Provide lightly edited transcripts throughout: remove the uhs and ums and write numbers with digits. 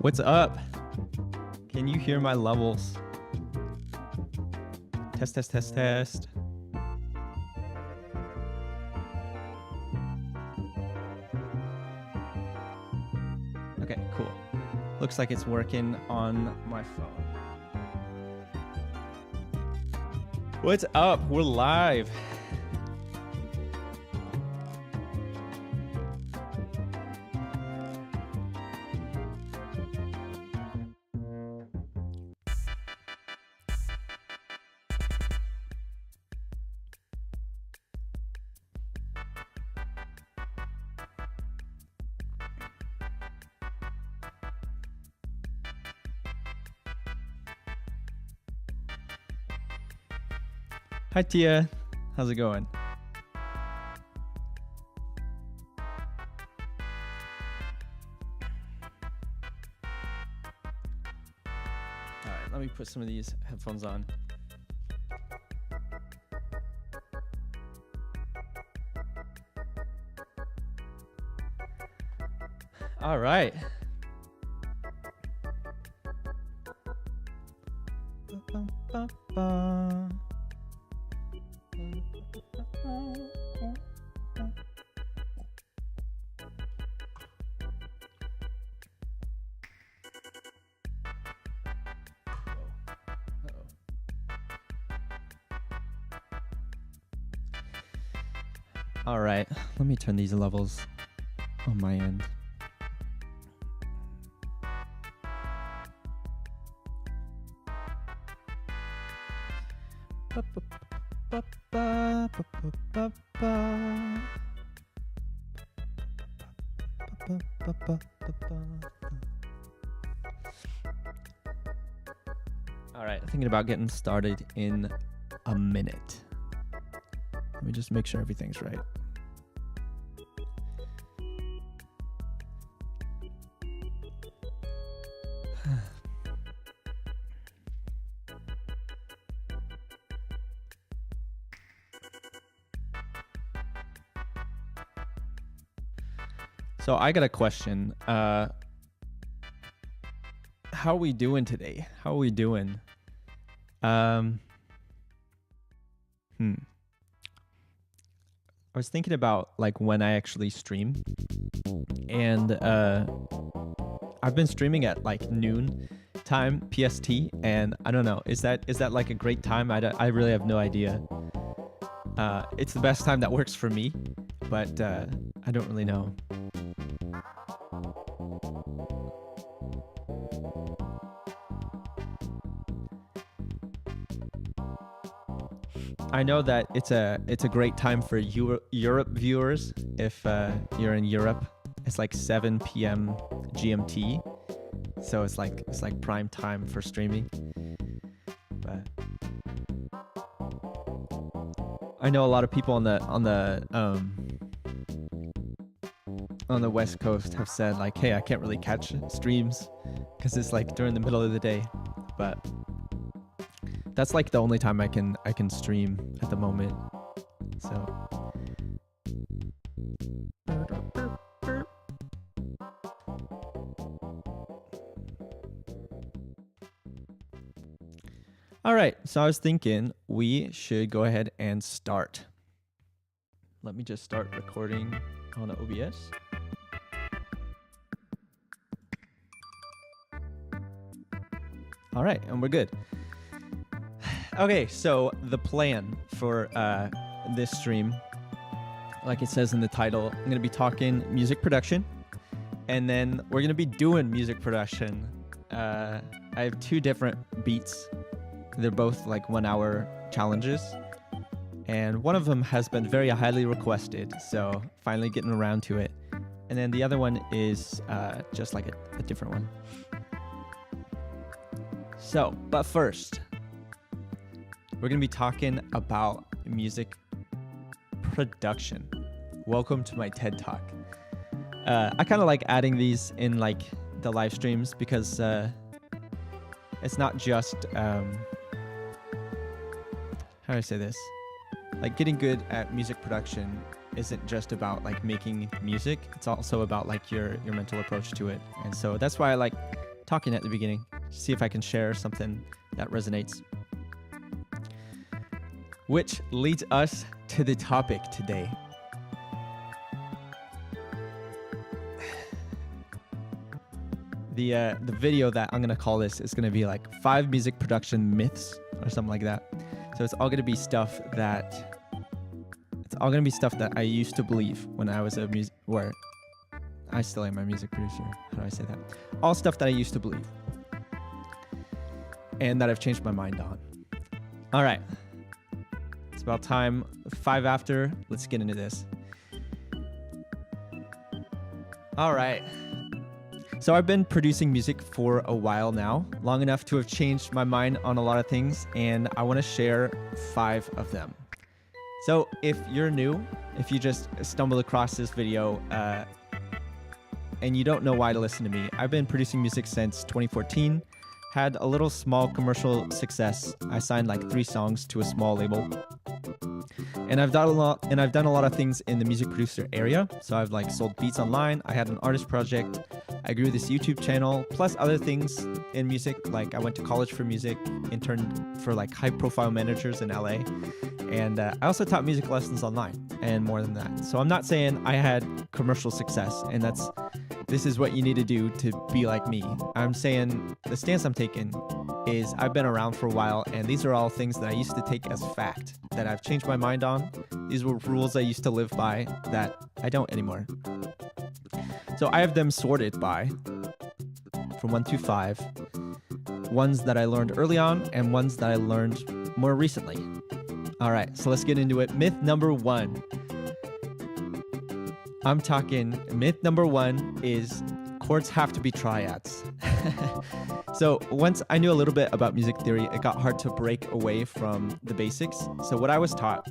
What's up? Can you hear my levels? Test, test, test, test. Okay, cool. Looks like it's working on my phone. What's up? We're live. Hi, Tia. How's it going? All right, let me put some of these headphones on. All right. All right, let me turn these levels on my end. All right, thinking about getting started in a minute. Let me just make sure everything's right. So I got a question. How are we doing today? How are we doing? I was thinking about like when I actually stream, and I've been streaming at like noon time PST, and I don't know, is that like a great time? I really have no idea. It's the best time that works for me, but I don't really know. I know that it's a great time for Europe viewers. If you're in Europe, it's like 7 p.m. GMT, so it's like prime time for streaming. But I know a lot of people on the West Coast have said like, hey, I can't really catch streams because it's like during the middle of the day, but that's like the only time I can stream at the moment. So all right, so I was thinking we should go ahead and start. Let me just start recording on OBS. All right, and we're good. Okay, so the plan for this stream, like it says in the title, I'm going to be talking music production, and then we're going to be doing music production. I have two different beats. They're both like 1 hour challenges, and one of them has been very highly requested, so finally getting around to it. And then the other one is just like a different one. So, but first, we're going to be talking about music production. Welcome to my TED Talk. I kind of like adding these in like the live streams because it's not just, how do I say this? Like getting good at music production isn't just about like making music. It's also about like your mental approach to it. And so that's why I like talking at the beginning. See if I can share something that resonates. Which leads us to the topic today. The video that I'm gonna call this is gonna be like 5 music production myths or something like that. So it's all gonna be stuff that I used to believe when I was where I still am a music producer. How do I say that? All stuff that I used to believe and that I've changed my mind on. All right, it's about time. 5 after. Let's get into this. All right. So I've been producing music for a while now, long enough to have changed my mind on a lot of things, and I want to share 5 of them. So if you're new, if you just stumbled across this video and you don't know why to listen to me, I've been producing music since 2014, had a little small commercial success. I signed like 3 songs to a small label. And I've done a lot of things in the music producer area. So I've like sold beats online. I had an artist project. I grew this YouTube channel, plus other things in music. Like I went to college for music, interned for like high profile managers in LA. And I also taught music lessons online and more than that. So I'm not saying I had commercial success and this is what you need to do to be like me. I'm saying the stance I'm taking is I've been around for a while, and these are all things that I used to take as fact that I've changed my mind on. These were rules I used to live by that I don't anymore. So I have them sorted by from 1 to 5, ones that I learned early on and ones that I learned more recently. All right, so let's get into it. Myth number 1. I'm talking myth number 1 is chords have to be triads. So once I knew a little bit about music theory, it got hard to break away from the basics. So what I was taught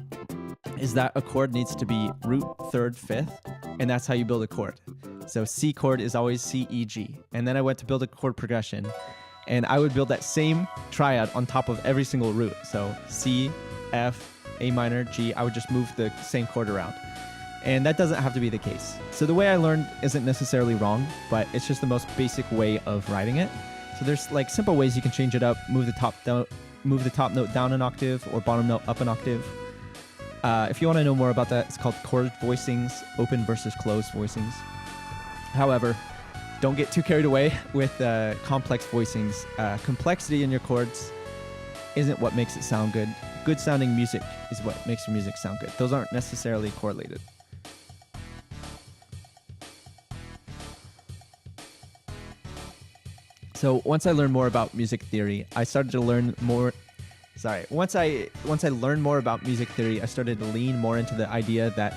is that a chord needs to be root, 3rd, 5th, and that's how you build a chord. So C chord is always C, E, G. And then I went to build a chord progression, and I would build that same triad on top of every single root. So C, F, A minor, G, I would just move the same chord around. And that doesn't have to be the case. So the way I learned isn't necessarily wrong, but it's just the most basic way of writing it. So there's like simple ways you can change it up, move the top note down an octave or bottom note up an octave. If you want to know more about that, it's called chord voicings, open versus closed voicings. However, don't get too carried away with complex voicings. Complexity in your chords isn't what makes it sound good. Good sounding music is what makes your music sound good. Those aren't necessarily correlated. So once I learned more about music theory, I started to learn more. Once I learned more about music theory, I started to lean more into the idea that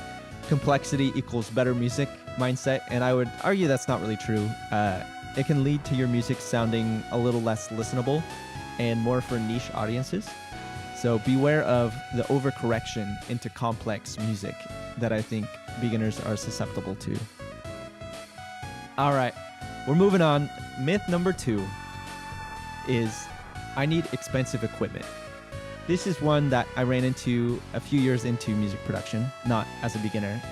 complexity equals better music mindset, and I would argue that's not really true. It can lead to your music sounding a little less listenable and more for niche audiences. So beware of the overcorrection into complex music that I think beginners are susceptible to. All right, we're moving on. Myth number 2 is I need expensive equipment. This is one that I ran into a few years into music production, not as a beginner.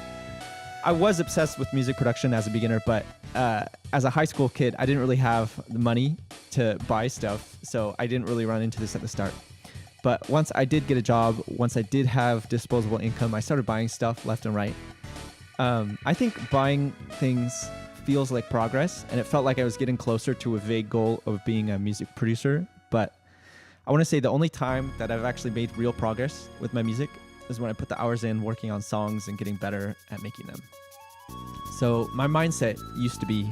I was obsessed with music production as a beginner, but as a high school kid, I didn't really have the money to buy stuff, so I didn't really run into this at the start. But once I did get a job, once I did have disposable income, I started buying stuff left and right. I think buying things feels like progress, and it felt like I was getting closer to a vague goal of being a music producer. But I want to say the only time that I've actually made real progress with my music is when I put the hours in working on songs and getting better at making them. So my mindset used to be,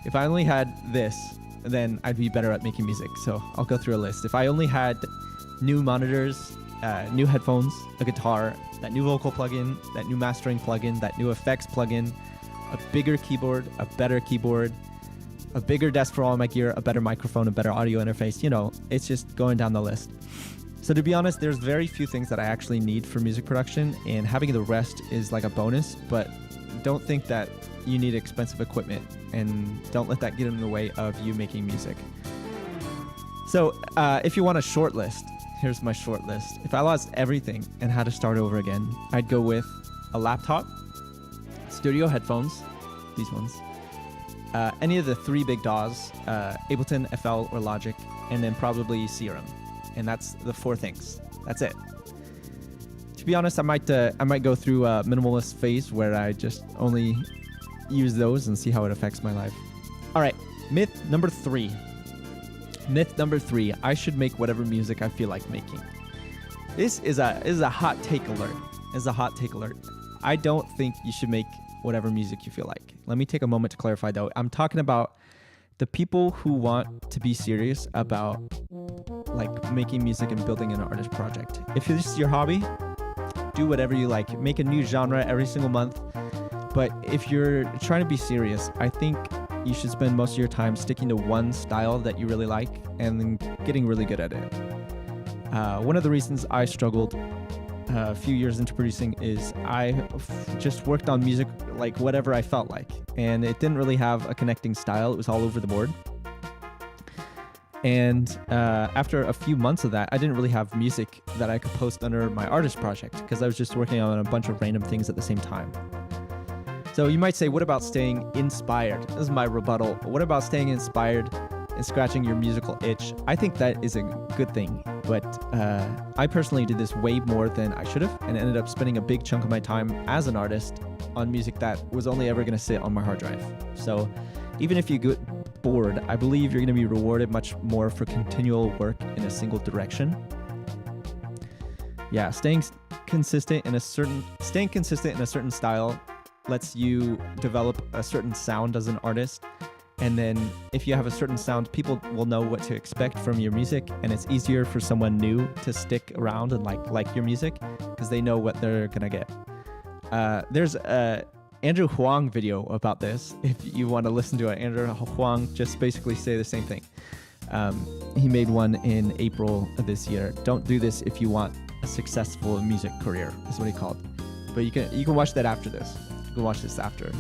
if I only had this, then I'd be better at making music. So I'll go through a list. If I only had new monitors, new headphones, a guitar, that new vocal plugin, that new mastering plugin, that new effects plugin, a bigger keyboard, a better keyboard, a bigger desk for all my gear, a better microphone, a better audio interface, it's just going down the list. So to be honest, there's very few things that I actually need for music production, and having the rest is like a bonus, but don't think that you need expensive equipment, and don't let that get in the way of you making music. So if you want a short list, here's my short list. If I lost everything and had to start over again, I'd go with a laptop, studio headphones, these ones, any of the three big DAWs, Ableton, FL, or Logic, and then probably Serum. And that's the 4 things. That's it. To be honest, I might go through a minimalist phase where I just only use those and see how it affects my life. All right, myth number 3. Myth number 3, I should make whatever music I feel like making. This is a hot take alert. This is a hot take alert. I don't think you should make whatever music you feel like. Let me take a moment to clarify though. I'm talking about the people who want to be serious about like making music and building an artist project. If this is your hobby, do whatever you like. Make a new genre every single month. But if you're trying to be serious, I think you should spend most of your time sticking to one style that you really like and then getting really good at it. One of the reasons I struggled a few years into producing is I just worked on music like whatever I felt like, and it didn't really have a connecting style. It was all over the board. And after a few months of that, I didn't really have music that I could post under my artist project because I was just working on a bunch of random things at the same time. So you might say, what about staying inspired? This is my rebuttal. What about staying inspired and scratching your musical itch? I think that is a good thing, but I personally did this way more than I should have and ended up spending a big chunk of my time as an artist on music that was only ever going to sit on my hard drive. So even if you get bored, I believe you're going to be rewarded much more for continual work in a single direction. Yeah, staying consistent in a certain style lets you develop a certain sound as an artist. And then if you have a certain sound, people will know what to expect from your music, and it's easier for someone new to stick around and like your music because they know what they're gonna get. There's a Andrew Huang video about this. If you want to listen to it, Andrew Huang just basically say the same thing. He made one in April of this year. Don't do this if you want a successful music career, is what he called. But you can watch that after this. You can watch this after.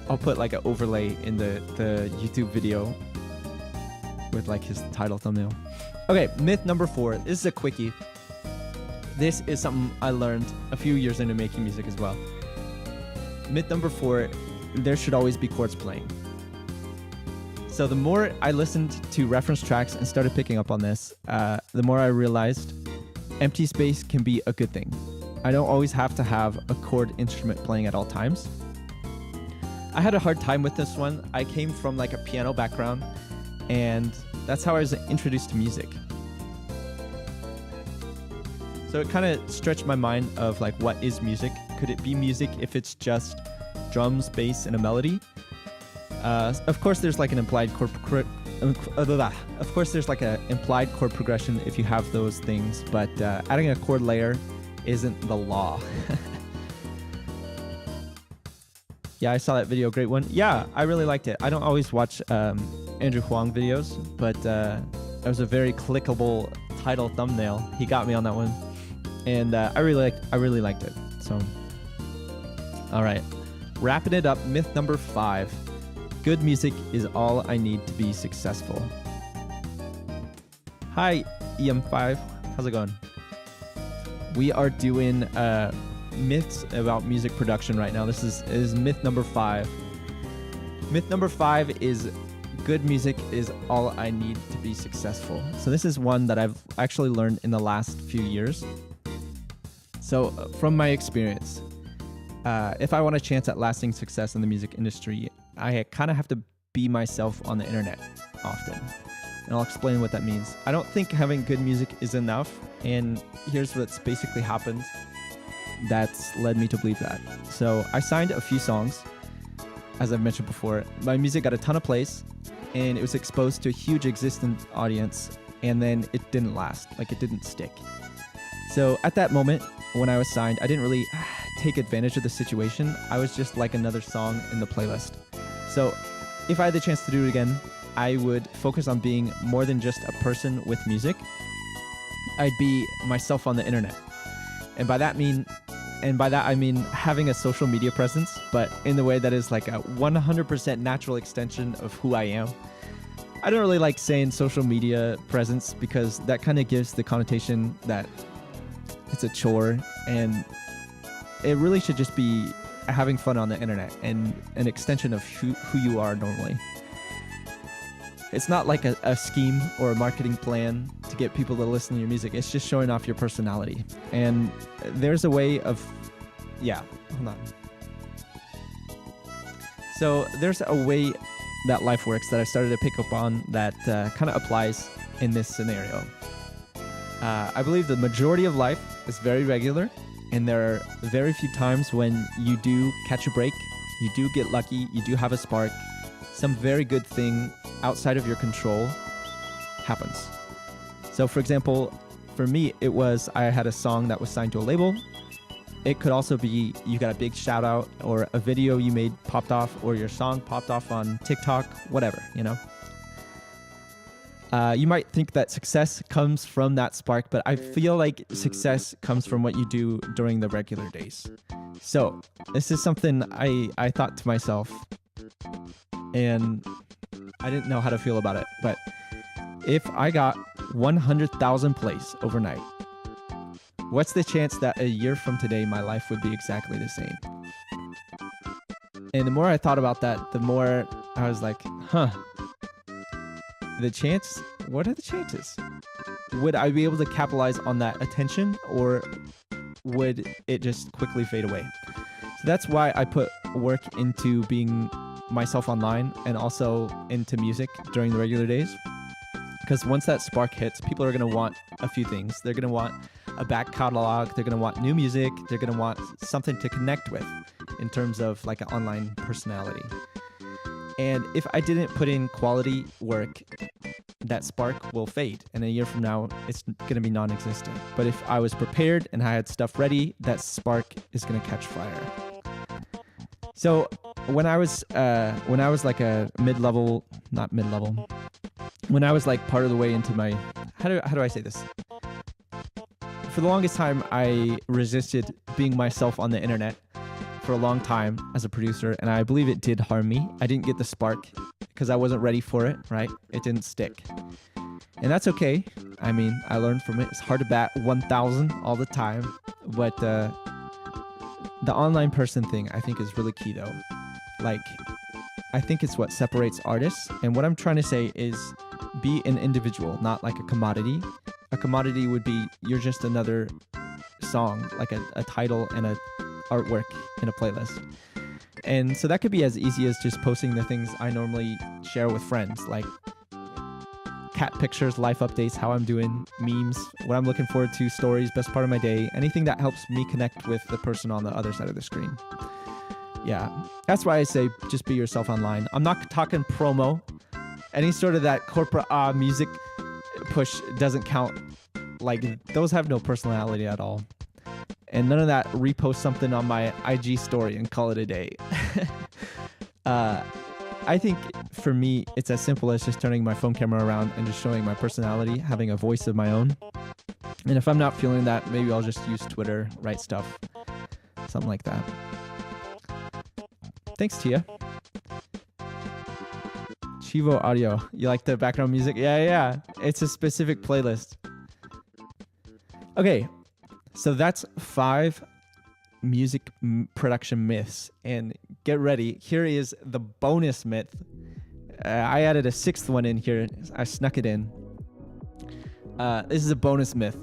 I'll put like an overlay in the YouTube video with like his title thumbnail. Okay, myth number 4. This is a quickie. This is something I learned a few years into making music as well. Myth number 4, there should always be chords playing. So the more I listened to reference tracks and started picking up on this, the more I realized empty space can be a good thing. I don't always have to have a chord instrument playing at all times. I had a hard time with this one. I came from like a piano background, and that's how I was introduced to music. So it kind of stretched my mind of like, what is music? Could it be music if it's just drums, bass, and a melody? Of course, there's like an implied chord progression if you have those things, but adding a chord layer isn't the law. Yeah, I saw that video. Great one. Yeah, I really liked it. I don't always watch Andrew Huang videos, but it was a very clickable title thumbnail. He got me on that one, and I really liked it. So, all right, wrapping it up. Myth number 5: good music is all I need to be successful. Hi, EM5. How's it going? We are doing myths about music production right now. This is myth number 5. Myth number 5 is good music is all I need to be successful. So this is one that I've actually learned in the last few years. So from my experience, if I want a chance at lasting success in the music industry, I kind of have to be myself on the internet often. And I'll explain what that means. I don't think having good music is enough, and here's what's basically happened that's led me to believe that. So I signed a few songs, as I've mentioned before. My music got a ton of plays, and it was exposed to a huge existing audience, and then it didn't last, like it didn't stick. So at that moment, when I was signed, I didn't really take advantage of the situation. I was just like another song in the playlist. So if I had the chance to do it again, I would focus on being more than just a person with music. I'd be myself on the internet. And by that I mean having a social media presence, but in the way that is like a 100% natural extension of who I am. I don't really like saying social media presence because that kind of gives the connotation that it's a chore, and it really should just be having fun on the internet and an extension of who you are normally. It's not like a scheme or a marketing plan to get people to listen to your music. It's just showing off your personality. And there's a way of, hold on. So there's a way that life works that I started to pick up on that kind of applies in this scenario. I believe the majority of life is very regular, and there are very few times when you do catch a break, you do get lucky, you do have a spark, some very good thing outside of your control happens. So for example, for me, it was I had a song that was signed to a label. It could also be you got a big shout out, or a video you made popped off, or your song popped off on TikTok, whatever, you know. You might think that success comes from that spark, but I feel like success comes from what you do during the regular days. So this is something I thought to myself, and I didn't know how to feel about it. But if I got 100,000 plays overnight, what's the chance that a year from today my life would be exactly the same? And the more I thought about that, the more I was like, the chance? What are the chances? Would I be able to capitalize on that attention, or would it just quickly fade away? So that's why I put work into being myself online and also into music during the regular days. Because once that spark hits, people are going to want a few things. They're going to want a back catalog. They're going to want new music. They're going to want something to connect with in terms of like an online personality. And if I didn't put in quality work, that spark will fade. And a year from now, it's going to be non-existent. But if I was prepared and I had stuff ready, that spark is going to catch fire. So when I was like a mid-level, not mid-level, when I was like part of the way into my, how do I say this? For the longest time, I resisted being myself on the internet for a long time as a producer, and I believe it did harm me. I didn't get the spark because I wasn't ready for it, right? It didn't stick. And that's okay. I mean, I learned from it. It's hard to bat 1,000 all the time, but the online person thing I think is really key though. Like, I think it's what separates artists, and what I'm trying to say is be an individual, not like a commodity. A commodity would be you're just another song, like a title and a artwork in a playlist. And so that could be as easy as just posting the things I normally share with friends, like cat pictures, life updates, how I'm doing, memes, what I'm looking forward to, stories, best part of my day, anything that helps me connect with the person on the other side of the screen. Yeah, that's why I say just be yourself online. I'm not talking promo. Any sort of that corporate music push doesn't count. Like, those have no personality at all. And none of that repost something on my IG story and call it a day. I think for me, it's as simple as just turning my phone camera around and just showing my personality, having a voice of my own. And if I'm not feeling that, maybe I'll just use Twitter, write stuff, something like that. Thanks, Tia. Chivo Audio. You like the background music? Yeah. It's a specific playlist. Okay, so that's 5 music production myths. And get ready. Here is the bonus myth. I added a 6th one in here. I snuck it in. This is a bonus myth.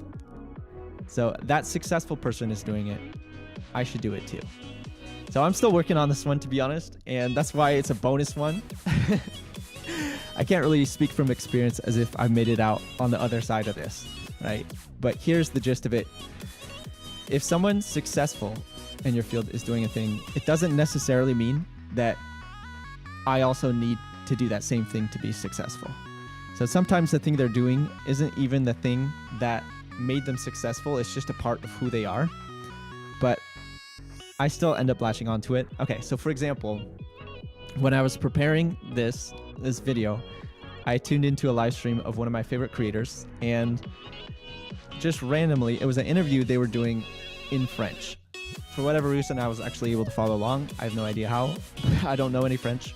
So that successful person is doing it. I should do it too. So I'm still working on this one, to be honest. And that's why it's a bonus one. I can't really speak from experience as if I made it out on the other side of this, right? But here's the gist of it. If someone successful in your field is doing a thing, it doesn't necessarily mean that I also need to do that same thing to be successful. So sometimes the thing they're doing isn't even the thing that made them successful. It's just a part of who they are. But I still end up latching onto it. Okay, so for example, when I was preparing this video, I tuned into a live stream of one of my favorite creators, and just randomly, it was an interview they were doing in French. For whatever reason, I was actually able to follow along. I have no idea how. I don't know any French.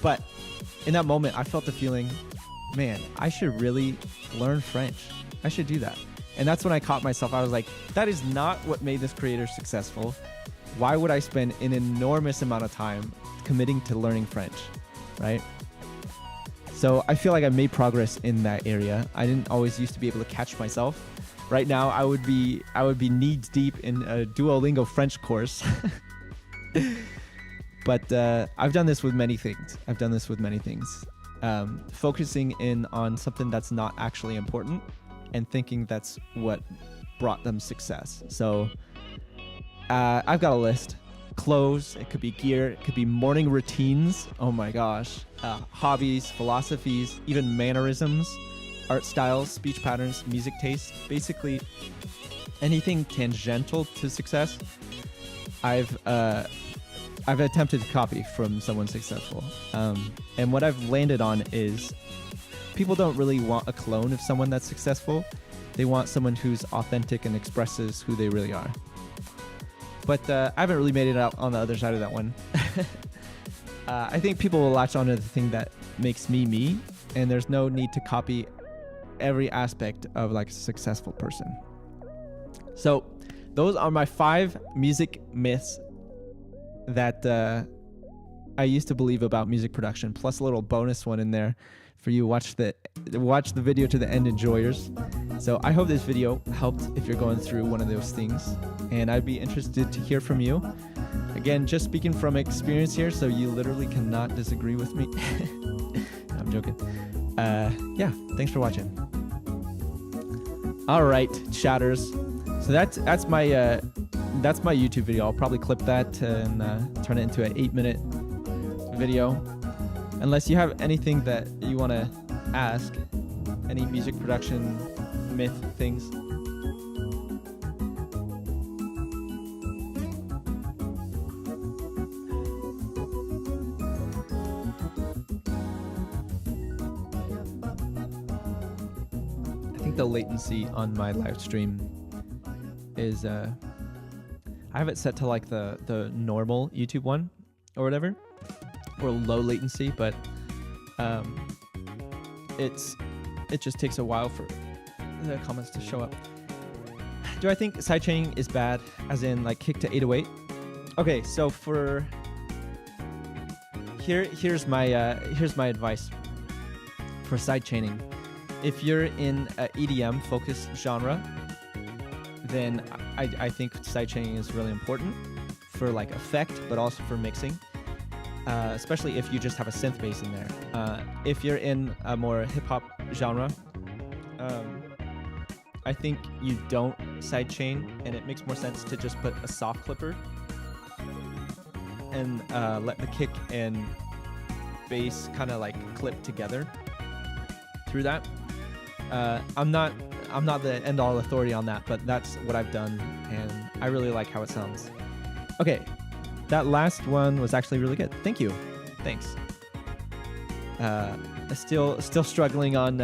But in that moment, I felt the feeling, man, I should really learn French. I should do that. And that's when I caught myself. I was like, that is not what made this creator successful. why would I spend an enormous amount of time committing to learning French, right? So I feel like I've made progress in that area. I didn't always used to be able to catch myself. Right now, I would be knee deep in a Duolingo French course. But I've done this with many things. Focusing in on something that's not actually important and thinking that's what brought them success. So I've got a list. Clothes, it could be gear, it could be morning routines. Oh my gosh. Hobbies, philosophies, even mannerisms, art styles, speech patterns, music taste. Basically, anything tangential to success, I've attempted to copy from someone successful. And what I've landed on is people don't really want a clone of someone that's successful. They want someone who's authentic and expresses who they really are. But I haven't really made it out on the other side of that one. I think people will latch onto the thing that makes me me, and there's no need to copy every aspect of like a successful person. So those are my 5 music myths that I used to believe about music production, plus a little bonus one in there for you watch the video to the end enjoyers. So I hope this video helped if you're going through one of those things, and I'd be interested to hear from you. Again, just speaking from experience here, so you literally cannot disagree with me. I'm joking. Yeah, thanks for watching. All right, chatters. So that's my YouTube video. I'll probably clip that and turn it into an 8-minute video. Unless you have anything that you want to ask, any music production myth things. I think the latency on my live stream is I have it set to like the normal YouTube one or whatever, or low latency, but it just takes a while for the comments to show up. Do I think sidechaining is bad, as in like kick to 808? Okay, so for here's my advice for sidechaining. If you're in a EDM focused genre, then I think sidechaining is really important for like effect, but also for mixing. Especially if you just have a synth bass in there. If you're in a more hip-hop genre, I think you don't sidechain, and it makes more sense to just put a soft clipper and let the kick and bass kind of like clip together through that. I'm not the end-all authority on that, but that's what I've done, and I really like how it sounds. Okay. That last one was actually really good. Thank you. Thanks. Still struggling on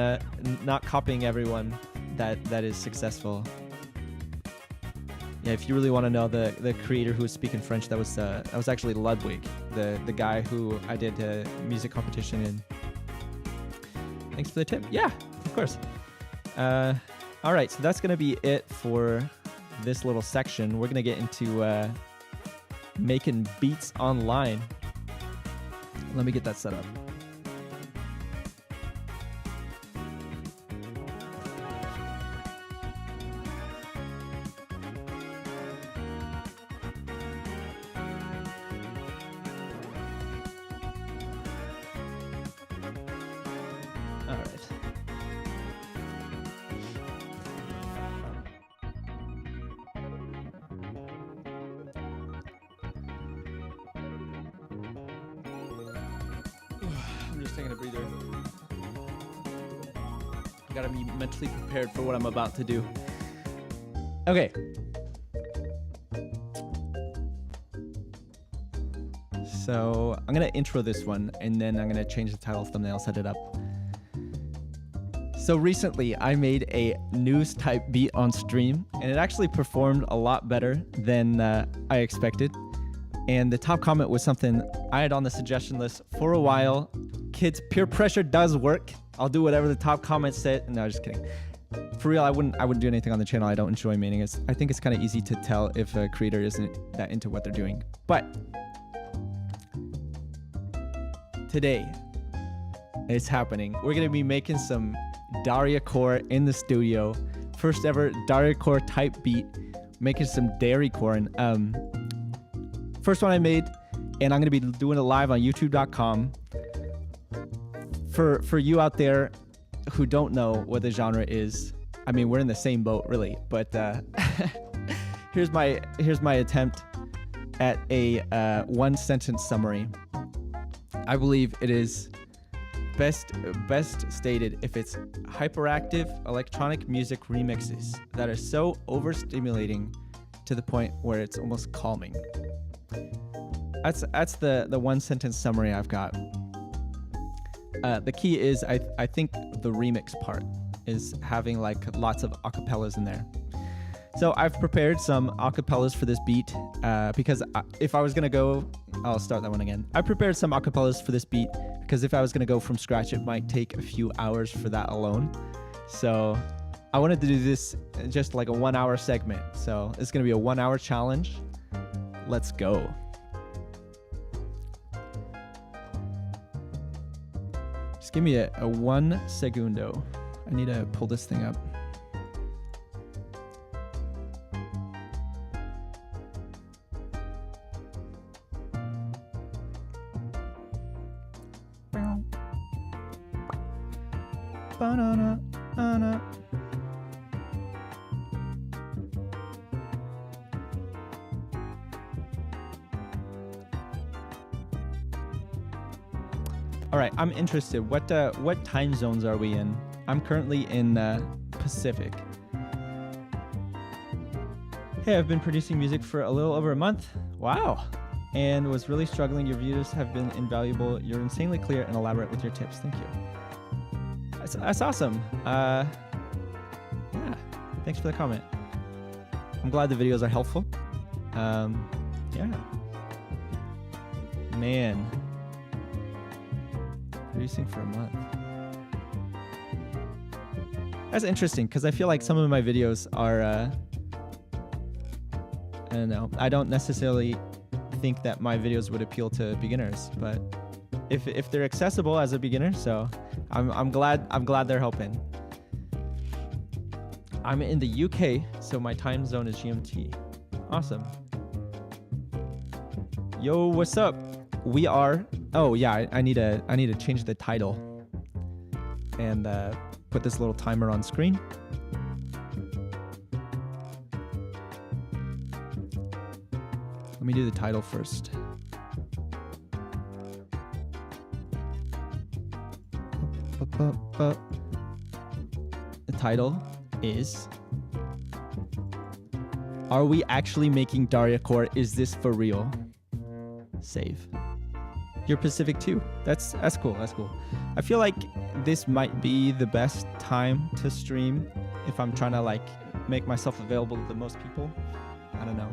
not copying everyone that is successful. Yeah, if you really want to know the creator who was speaking French, that was actually Ludwig, the guy who I did a music competition in. Thanks for the tip. Yeah, of course. All right, so that's gonna be it for this little section. We're gonna get into making beats online. Let me get that set up. All right. I'm just taking a breather. I gotta be mentally prepared for what I'm about to do. Okay. So I'm gonna intro this one, and then I'm gonna change the title, thumbnail, set it up. So recently I made a news type beat on stream, and it actually performed a lot better than I expected. And the top comment was something I had on the suggestion list for a while. Kids, peer pressure does work. I'll do whatever the top comment said. No, just kidding. for real, I wouldn't do anything on the channel I don't enjoy maining. I think it's kind of easy to tell if a creator isn't that into what they're doing. But today, it's happening. We're gonna be making some Daria Core in the studio. First ever Daria Core type beat. Making some dairy corn. First one I made, and I'm gonna be doing it live on YouTube.com. For you out there who don't know what the genre is, I mean, we're in the same boat, really. But here's my attempt at a one sentence summary. I believe it is best stated if it's hyperactive electronic music remixes that are so overstimulating to the point where it's almost calming. That's the one sentence summary I've got. The key is I think the remix part is having like lots of acapellas in there. So I've prepared some acapellas for this beat because if I was gonna go, I'll start that one again. I prepared some acapellas for this beat because if I was gonna go from scratch, it might take a few hours for that alone. So I wanted to do this just like a 1 hour segment. So it's gonna be a 1 hour challenge. Let's go. Just give me a 1 segundo. I need to pull this thing up. All right, I'm interested. What time zones are we in? I'm currently in Pacific. Hey, I've been producing music for a little over a month. Wow. And was really struggling. Your videos have been invaluable. You're insanely clear and elaborate with your tips. Thank you. That's awesome. Yeah, thanks for the comment. I'm glad the videos are helpful. Yeah. Man. Producing for a month. That's interesting because I feel like some of my videos are, I don't know. I don't necessarily think that my videos would appeal to beginners, but if they're accessible as a beginner, so I'm glad they're helping. I'm in the UK, so my time zone is GMT. Awesome. Yo, what's up? We are. Oh yeah, I need to change the title and put this little timer on screen. Let me do the title first. The title is, are we actually making Daria Core? Is this for real? Save. You're Pacific too. That's cool. That's cool. I feel like this might be the best time to stream if I'm trying to like make myself available to the most people. I don't know.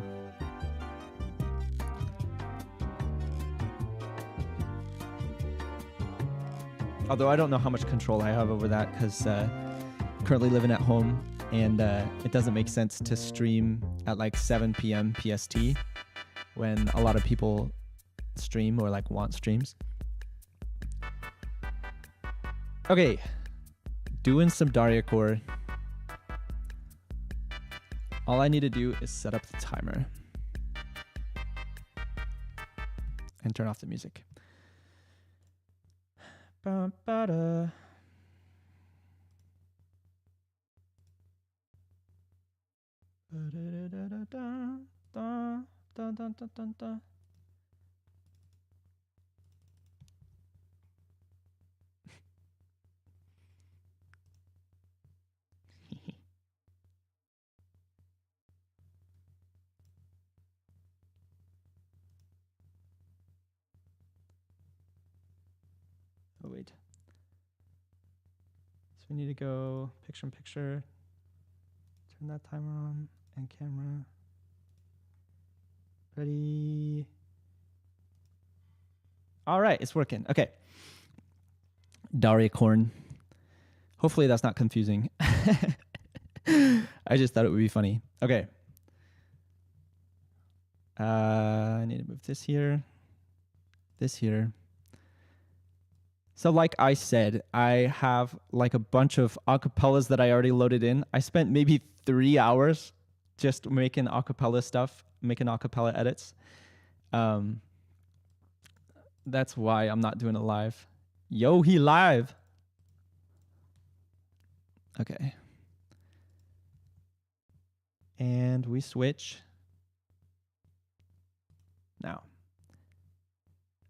Although I don't know how much control I have over that because currently living at home and it doesn't make sense to stream at like 7 p.m. PST when a lot of people stream or like want streams. Okay, doing some Daria Core. All I need to do is set up the timer and turn off the music. Ba-ba-da. Ba-da-da-da-da-da. Oh, wait. So we need to go picture in picture, turn that timer on, and camera. Ready? All right, it's working. Okay. Daria Corn. Hopefully that's not confusing. I just thought it would be funny. Okay. I need to move this here. This here. So like I said, I have like a bunch of acapellas that I already loaded in. I spent maybe 3 hours just making acapella stuff, making acapella edits. That's why I'm not doing it live. Yo, he live. Okay. And we switch. Now.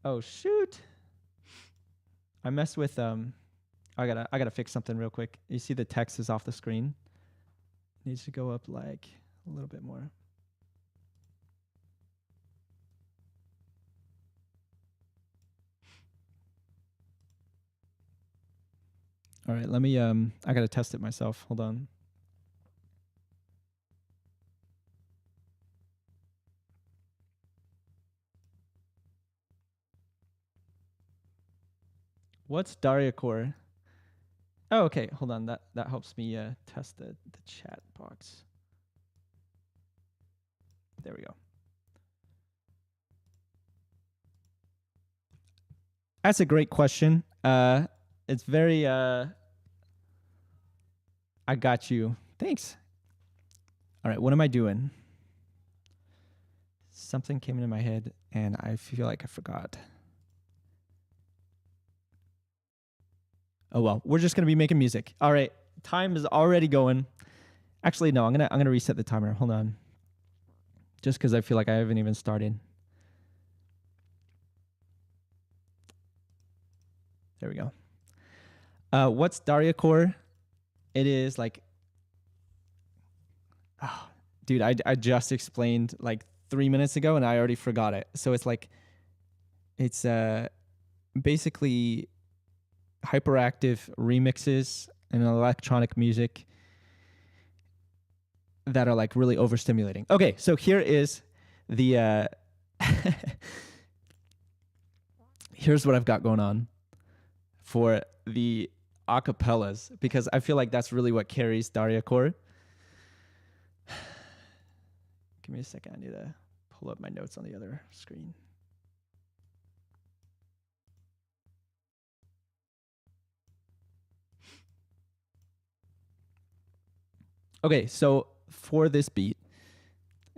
Oh shoot. I messed with I gotta fix something real quick. You see the text is off the screen. Needs to go up like a little bit more. All right, let me I gotta test it myself. Hold on. What's DariaCore? Oh, okay. Hold on. That helps me test the chat box. There we go. That's a great question. It's very I got you. Thanks. All right, what am I doing? Something came into my head and I feel like I forgot. Oh well, we're just gonna be making music. All right, time is already going. Actually, no, I'm gonna reset the timer. Hold on. Just because I feel like I haven't even started. There we go. What's DariaCore? It is like, oh, dude, I just explained like 3 minutes ago and I already forgot it. So it's like, it's basically hyperactive remixes and electronic music that are like really overstimulating. Okay, so here is the here's what I've got going on for the acapellas, because I feel like that's really what carries DariaCore. Give me a second. I need to pull up my notes on the other screen. Okay, so for this beat,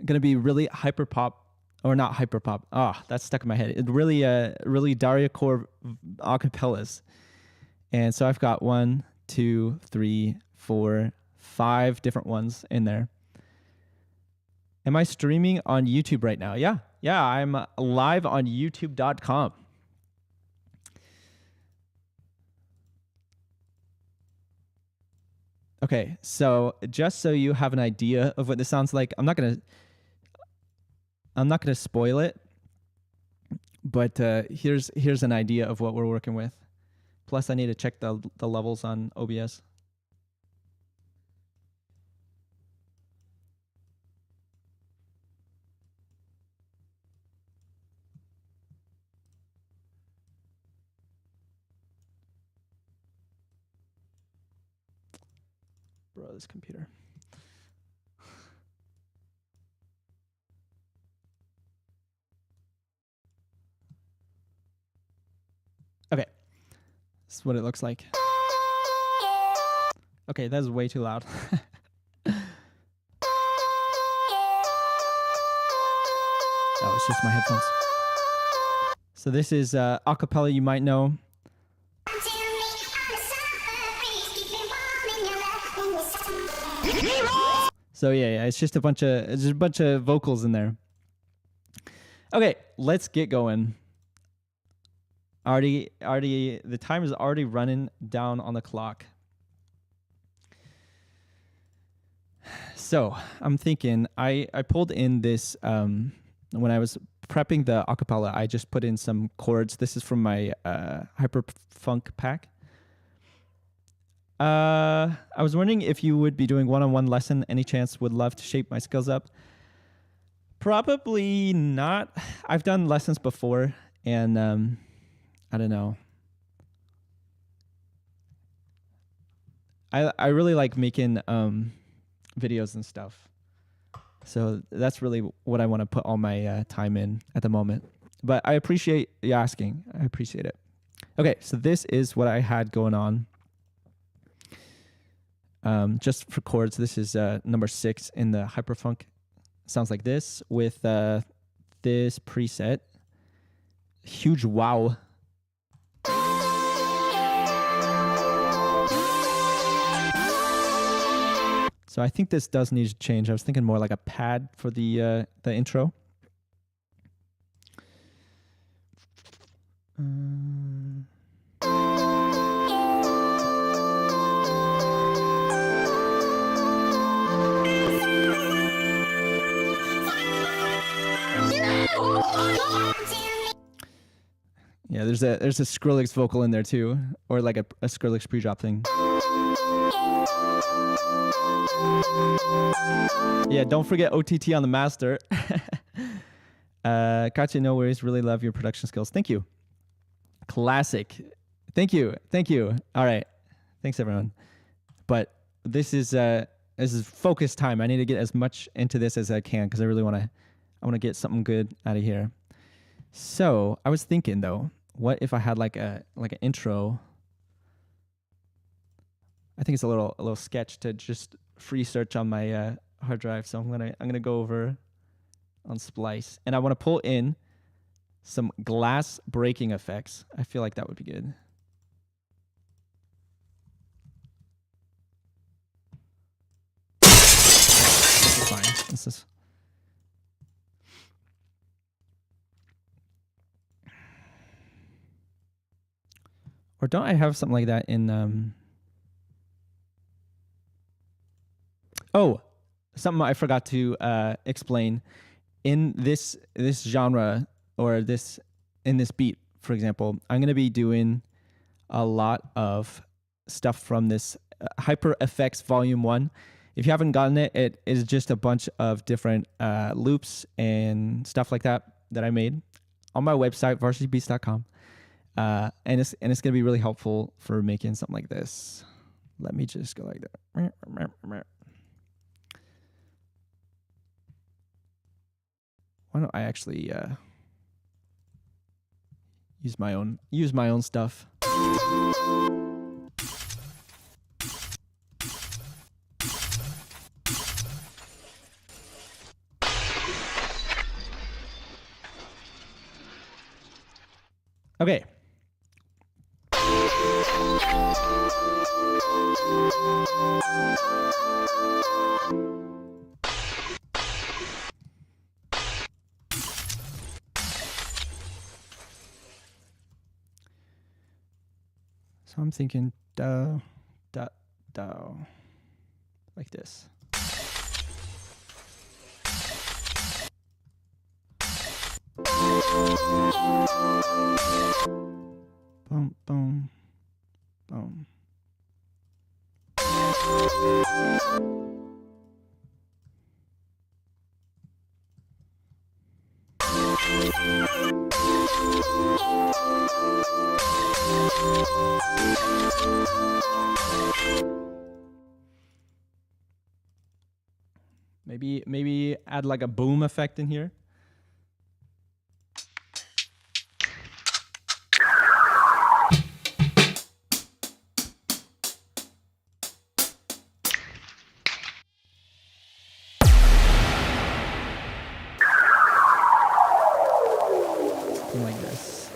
I'm gonna be really hyper pop, or not hyper pop. Ah, that's stuck in my head. It really, really DariaCore acapellas. And so I've got 1, 2, 3, 4, 5 different ones in there. Am I streaming on YouTube right now? Yeah, I'm live on YouTube.com. Okay, so just so you have an idea of what this sounds like, I'm not gonna spoil it, but here's an idea of what we're working with. Plus, I need to check the levels on OBS. Bro, this computer. Okay, this is what it looks like. Okay, that's way too loud. Oh, it's just my headphones. So this is acapella you might know. So yeah, it's just a bunch of vocals in there. Okay, let's get going. Already, the time is already running down on the clock. So I'm thinking, I pulled in this when I was prepping the acapella. I just put in some chords. This is from my Hyper Funk pack. I was wondering if you would be doing one-on-one lesson. Any chance? Would love to shape my skills up. Probably not. I've done lessons before, and I don't know. I really like making videos and stuff. So that's really what I want to put all my time in at the moment. But I appreciate you asking. I appreciate it. Okay, so this is what I had going on. Just for chords, this is number 6 in the Hyperfunk. Sounds like this with this preset. Huge wow. So I think this does need to change. I was thinking more like a pad for the intro. Yeah, there's a Skrillex vocal in there too, or like a Skrillex pre-drop thing. Yeah, don't forget OTT on the master. Katya, no worries. Really love your production skills. Thank you. Classic. Thank you. All right. Thanks everyone. But this is focus time. I need to get as much into this as I can because I really want to get something good out of here. So I was thinking though, what if I had like an intro? I think it's a little sketch to just free search on my hard drive. So I'm gonna go over on Splice, and I want to pull in some glass breaking effects. I feel like that would be good. This is fine. This is. Or don't I have something like that in Oh, something I forgot to explain. In this genre, or in this beat, for example, I'm going to be doing a lot of stuff from this Hyper FX Volume 1. If you haven't gotten it, it is just a bunch of different loops and stuff like that I made on my website, varsitybeats.com. And it's going to be really helpful for making something like this. Let me just go like that. Why don't I actually use my own stuff? Okay. So I'm thinking do, like this. Boom, boom, boom. Maybe add like a boom effect in here. Something like this.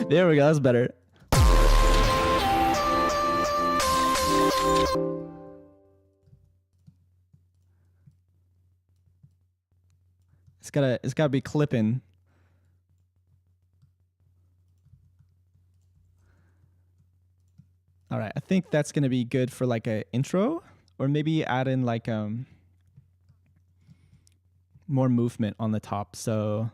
There we go, that's better. It's gotta be clipping. All right, I think that's gonna be good for like a intro, or maybe add in like more movement on the top. So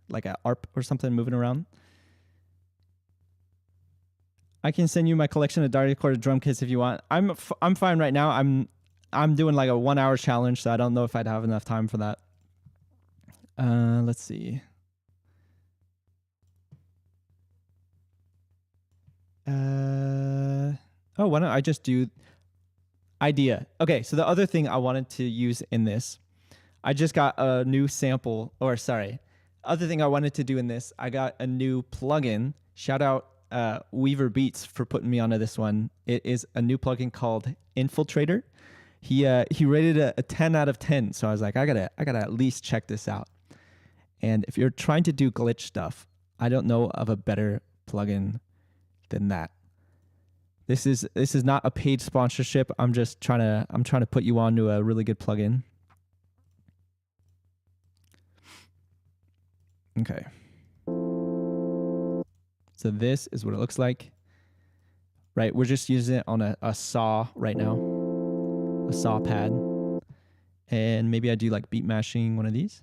like a ARP or something moving around. I can send you my collection of Dart recorded drum kits if you want. I'm fine right now. I'm doing like a 1 hour challenge, so I don't know if I'd have enough time for that. Let's see. Oh, why don't I just do idea? Okay, so the other thing I wanted to use in this, I just got a new sample, or sorry, other thing I wanted to do in this, I got a new plugin. Shout out Weaver Beats for putting me onto this one. It is a new plugin called Infiltrator. He rated a 10 out of 10, so I was like, I gotta at least check this out. And if you're trying to do glitch stuff, I don't know of a better plugin than that. This is not a paid sponsorship. I'm trying to put you onto a really good plugin. Okay. So this is what it looks like. Right, we're just using it on a saw right now. A saw pad. And maybe I do like beat mashing one of these.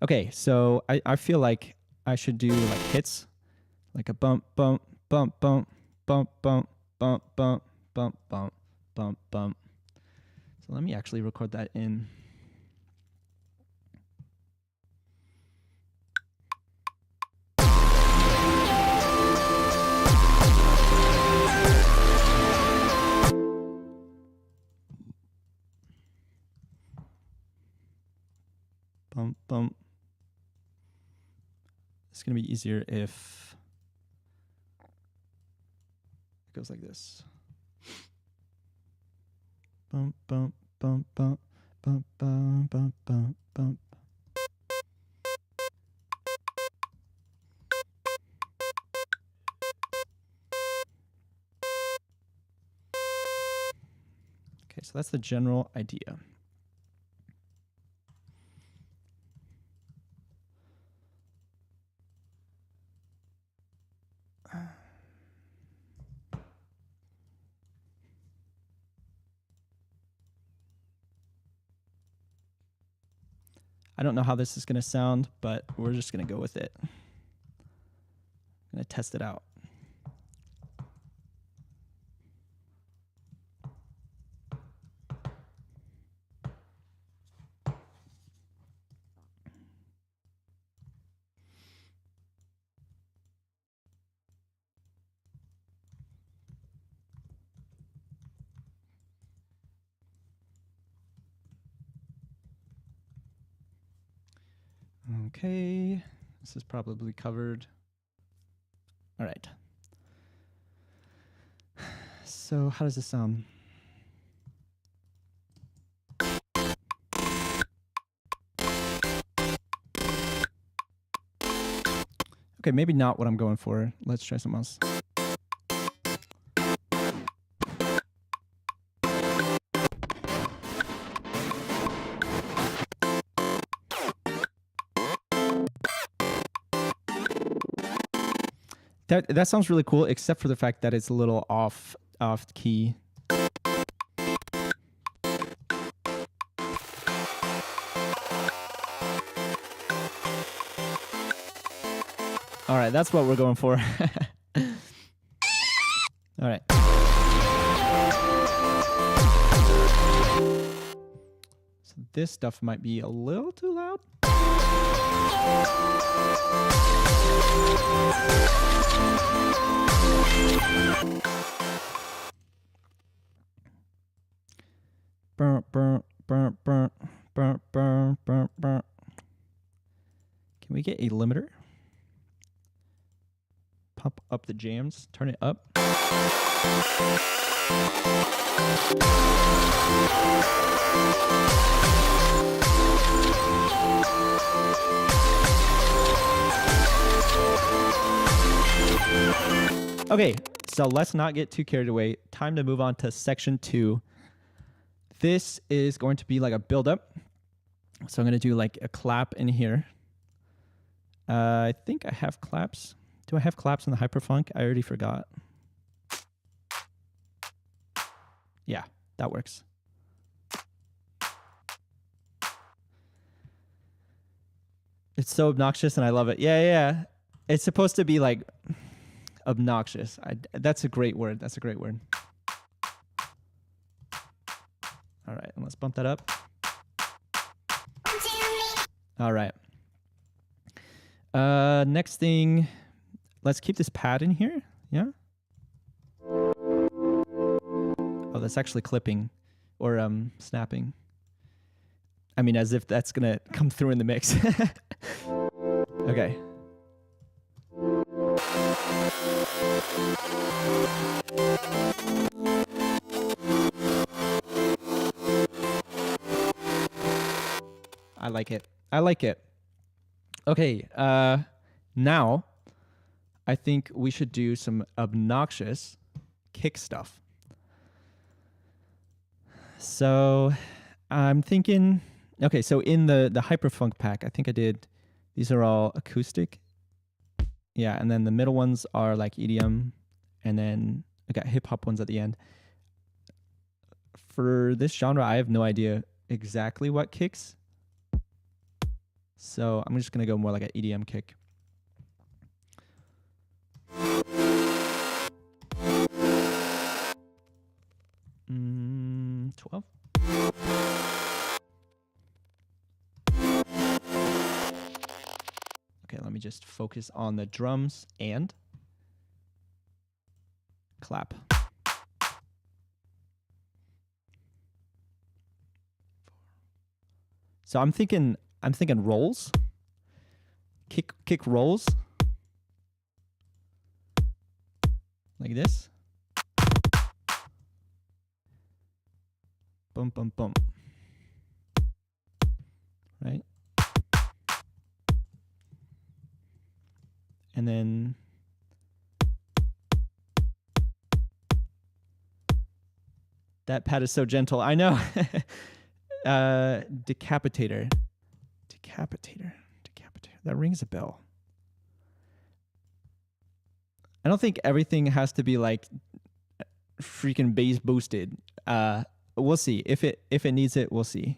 Okay, so I feel like I should do like hits, like a bump, bump, bump, bump, bump, bump, bump, bump, bump, bump, bump, bump. So let me actually record that in. Bump, bump. It's going to be easier if it goes like this. Bump, bump, bump, bump, bump, bump, bump, bump, bump. Okay, so that's the general idea. I don't know how this is going to sound, but we're just going to go with it. I'm going to test it out. Okay, this is probably covered. All right. So how does this sound? Okay, maybe not what I'm going for. Let's try something else. That sounds really cool, except for the fact that it's a little off key. All right, that's what we're going for. All right. So this stuff might be a little too loud. Burn, burn, burn, burn, burn, burn, burn, burn. Can we get a limiter? Pump up the jams, turn it up. Okay, so let's not get too carried away. Time to move on to section 2. This is going to be like a build-up. So I'm going to do like a clap in here. I think I have claps. Do I have claps in the Hyperfunk? I already forgot. Yeah, that works. It's so obnoxious and I love it. Yeah. It's supposed to be like obnoxious. That's a great word. That's a great word. All right, and let's bump that up. All right. Next thing, let's keep this pad in here. Yeah. Oh, that's actually clipping or snapping. I mean, as if that's gonna come through in the mix. Okay. I like it. I like it. Okay, now I think we should do some obnoxious kick stuff. So I'm thinking, okay, so in the Hyperfunk pack, I think I did, these are all acoustic. Yeah, and then the middle ones are like EDM, and then I got hip hop ones at the end. For this genre, I have no idea exactly what kicks. So I'm just gonna go more like an EDM kick. Mm, 12. Okay, let me just focus on the drums and clap. So I'm thinking rolls. Kick rolls. Like this. Bump, bump, bump. Right? And then that pad is so gentle. I know. Decapitator. That rings a bell. I don't think everything has to be like freaking bass boosted. We'll see. If it needs it, we'll see.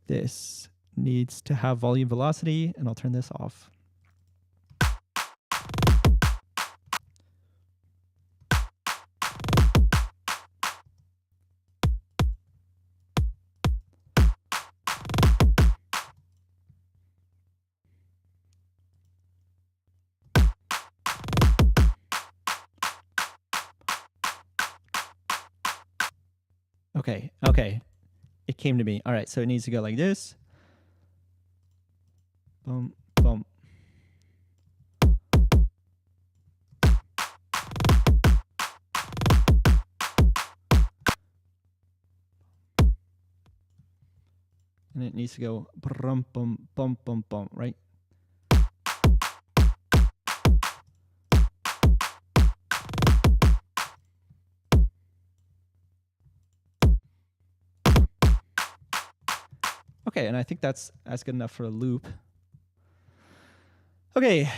This needs to have volume velocity, and I'll turn this off. Okay. It came to me. All right, so it needs to go like this. Boom, boom. And it needs to go brum, bum, bum, bum, bum, right? Okay, and I think that's good enough for a loop. Okay.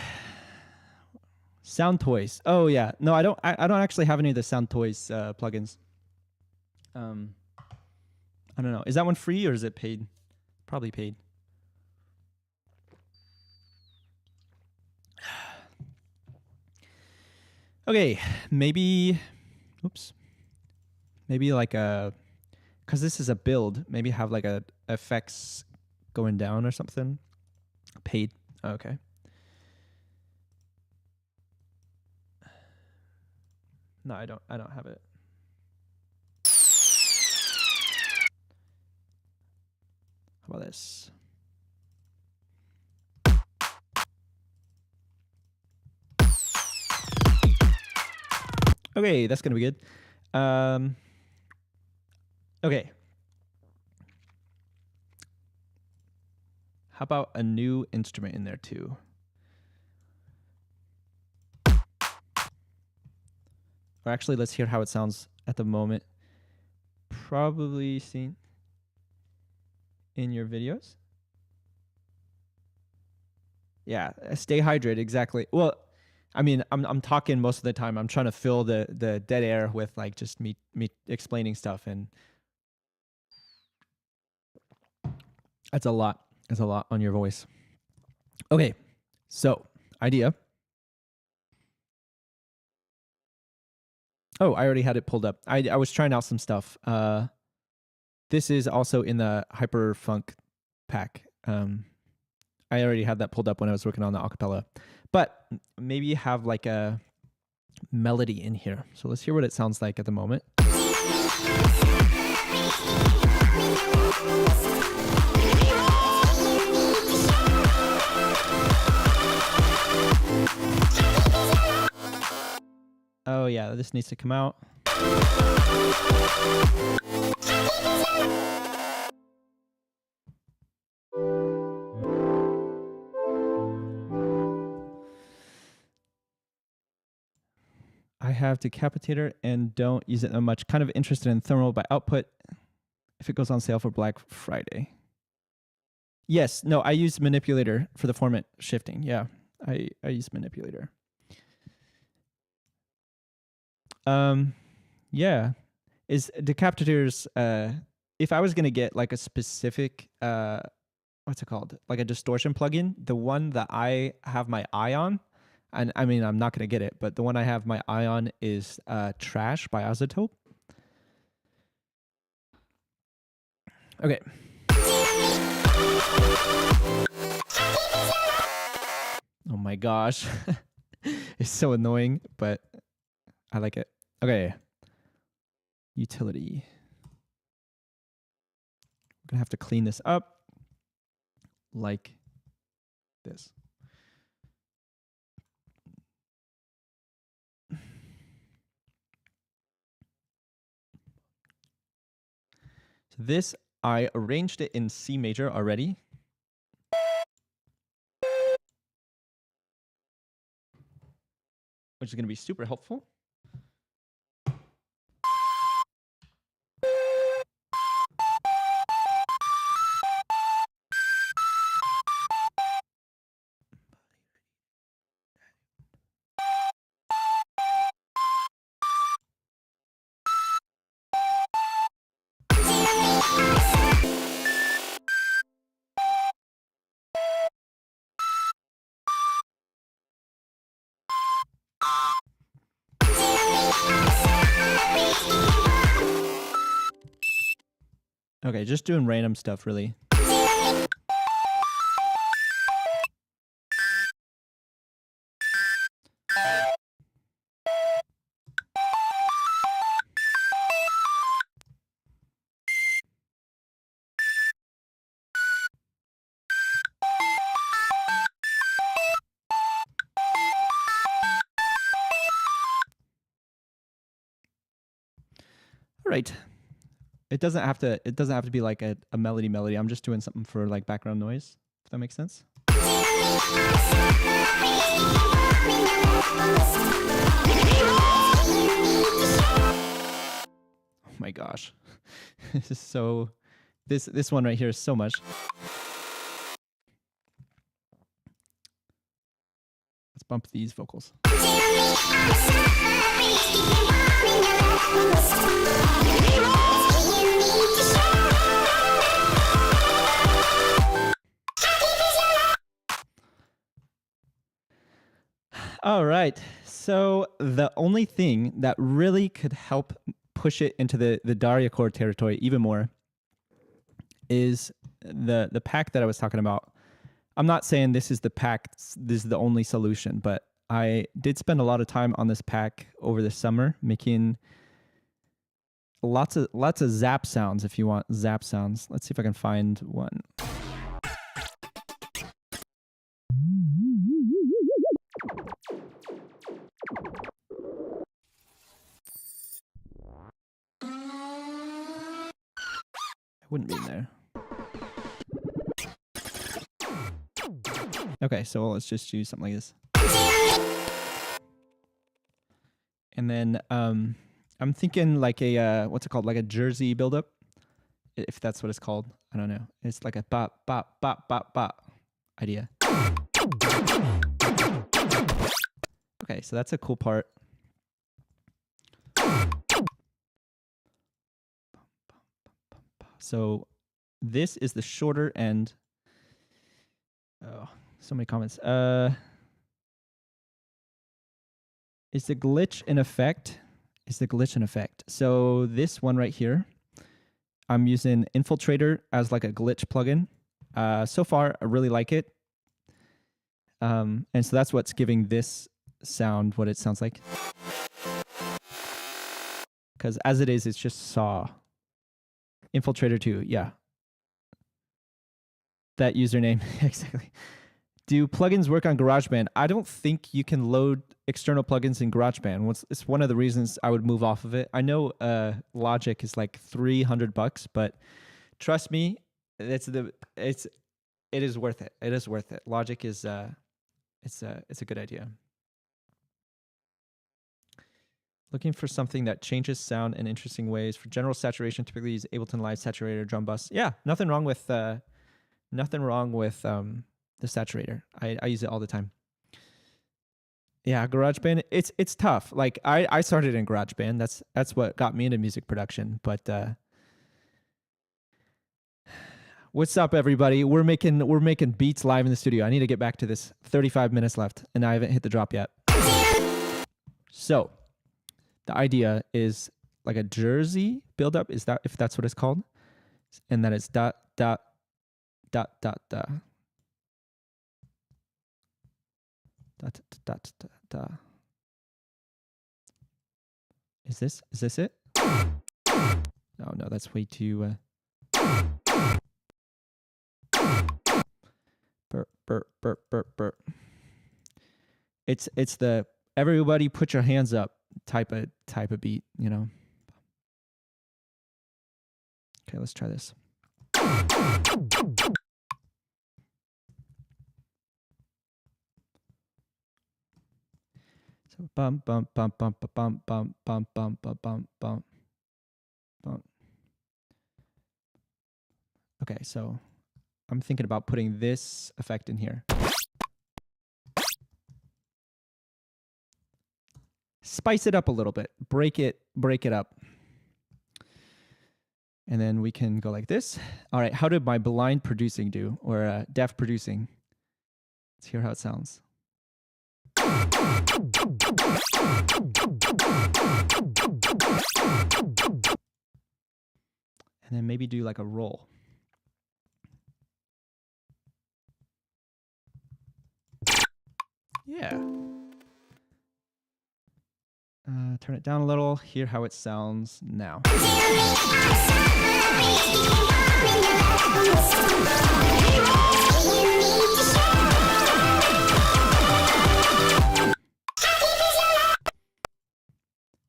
Sound Toys. Oh yeah. No, I don't actually have any of the Sound Toys plugins. I don't know. Is that one free or is it paid? Probably paid. Okay, maybe like a, because this is a build, maybe have like a effects going down or something. Paid. Okay. No, I don't have it. How about this? Okay, that's gonna be good. Okay. How about a new instrument in there too? Or actually, let's hear how it sounds at the moment. Probably seen in your videos. Yeah, stay hydrated, exactly. Well, I mean, I'm talking most of the time. I'm trying to fill the dead air with like just me explaining stuff, and that's a lot. That's a lot on your voice. Okay, so idea. Oh, I already had it pulled up. I was trying out some stuff. This is also in the Hyperfunk pack. I already had that pulled up when I was working on the acapella, but maybe have like a melody in here. So let's hear what it sounds like at the moment. Oh yeah, this needs to come out. I have Decapitator and don't use it that much. Kind of interested in Thermal by Output if it goes on sale for Black Friday. Yes, no, I use Manipulator for the format shifting. Yeah, I use Manipulator. Yeah, is Decapitator's, if I was going to get like a specific, what's it called? Like a distortion plugin, the one that I have my eye on, and I mean, I'm not going to get it, but the one I have my eye on is Trash by iZotope. Okay. Oh my gosh. It's so annoying, but I like it. Okay. Utility. I'm going to have to clean this up like this. So this, I arranged it in C major already. Which is going to be super helpful. Okay, just doing random stuff, really. All right. It doesn't have to be like a melody. I'm just doing something for like background noise, if that makes sense. Oh my gosh. This is so this one right here is so much. Let's bump these vocals. All right. So the only thing that really could help push it into the Daria chord territory even more is the pack that I was talking about. I'm not saying this is the pack, this is the only solution, but I did spend a lot of time on this pack over the summer, making lots of zap sounds if you want zap sounds. Let's see if I can find one. It wouldn't be in there. Okay, so let's just use something like this. And then I'm thinking like a what's it called? Like a Jersey buildup, if that's what it's called. I don't know. It's like a bop bop bop bop bop idea. Okay, so that's a cool part. So this is the shorter end. Oh, so many comments. Is the glitch in effect? Is the glitch in effect? So this one right here, I'm using Infiltrator as like a glitch plugin. So far, I really like it. And so that's what's giving this sound what it sounds like. Because as it is, it's just saw. Infiltrator 2, yeah. That username, exactly. Do plugins work on GarageBand? I don't think you can load external plugins in GarageBand. It's one of the reasons I would move off of it. I know Logic is like $300, but trust me, it is worth it. It is worth it. Logic is it's a good idea. Looking for something that changes sound in interesting ways. For general saturation, typically use Ableton Live Saturator drum bus. Yeah, nothing wrong with the saturator. I use it all the time. Yeah, GarageBand. It's tough. Like I started in GarageBand. That's what got me into music production. But what's up, everybody? We're making beats live in the studio. I need to get back to this. 35 minutes left, and I haven't hit the drop yet. So the idea is like a Jersey buildup. Is that if that's what it's called? And then it's dot dot dot dot dot. Dot, dot, dot, dot. Is this it? Oh no, that's way too burp burp burp burp burp. It's the everybody put your hands up type of beat, you know. Okay, let's try this. So bump bump bump bump bump bump bump bump bump bump bump bump. Okay, so I'm thinking about putting this effect in here. Spice it up a little bit. Break it up. And then we can go like this. All right, how did my blind producing do? Or deaf producing? Let's hear how it sounds. And then maybe do like a roll. Yeah. Turn it down a little. Hear how it sounds now.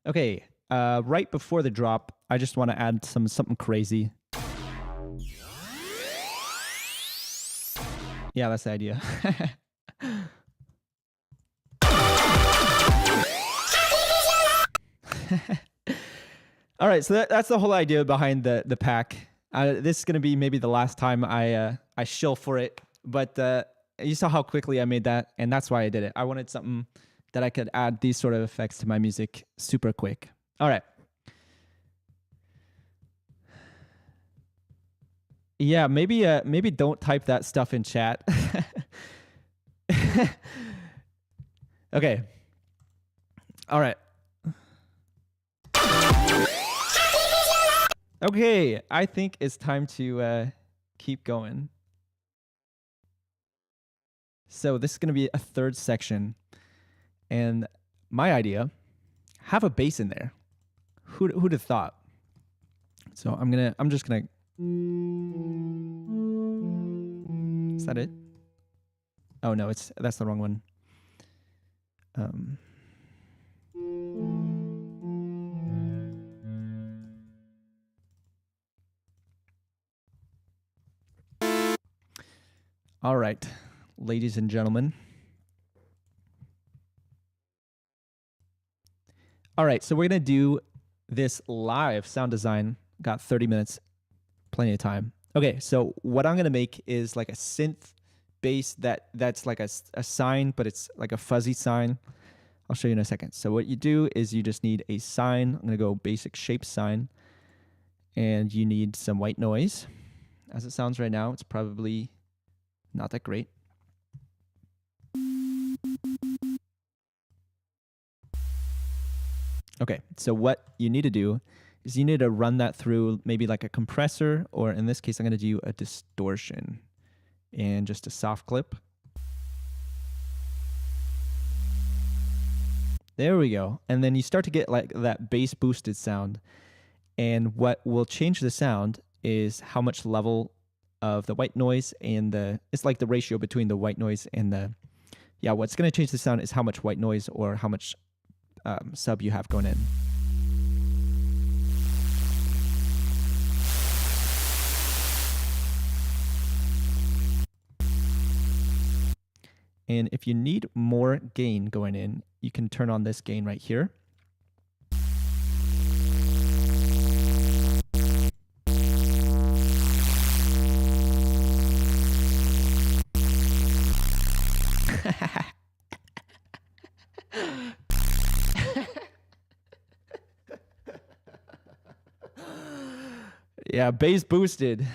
Okay, right before the drop, I just want to add something crazy. Yeah, that's the idea. All right, so that's the whole idea behind the pack. This is gonna be maybe the last time I shill for it, but you saw how quickly I made that, and that's why I did it. I wanted something that I could add these sort of effects to my music super quick. All right. Yeah, maybe don't type that stuff in chat. Okay. All right. Okay, I think it's time to keep going. So this is going to be a third section. And my idea, have a bass in there. Who'd have thought? So I'm just gonna. Is that it? Oh no, that's the wrong one. All right, ladies and gentlemen. All right, so we're going to do this live sound design. Got 30 minutes, plenty of time. Okay, so what I'm going to make is like a synth bass that's like a sine, but it's like a fuzzy sine. I'll show you in a second. So what you do is you just need a sine. I'm going to go basic shape sine. And you need some white noise. As it sounds right now, it's probably not that great. Okay, so what you need to do is you need to run that through maybe like a compressor, or in this case, I'm going to do a distortion and just a soft clip. There we go. And then you start to get like that bass boosted sound. And what will change the sound is how much level of the white noise and it's like the ratio between the white noise and what's going to change the sound is how much white noise or how much sub you have going in. And if you need more gain going in, you can turn on this gain right here. Yeah, bass boosted.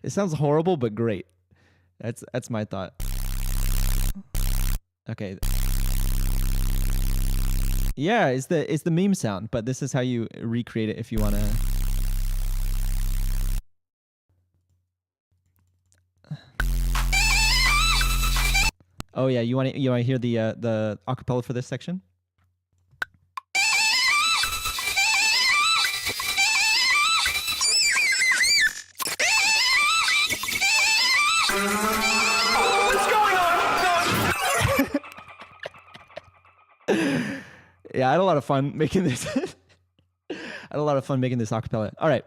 It sounds horrible, but great. That's my thought. Okay. Yeah, it's the meme sound, but this is how you recreate it if you want to. Oh yeah, you want to hear the acapella for this section? Yeah, I had a lot of fun making this. I had a lot of fun making this acapella. All right.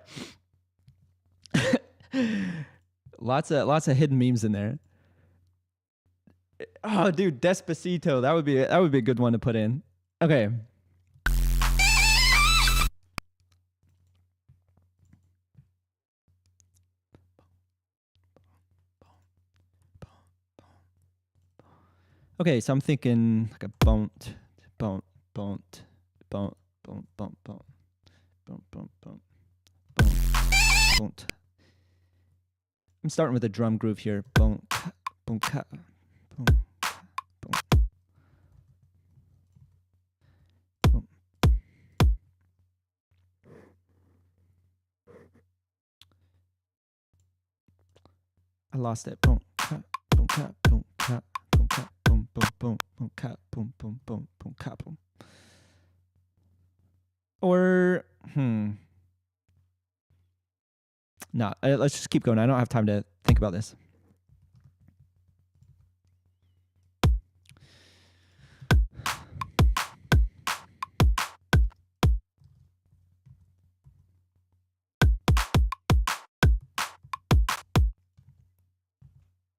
lots of hidden memes in there. Oh, dude, Despacito. That would be a good one to put in. Okay. Okay, so I'm thinking like a bunt, bunt, bunt, bunt, bunt, bunt, bunt, bunt, bunt, bunt, bunt, bunt. I'm starting with a drum groove here. Bunt, bunt, bunt, bunt. I lost it. Boom, cat, boom, cat, boom, cat, boom, cat, boom, boom, boom, boom, cat, boom, boom, boom, boom, cat, boom. Or no, let's just keep going. I don't have time to think about this.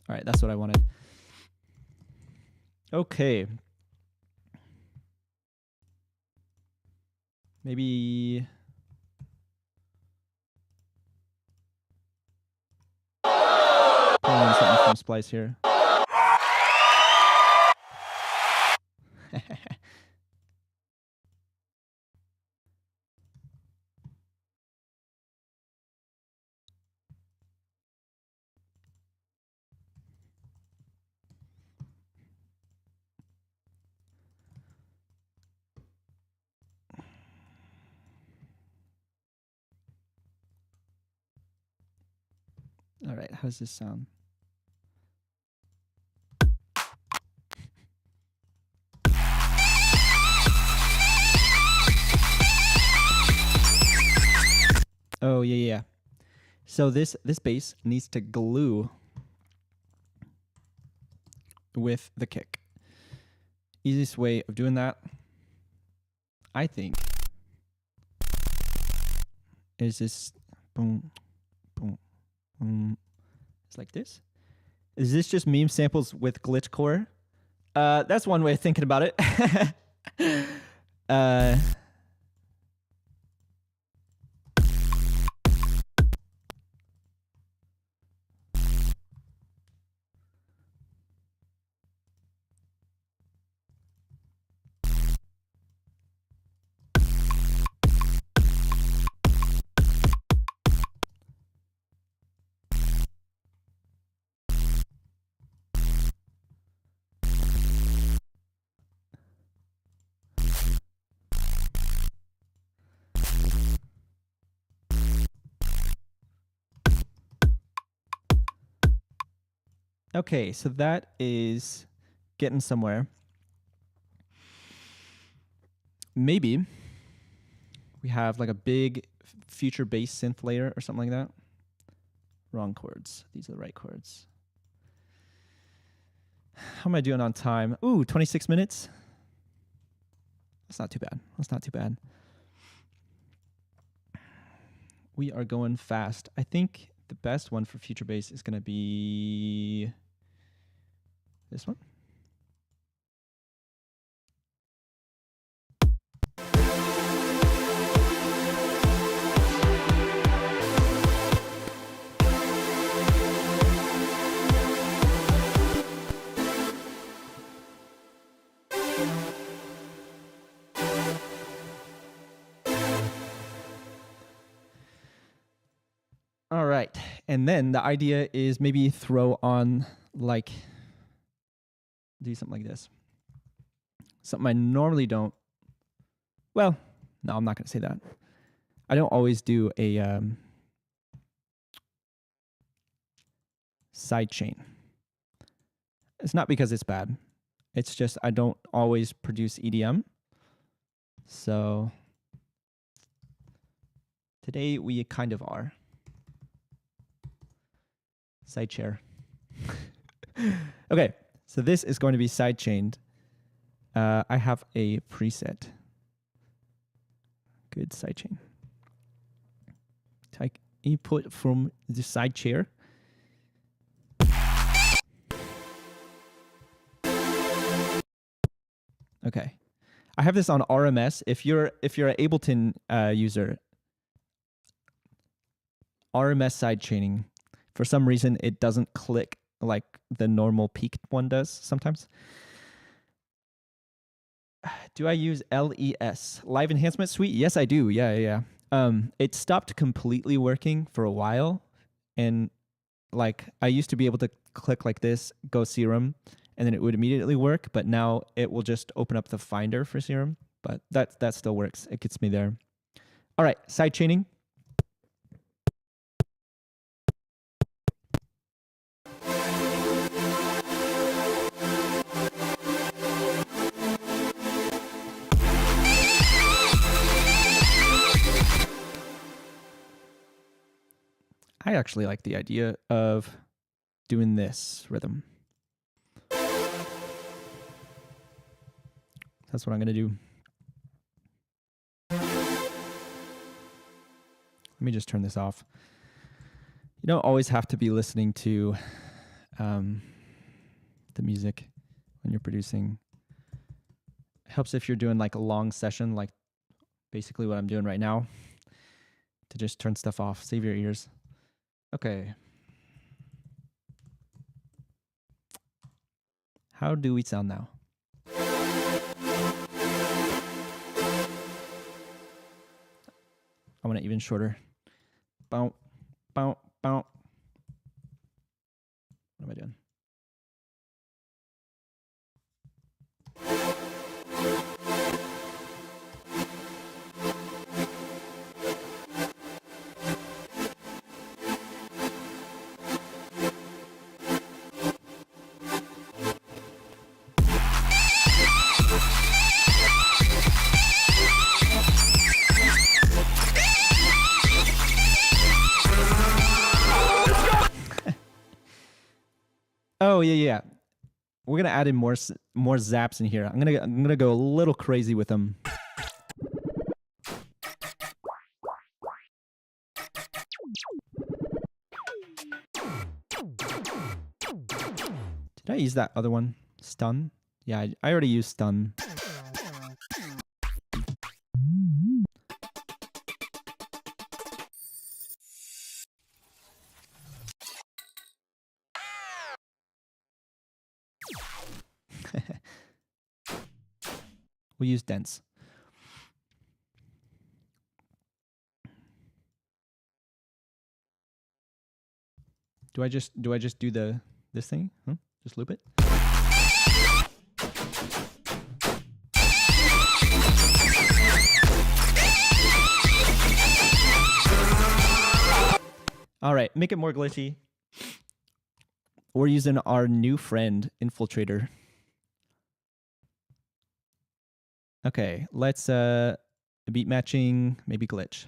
All right, that's what I wanted. Okay. Maybe pulling something from Splice here. All right, how does this sound? Oh, yeah. So this bass needs to glue with the kick. Easiest way of doing that, I think, is this boom, boom, boom. It's like this. Is this just meme samples with glitchcore? That's one way of thinking about it. Okay, so that is getting somewhere. Maybe we have like a big future bass synth layer or something like that. Wrong chords. These are the right chords. How am I doing on time? Ooh, 26 minutes. That's not too bad. That's not too bad. We are going fast. I think the best one for future bass is going to be this one. All right. And then the idea is maybe throw on like, do something like this. Something I normally don't. Well, no, I'm not going to say that. I don't always do a side chain. It's not because it's bad. It's just I don't always produce EDM. So today we kind of are. Side chair. Okay, so this is going to be side chained. I have a preset. Good side chain. Take input from the side chair. Okay, I have this on RMS. If you're an Ableton user, RMS side chaining, for some reason it doesn't click like the normal peaked one does sometimes. Do I use LES, Live Enhancement Suite? Yes, I do. Yeah. It stopped completely working for a while, and like I used to be able to click like this, go Serum, and then it would immediately work. But now it will just open up the Finder for Serum. But that still works. It gets me there. All right, side chaining. I actually like the idea of doing this rhythm. That's what I'm going to do. Let me just turn this off. You don't always have to be listening to the music when you're producing. It helps if you're doing like a long session, like basically what I'm doing right now, to just turn stuff off, save your ears. Okay. How do we sound now? I want it even shorter. Bow, bow, bow. What am I doing? Oh yeah. We're gonna add in more zaps in here. I'm gonna go a little crazy with them. Did I use that other one? Stun? Yeah, I already used stun. We'll use dense. Do I just do this thing? Huh? Just loop it? All right, make it more glitchy. we're using our new friend, Infiltrator. Okay, let's beat matching, maybe glitch.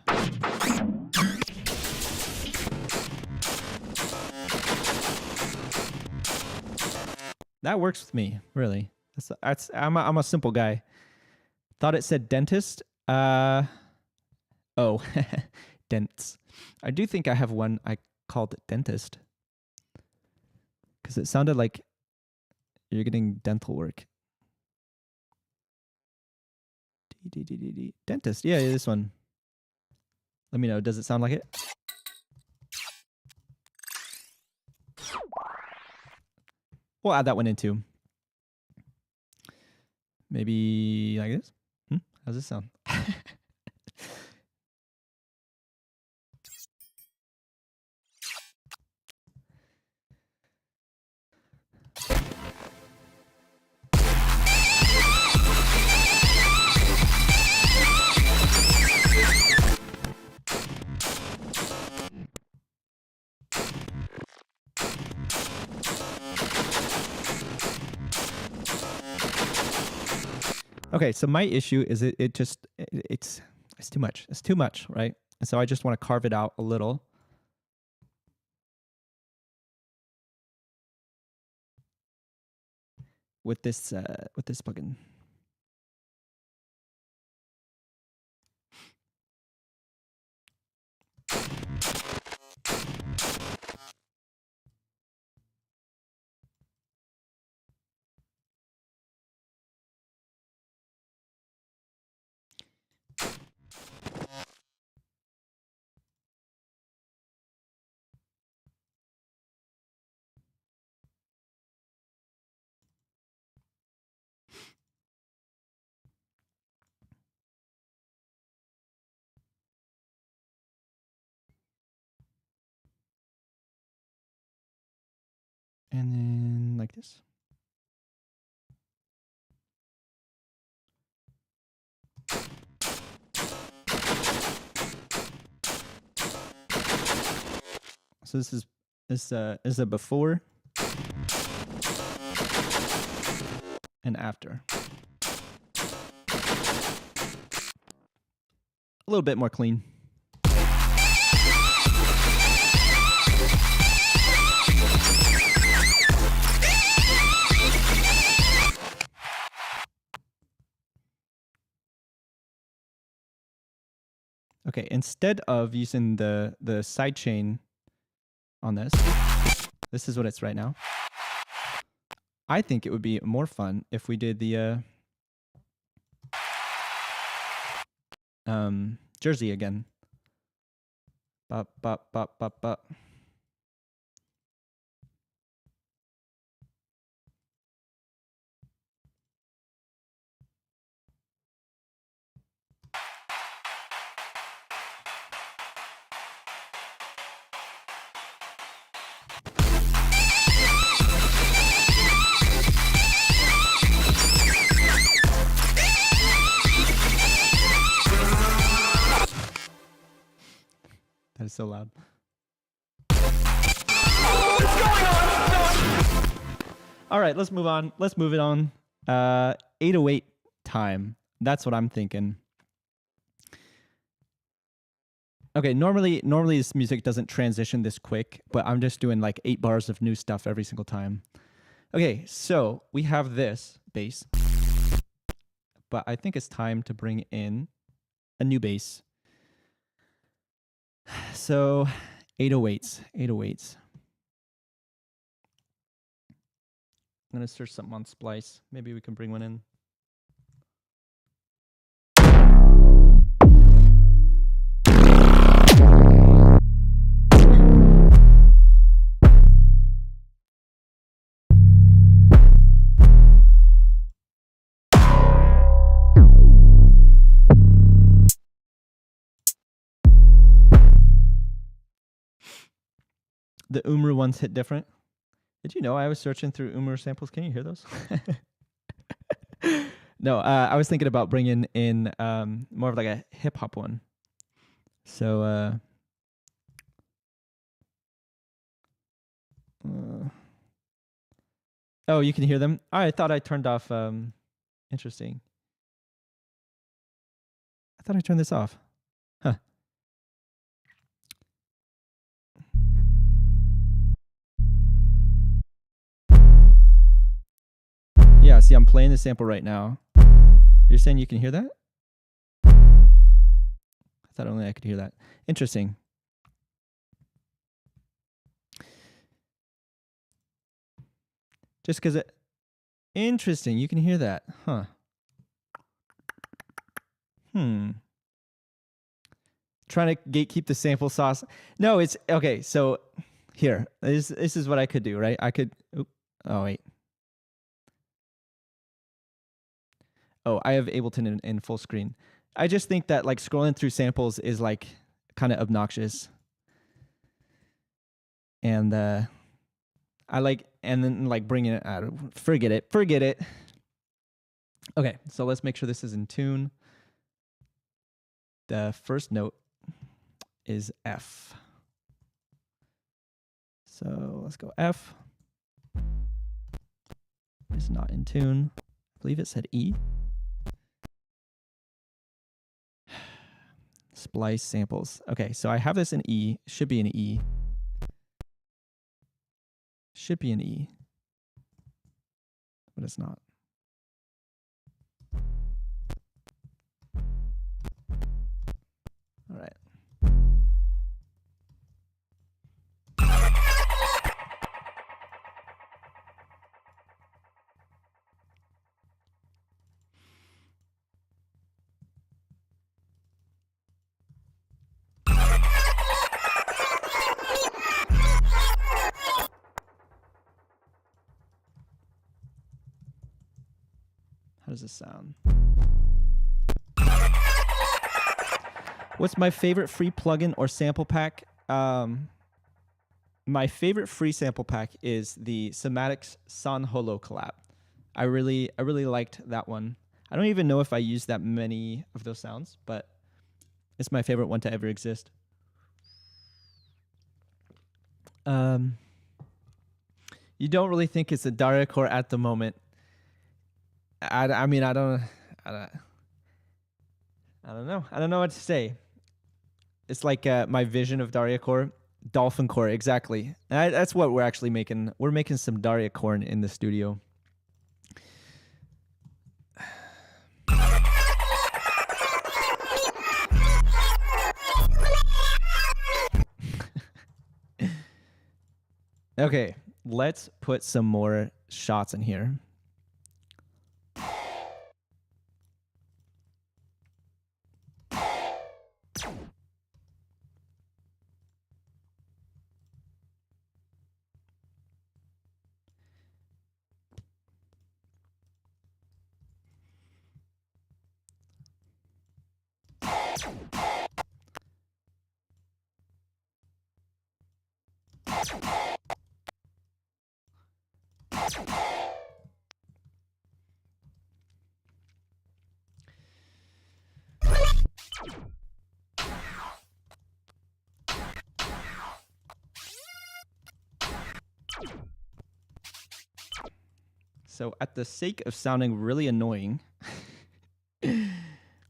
That works with me, really. I'm a simple guy. Thought it said dentist. Oh, dents. I do think I have one I called dentist because it sounded like you're getting dental work. Dentist. Yeah, this one. Let me know. Does it sound like it? We'll add that one in too. Maybe like this. How's this sound? Okay, so my issue is it's too much. It's too much, right? And so I just want to carve it out a little. With this plugin. And then like this. So this is a before and after. A little bit more clean. Okay, instead of using the sidechain on this is what it's right now. I think it would be more fun if we did the jersey again. Bop, bop, bop, bop, bop. That is so loud. What's going on? All right, let's move on. Let's move it on. 808 time. That's what I'm thinking. Okay, normally this music doesn't transition this quick, but I'm just doing like 8 bars of new stuff every single time. Okay, so we have this bass, but I think it's time to bring in a new bass. So 808s. I'm gonna search something on Splice. Maybe we can bring one in. The Umru ones hit different. Did you know I was searching through Umru samples? Can you hear those? No, I was thinking about bringing in more of like a hip hop one. So Oh, you can hear them? I thought I turned off. Interesting. I thought I turned this off. Huh. Yeah, see, I'm playing the sample right now. You're saying you can hear that? I thought only I could hear that. Interesting. Just because it... Interesting, you can hear that. Huh. Trying to gatekeep the sample sauce. No, it's... Okay, so here. This is what I could do, right? I could... Oh, wait. Oh, I have Ableton in full screen. I just think that like scrolling through samples is like kind of obnoxious. And I like, and then like bringing it out. Forget it. Okay, so let's make sure this is in tune. The first note is F. So let's go F. It's not in tune. I believe it said E. Splice samples. Okay, so I have this in E. Should be an E. Should be an E. But it's not. All right. How does this sound? What's my favorite free plugin or sample pack? My favorite free sample pack is the Somatics San Holo collab. I really liked that one. I don't even know if I used that many of those sounds, but it's my favorite one to ever exist. You don't really think it's a Dariacore at the moment. I mean, I don't know. I don't know what to say. It's like my vision of Dariacore, Dolphin Core, exactly. That's what we're actually making. We're making some Dariacore in the studio. Okay, let's put some more shots in here. So at the sake of sounding really annoying,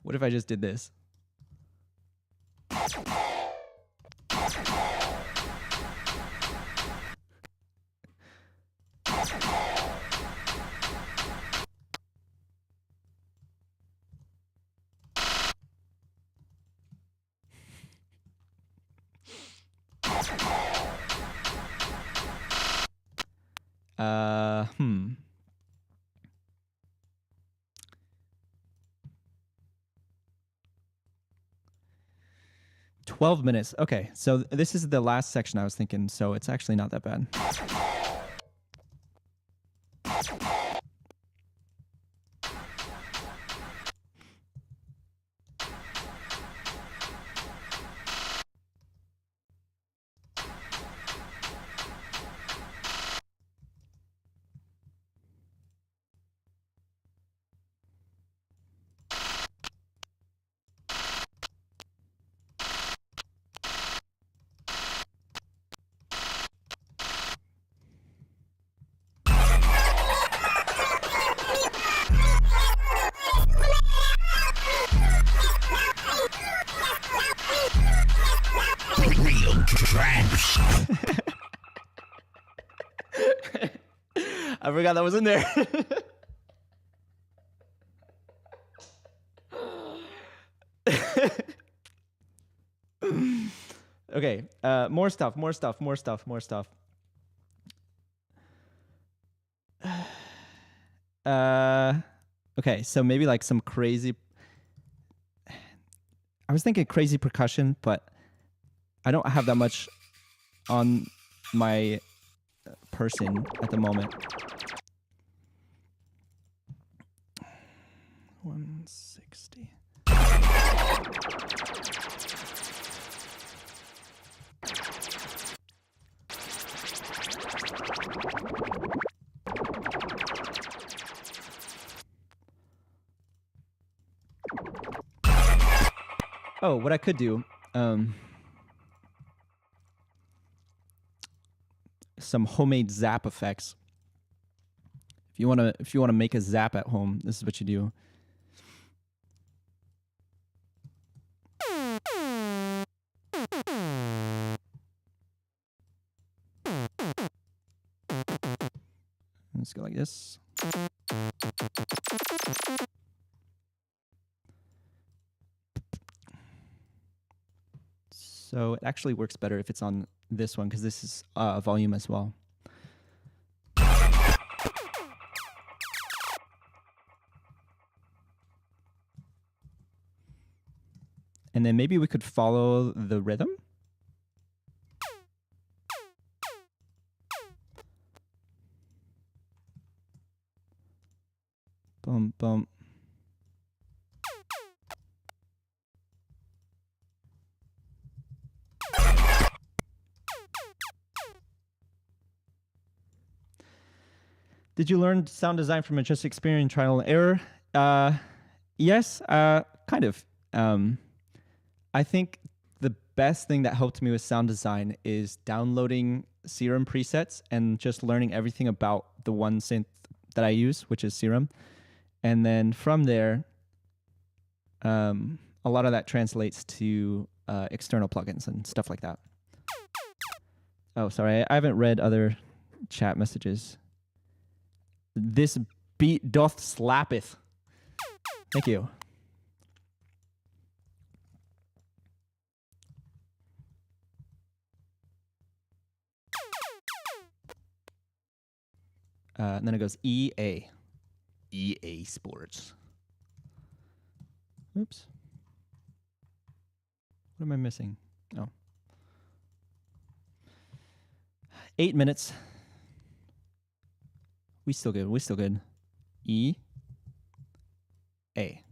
what if I just did this? Hmm. 12 minutes. Okay, so this is the last section I was thinking, so it's actually not that bad. I forgot that was in there. Okay, more stuff. Okay, so maybe like some crazy. I was thinking crazy percussion, but I don't have that much on my person at the moment. 160. Oh, what I could do, some homemade zap effects. If you wanna make a zap at home, this is what you do. Let's go like this. So it actually works better if it's on this one because this is volume as well. And then maybe we could follow the rhythm. Bum, bum. Did you learn sound design from just experience trial and error? Yes, kind of. I think the best thing that helped me with sound design is downloading Serum presets and just learning everything about the one synth that I use, which is Serum. And then from there, a lot of that translates to external plugins and stuff like that. Oh, sorry, I haven't read other chat messages. This beat doth slappeth. Thank you. And then it goes EA. EA Sports. Oops. What am I missing? Oh. 8 minutes. We still good. E. A.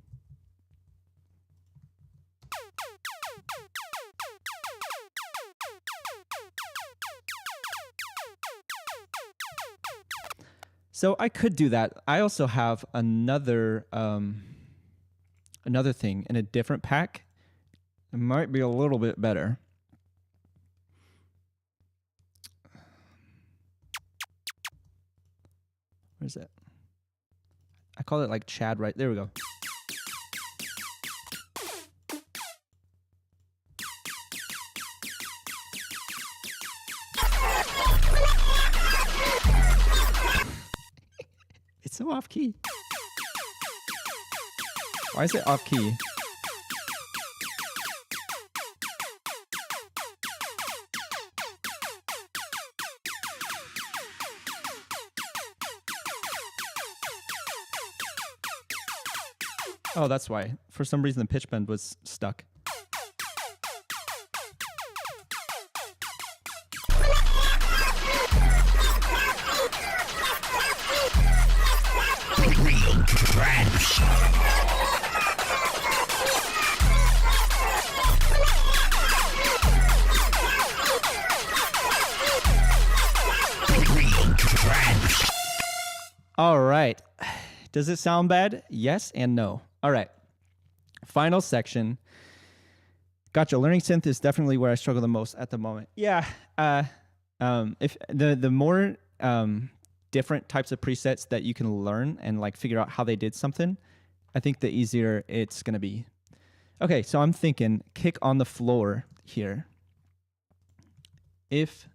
So I could do that. I also have another thing in a different pack. It might be a little bit better. Where's it? I call it like Chad, right? There we go. It's so off key. Why is it off key? Oh, that's why. For some reason, the pitch bend was stuck. Real trance. Real trance. All right. Does it sound bad? Yes and no. All right. Final section. Gotcha. Learning synth is definitely where I struggle the most at the moment. Yeah. If the more different types of presets that you can learn and like figure out how they did something, I think the easier it's gonna be. Okay, so I'm thinking kick on the floor here if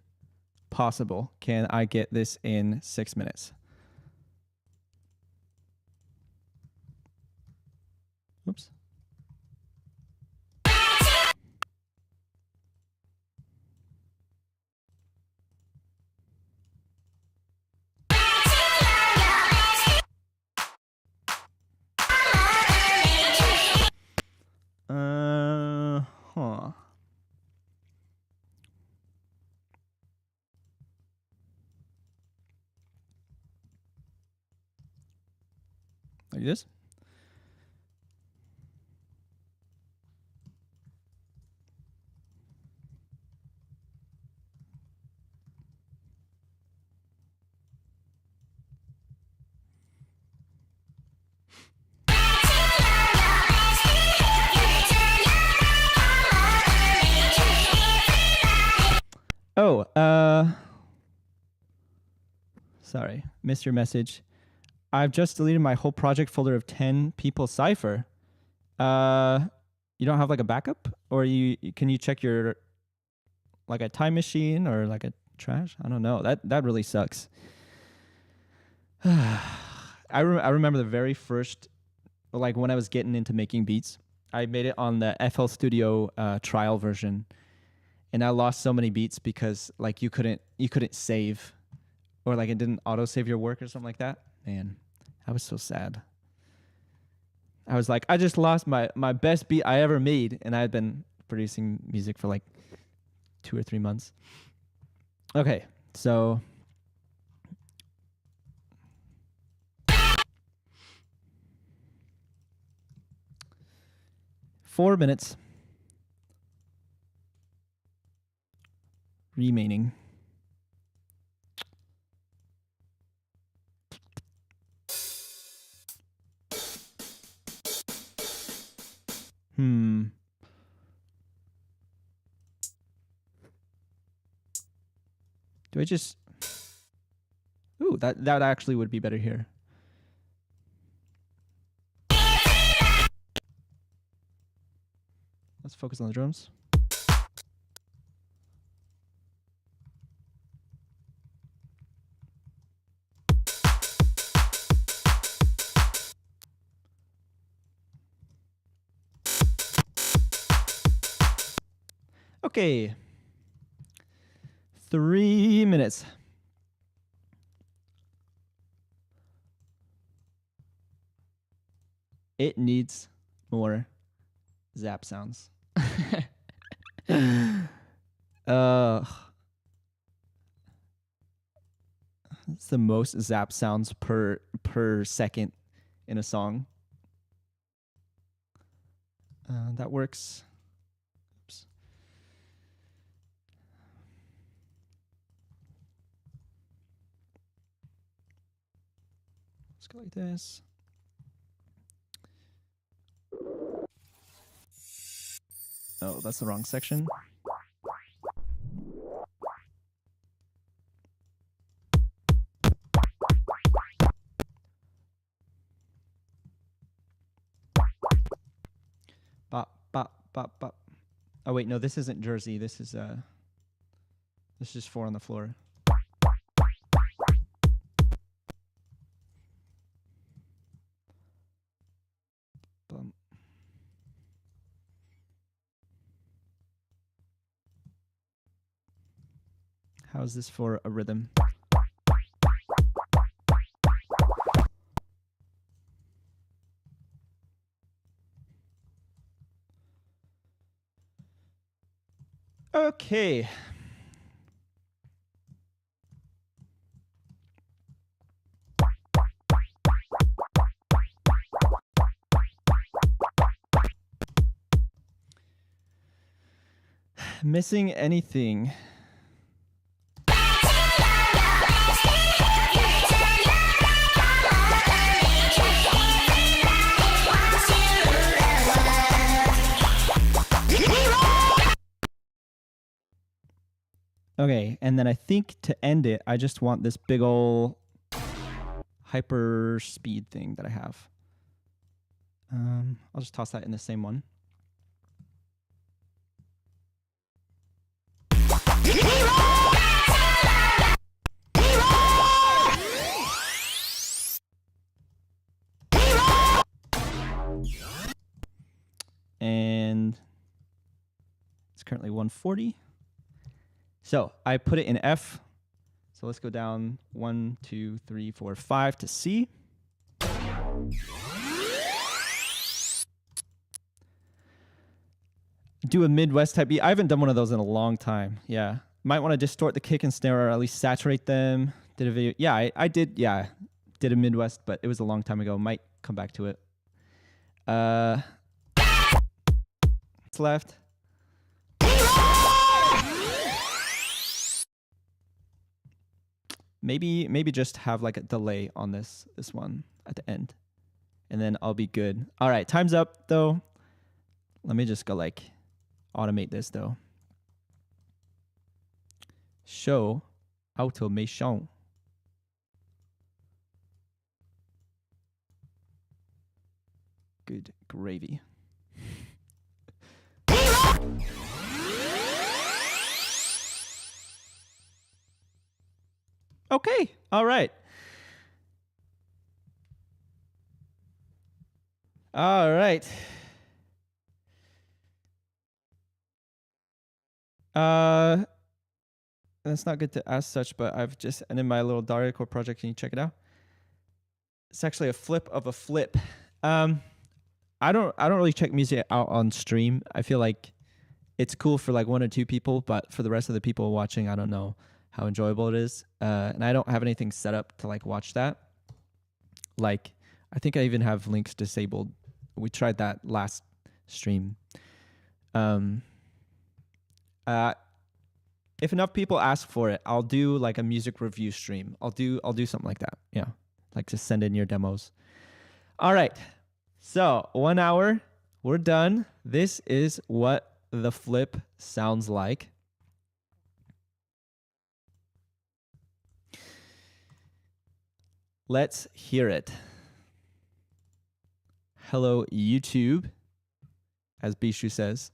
possible, can I get this in 6 minutes? Oops. Huh. Like this? Oh, sorry, missed your message. I've just deleted my whole project folder of 10 people cipher. You don't have like a backup, or can you check your like a time machine or like a trash? I don't know. That really sucks. I remember the very first, like when I was getting into making beats, I made it on the FL Studio trial version, and I lost so many beats because like you couldn't save, or like it didn't auto save your work or something like that. Man, I was so sad. I was like, I just lost my best beat I ever made, and I had been producing music for like 2 or 3 months. Okay, so four minutes remaining. Do I just... Ooh, that actually would be better here. Let's focus on the drums. Okay. 3 minutes. It needs more zap sounds. It's the most zap sounds per second in a song. That works. Oops. Let's go like this. Oh, that's the wrong section. Bop, bop, bop, bop. Oh wait, no, this isn't Jersey. This is 4 on the floor. Bum. How's this for a rhythm? Okay. Missing anything? Okay, and then I think to end it, I just want this big ol' hyper speed thing that I have. I'll just toss that in the same one. and it's currently 140. So I put it in F. So let's go down 1, 2, 3, 4, 5 to C. Do a Midwest type beat. I haven't done one of those in a long time. Yeah. Might want to distort the kick and snare or at least saturate them. Did a video. Yeah, I did. Yeah. Did a Midwest, but it was a long time ago. Might come back to it. It's left. Maybe just have like a delay on this one at the end. And then I'll be good. All right, time's up though. Let me just go like automate this though. Show automation. Good gravy. Okay, all right. All right. That's not good to ask such, but I've just ended my little Daria Core project. Can you check it out? It's actually a flip of a flip. I don't really check music out on stream. I feel like it's cool for like 1 or 2 people, but for the rest of the people watching, I don't know how enjoyable it is. And I don't have anything set up to like watch that. Like, I think I even have links disabled. We tried that last stream. If enough people ask for it, I'll do like a music review stream. I'll do something like that. Yeah. Like just send in your demos. All right. So 1 hour, we're done. This is what the flip sounds like. Let's hear it. Hello, YouTube, as Bishu says.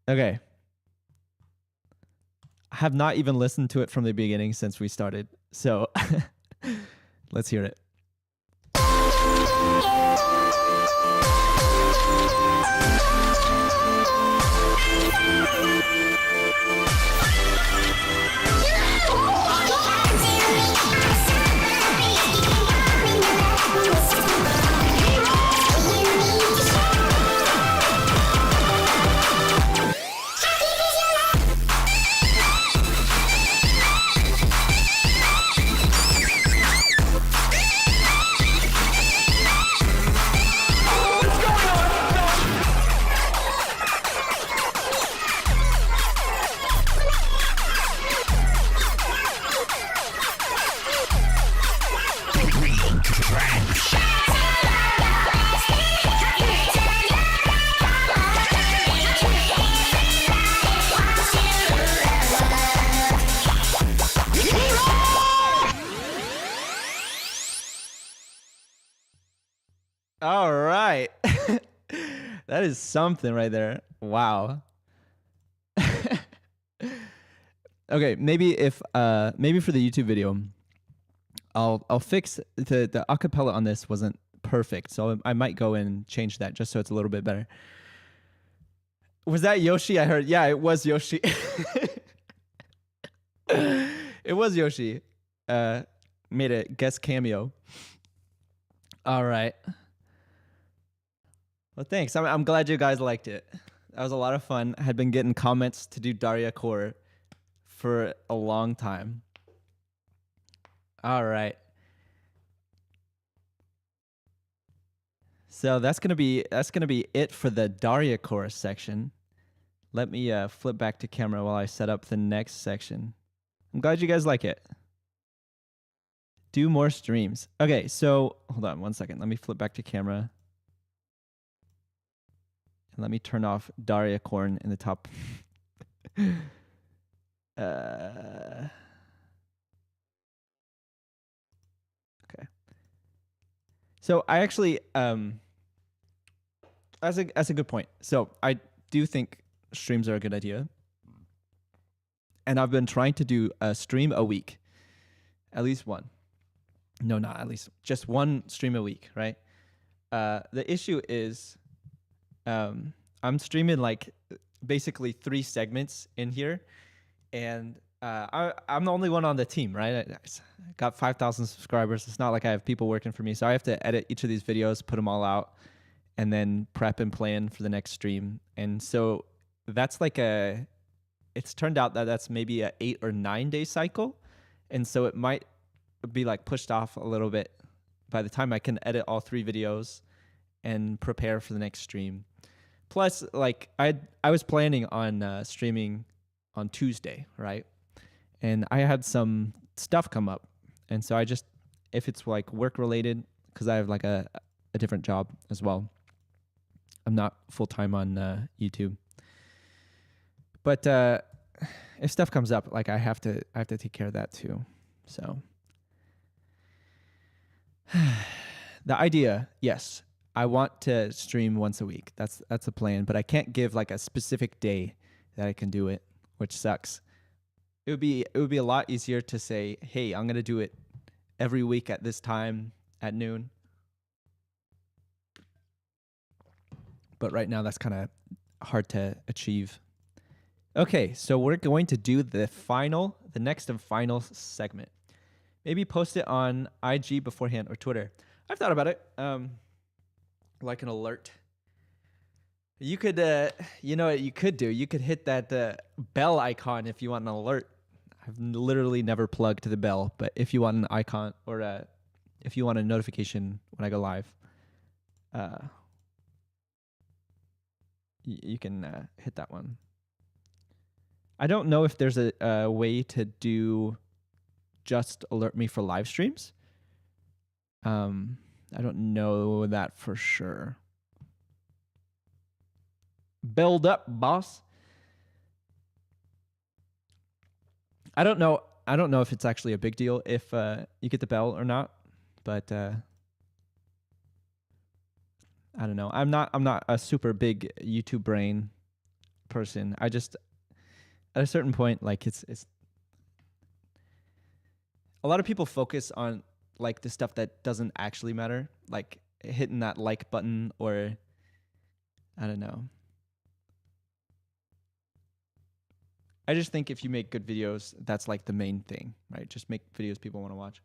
Okay. I have not even listened to it from the beginning since we started. So let's hear it. All right. That is something right there. Wow. Okay, maybe maybe for the YouTube video, I'll fix the acapella on this wasn't perfect, so I might go and change that just so it's a little bit better. Was that Yoshi? I heard. Yeah, it was Yoshi. It was Yoshi. Made a guest cameo. All right. Well, thanks. I'm glad you guys liked it. That was a lot of fun. I had been getting comments to do Daria Core for a long time. All right. So that's gonna be it for the Daria Core section. Let me flip back to camera while I set up the next section. I'm glad you guys like it. Do more streams. Okay, so hold on 1 second. Let me flip back to camera. And let me turn off Daria Corn in the top. Okay. So I actually that's a good point. So I do think streams are a good idea. And I've been trying to do a stream a week. At least one. No, not at least. Just one stream a week, right? The issue is I'm streaming like basically 3 segments in here, and I'm the only one on the team, right? I got 5,000 subscribers. It's not like I have people working for me, so I have to edit each of these videos, put them all out, and then prep and plan for the next stream. And so that's like it's turned out that that's maybe a 8 or 9 day cycle, and so it might be like pushed off a little bit by the time I can edit all 3 videos and prepare for the next stream. Plus, like I was planning on streaming on Tuesday, right? And I had some stuff come up, and so I just, if it's like work related, because I have like a different job as well. I'm not full time on YouTube, but if stuff comes up, like I have to take care of that too. So the idea, yes, I want to stream once a week. That's a plan, but I can't give like a specific day that I can do it, which sucks. It would be a lot easier to say, hey, I'm gonna do it every week at this time at noon. But right now that's kind of hard to achieve. Okay, so we're going to do the next and final segment. Maybe post it on IG beforehand or Twitter. I've thought about it. Like an alert. You could, you know what you could do? You could hit that bell icon if you want an alert. I've literally never plugged the bell, but if you want an icon or if you want a notification when I go live, you can hit that one. I don't know if there's a way to do just alert me for live streams. I don't know that for sure. Build up, boss. I don't know if it's actually a big deal if you get the bell or not, but I don't know. I'm not a super big YouTube brain person. I just, at a certain point, like it's a lot of people focus on like the stuff that doesn't actually matter, like hitting that like button, or I don't know. I just think if you make good videos, that's like the main thing, right? Just make videos people want to watch.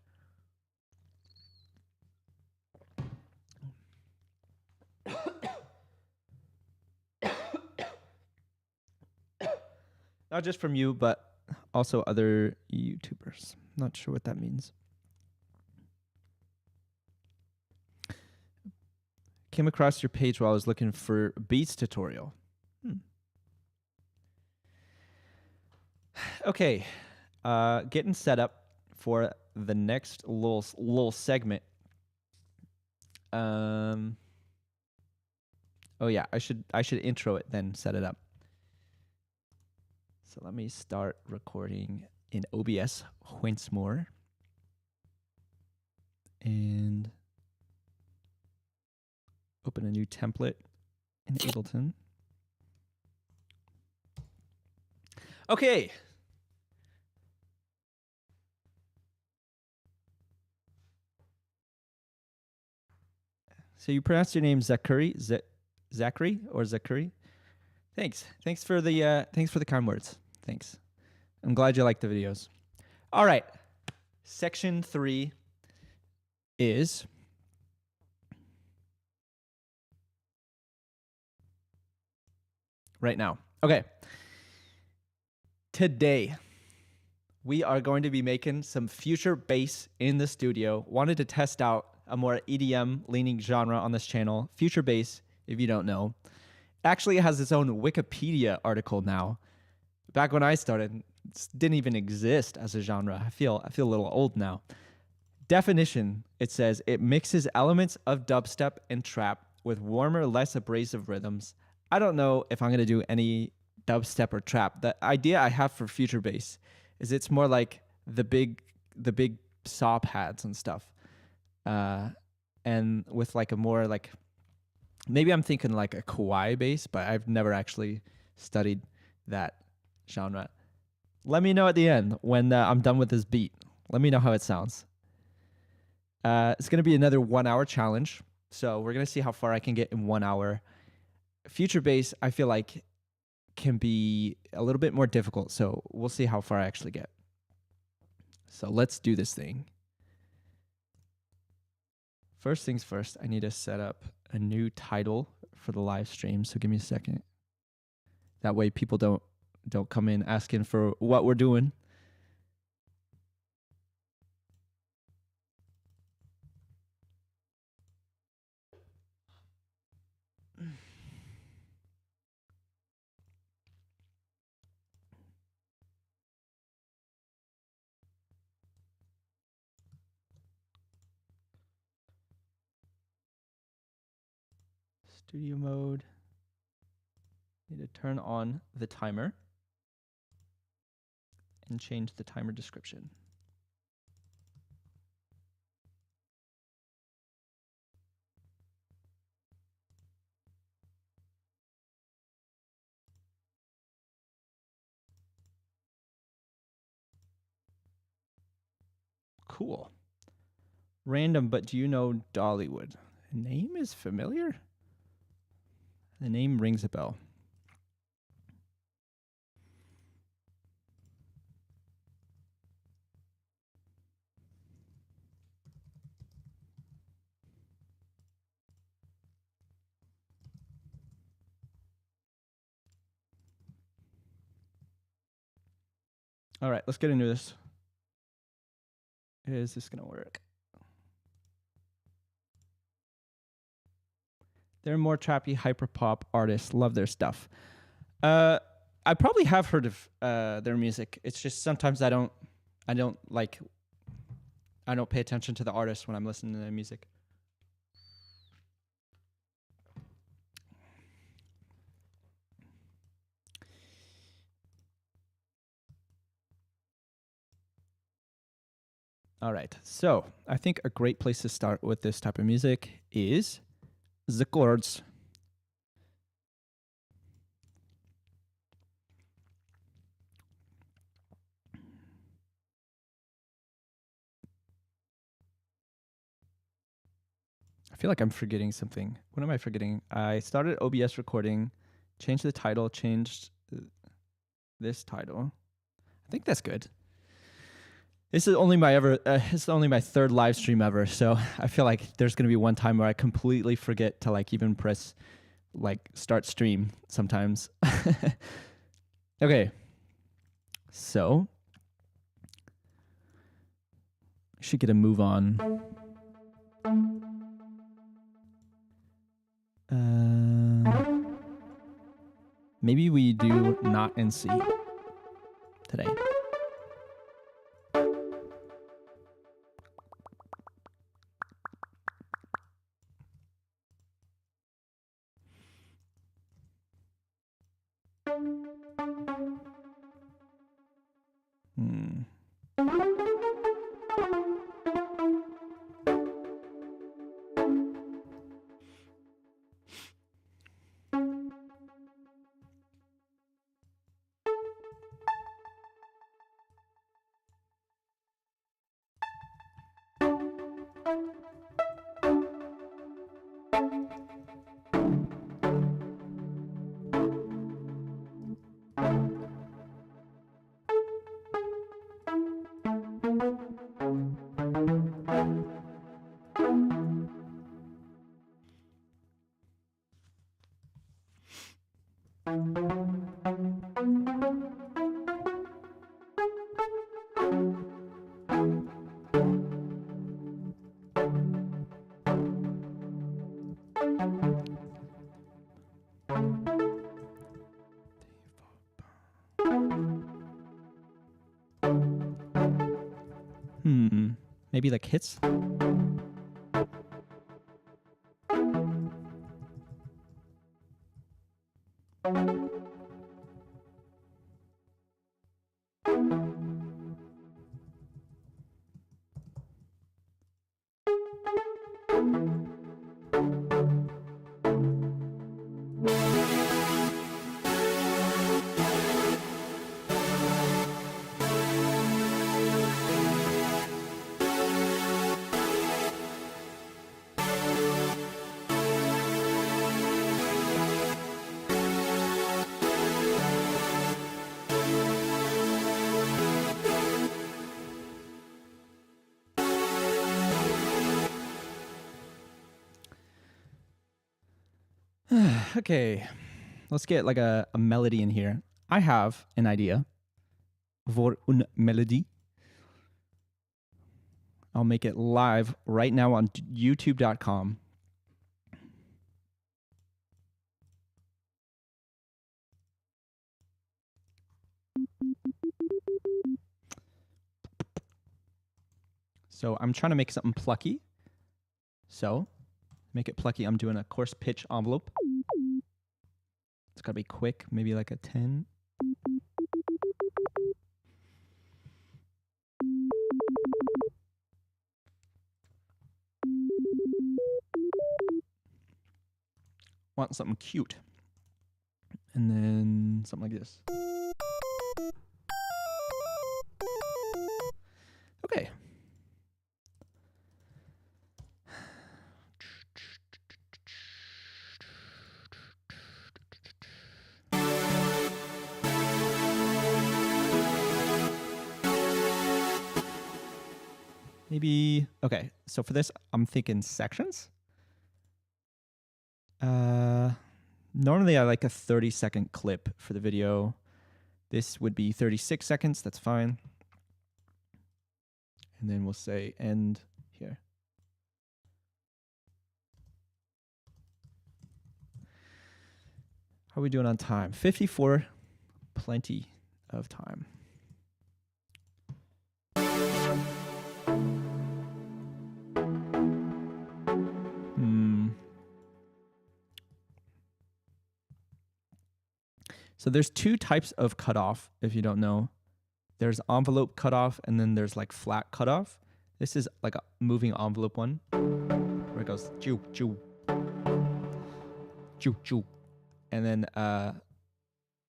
Not just from you, but also other YouTubers. Not sure what that means. Came across your page while I was looking for Beats tutorial. Okay, getting set up for the next little segment. Oh yeah, I should intro it, then set it up. So let me start recording in OBS once more, and open a new template in Ableton. Okay. So you pronounced your name Zachary, Zachary or Zachary? Thanks. Thanks for the kind words. Thanks. I'm glad you like the videos. All right. Section 3 is right now. Okay. Today, we are going to be making some future bass in the studio. Wanted to test out a more EDM-leaning genre on this channel. Future bass, if you don't know, actually has its own Wikipedia article now. Back when I started, it didn't even exist as a genre. I feel a little old now. Definition, it says, it mixes elements of dubstep and trap with warmer, less abrasive rhythms. I don't know if I'm going to do any dubstep or trap. The idea I have for future bass is it's more like the big saw pads and stuff, and with like a more like, maybe I'm thinking like a kawaii bass, but I've never actually studied that genre. Let me know at the end when I'm done with this beat. Let me know how it sounds. It's going to be another 1 hour challenge, so we're going to see how far I can get in 1 hour. future bass, I feel like can be a little bit more difficult. So we'll see how far I actually get. So let's do this thing. First things first, I need to set up a new title for the live stream. So give me a second. That way people don't come in asking for what we're doing. Studio mode. Need to turn on the timer and change the timer description. Cool. Random, but do you know Dollywood? The name is familiar? The name rings a bell. All right, let's get into this. Is this gonna work? They're more trappy hyperpop artists. Love their stuff. I probably have heard of their music. It's just sometimes I don't pay attention to the artist when I'm listening to their music. All right, so I think a great place to start with this type of music is the chords. I feel like I'm forgetting something. What am I forgetting? I started OBS recording, changed the title, changed this title. I think that's good. This is only my third live stream ever, so I feel like there's gonna be one time where I completely forget to like even press like start stream sometimes. Okay, so I should get a move on. Maybe we do not in C today. Maybe like hits? Okay, let's get like a melody in here. I have an idea for une melody. I'll make it live right now on youtube.com. So I'm trying to make something plucky. So make it plucky. I'm doing a coarse pitch envelope. It's gotta be quick, maybe like a 10. Want something cute. And then something like this. Okay. Maybe, okay, so for this, I'm thinking sections. Normally I like a 30-second clip for the video. This would be 36 seconds, that's fine. And then we'll say end here. How are we doing on time? 54, plenty of time. So there's two types of cutoff, if you don't know. There's envelope cutoff, and then there's like flat cutoff. This is like a moving envelope one, where it goes choo choo choo choo, and then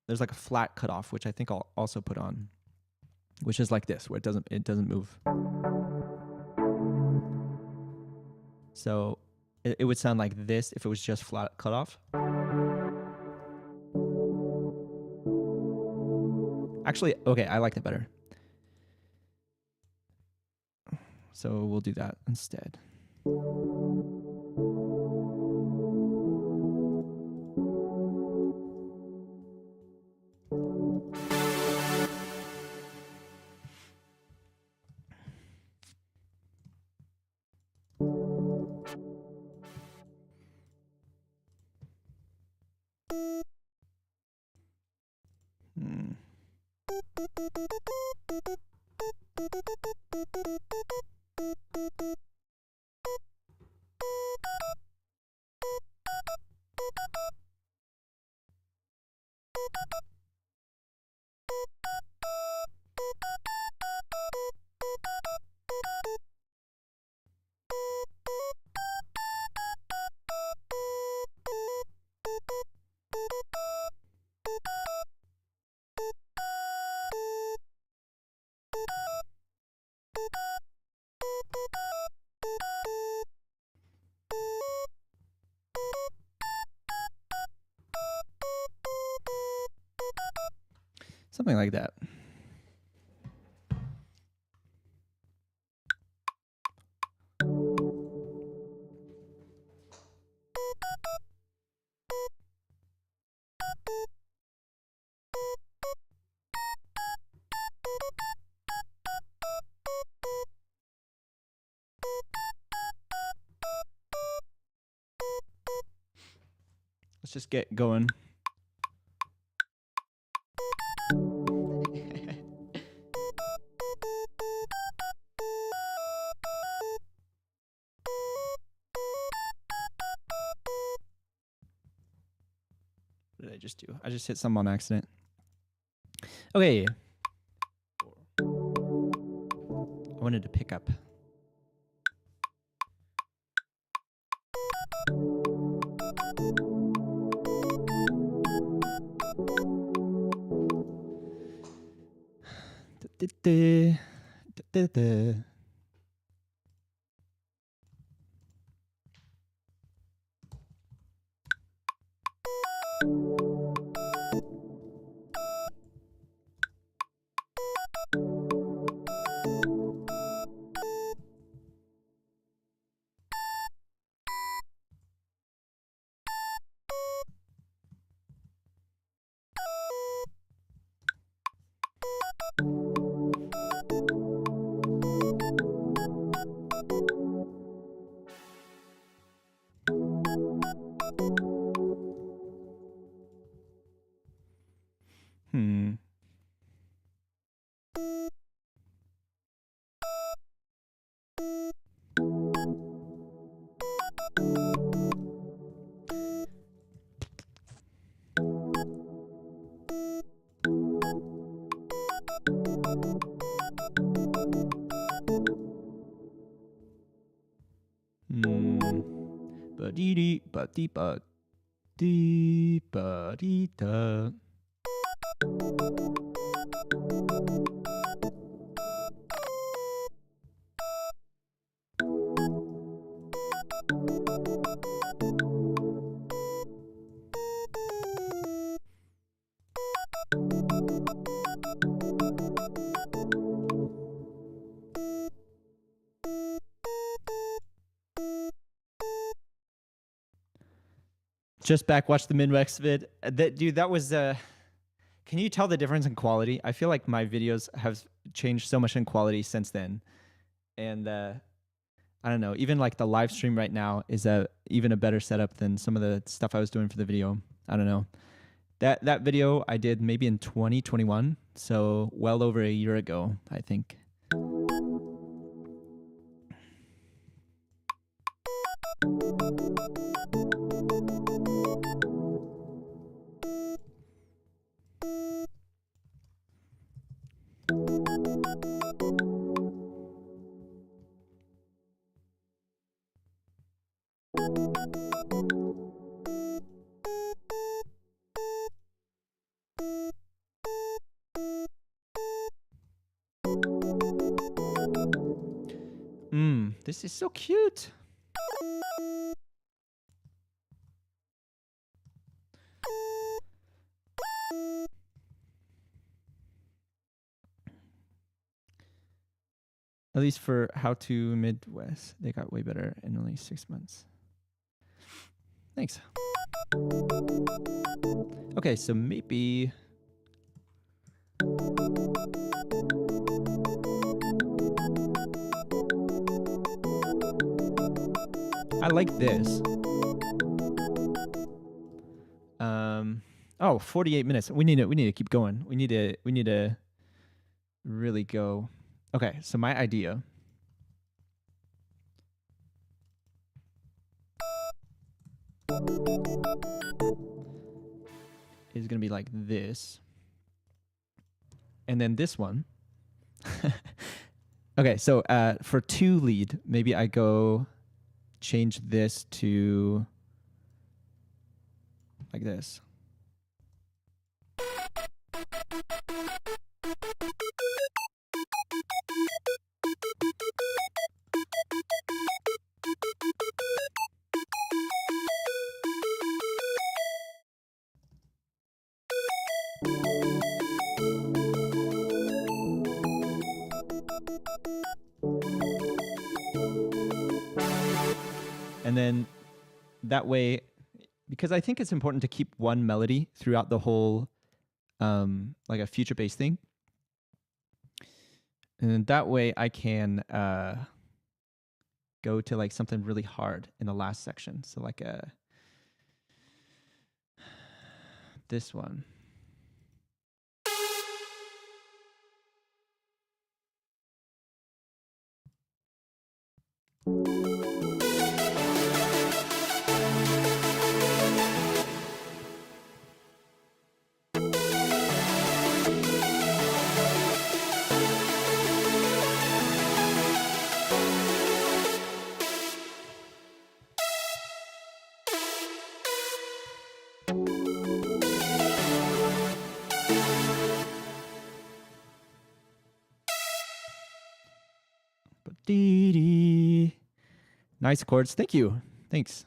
there's like a flat cutoff, which I think I'll also put on, which is like this, where it doesn't move. So it would sound like this if it was just flat cutoff. Actually, okay, I like that better. So we'll do that instead. Something like that. Let's just get going. What did I just do? I just hit some on accident. Okay. I wanted to pick up. debug. Debug, debug. Just back, watch the Midwest vid. Dude, that was can you tell the difference in quality? I feel like my videos have changed so much in quality since then. And I don't know, even like the live stream right now is even a better setup than some of the stuff I was doing for the video. I don't know. That video I did maybe in 2021, so well over a year ago, I think. This is so cute. At least for How to Midwest, they got way better in only 6 months. Thanks. Okay, so maybe... I like this. Oh, 48 minutes. We need to keep going. We need to really go. Okay, so my idea is going to be like this. And then this one. Okay, so for 2 lead, maybe I go change this to like this. And then that way, because I think it's important to keep one melody throughout the whole, like a future-based thing. And then that way I can go to like something really hard in the last section. So like this one. Nice chords. Thank you. Thanks.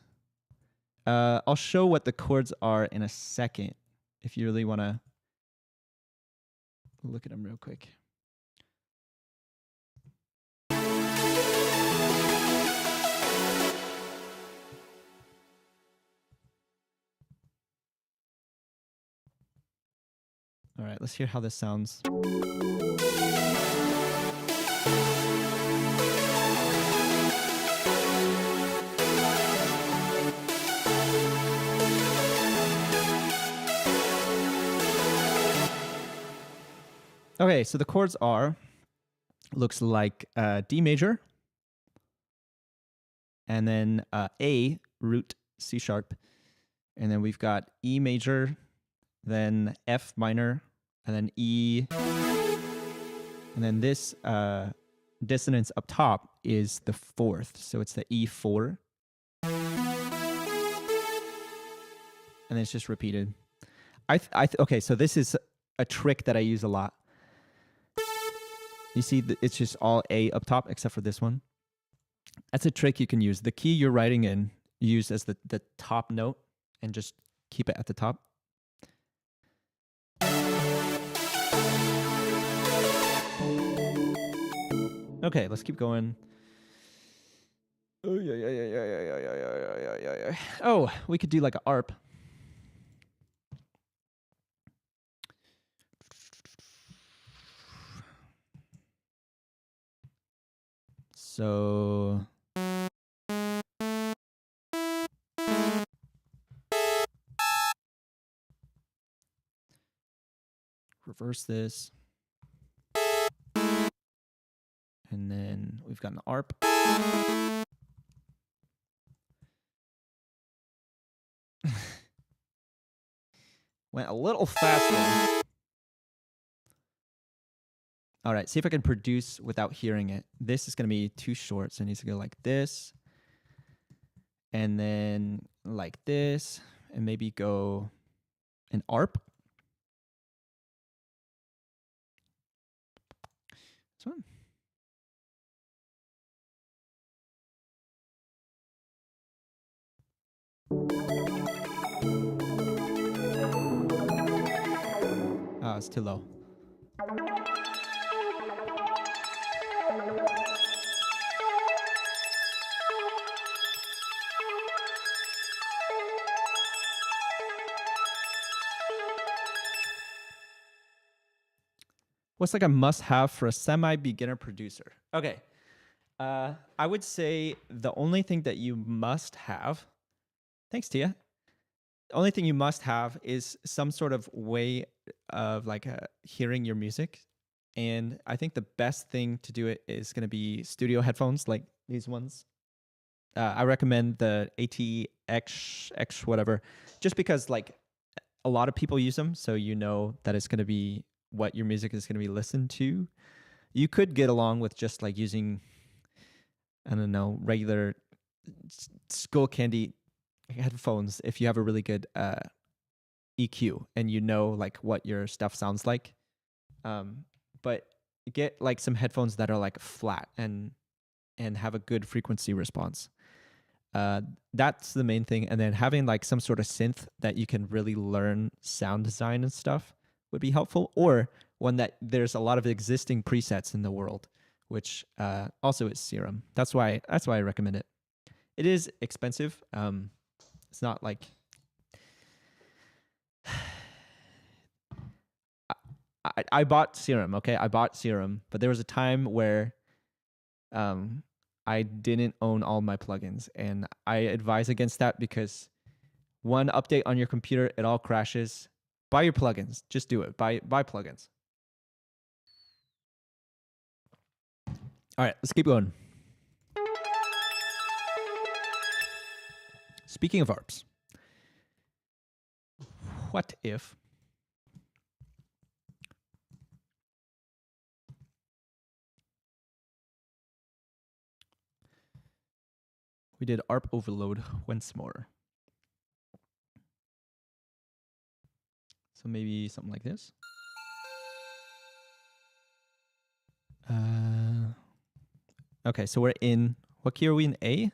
I'll show what the chords are in a second if you really want to look at them real quick. All right, let's hear how this sounds. Okay, so the chords are, looks like D major, and then A, root, C sharp, and then we've got E major, then F minor, and then E, and then this dissonance up top is the 4th, so it's the E4. and then it's just repeated. Okay, so this is a trick that I use a lot. You see, it's just all A up top except for this one. That's a trick you can use. The key you're writing in, use as the top note and just keep it at the top. Okay, let's keep going. Oh, we could do like an ARP. So reverse this. And then we've got an ARP. Went a little faster. All right, see if I can produce without hearing it. This is going to be too short, so it needs to go like this. And then like this. And maybe go an ARP. This one. Oh, it's too low. What's like a must-have for a semi-beginner producer? Okay. I would say the only thing that you must have, thanks Tia, the only thing you must have is some sort of way of like hearing your music. And I think the best thing to do it is going to be studio headphones like these ones. I recommend the ATX whatever, just because like a lot of people use them. So you know that it's going to be what your music is going to be listened to. You could get along with just like using, I don't know, regular Skull Candy headphones if you have a really good EQ and you know like what your stuff sounds like. But get like some headphones that are like flat and have a good frequency response. That's the main thing. And then having like some sort of synth that you can really learn sound design and stuff would be helpful, or one that there's a lot of existing presets in the world, which also is Serum. That's why I recommend it. It is expensive. It's not like I bought Serum. Okay, I bought Serum, but there was a time where I didn't own all my plugins, and I advise against that because one update on your computer, it all crashes. Buy your plugins. Just do it. Buy plugins. All right, let's keep going. Speaking of ARPs, what if we did ARP overload once more? So maybe something like this. Okay, so we're in, what key are we in? A?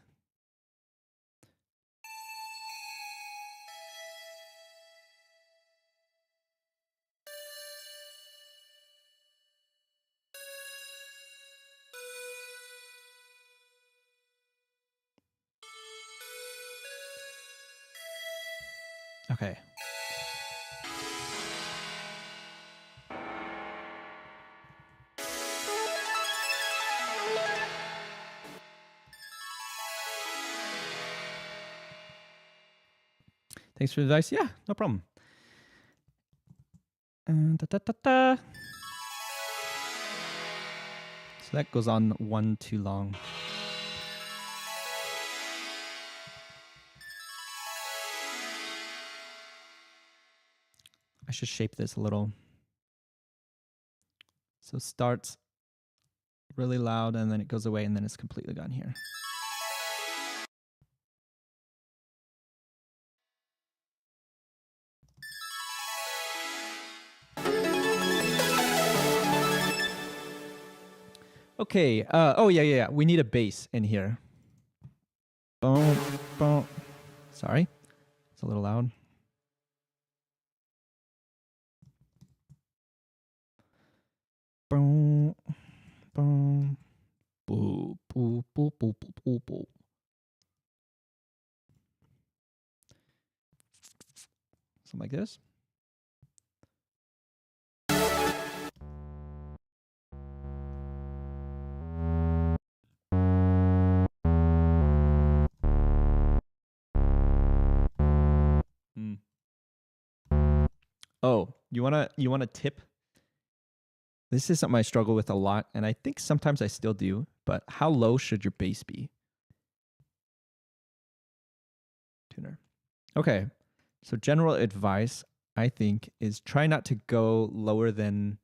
Okay. Thanks for the advice. Yeah, no problem. So that goes on one too long. I should shape this a little. So starts really loud and then it goes away and then it's completely gone here. Okay. Oh yeah. We need a bass in here. Boom, boom. Sorry, it's a little loud. Boom, boom, boo, boo, boo, boo, boo, boo, boo. Something like this. Oh, you wanna tip? This is something I struggle with a lot, and I think sometimes I still do, but how low should your bass be? Tuner. Okay. So general advice, I think, is try not to go lower than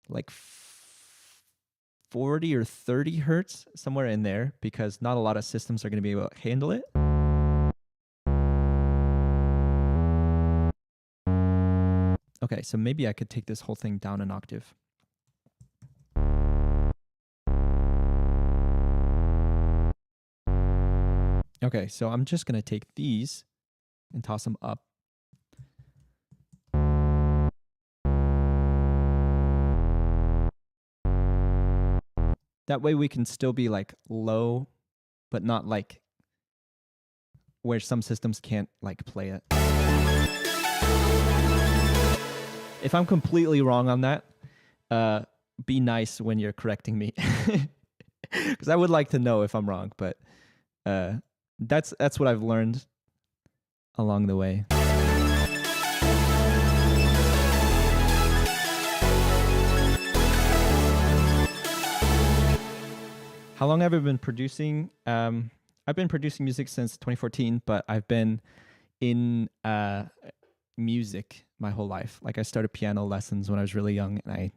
like 40 or 30 hertz, somewhere in there, because not a lot of systems are going to be able to handle it. Okay, so maybe I could take this whole thing down an octave. Okay, so I'm just going to take these and toss them up. That way we can still be like low, but not like where some systems can't like play it. If I'm completely wrong on that, be nice when you're correcting me. Because I would like to know if I'm wrong, but that's what I've learned along the way. How long have I been producing? I've been producing music since 2014, but I've been in music my whole life. Like I started piano lessons when I was really young, and I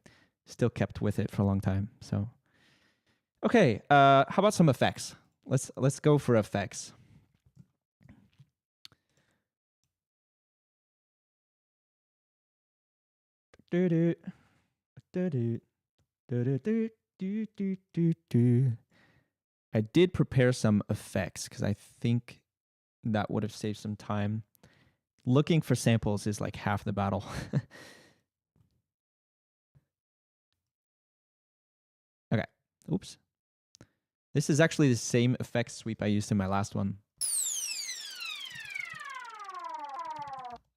still kept with it for a long time. So, okay, how about some effects? Let's go for effects. I did prepare some effects because I think that would have saved some time. Looking for samples is like half the battle. Okay. Oops. This is actually the same effects sweep I used in my last one.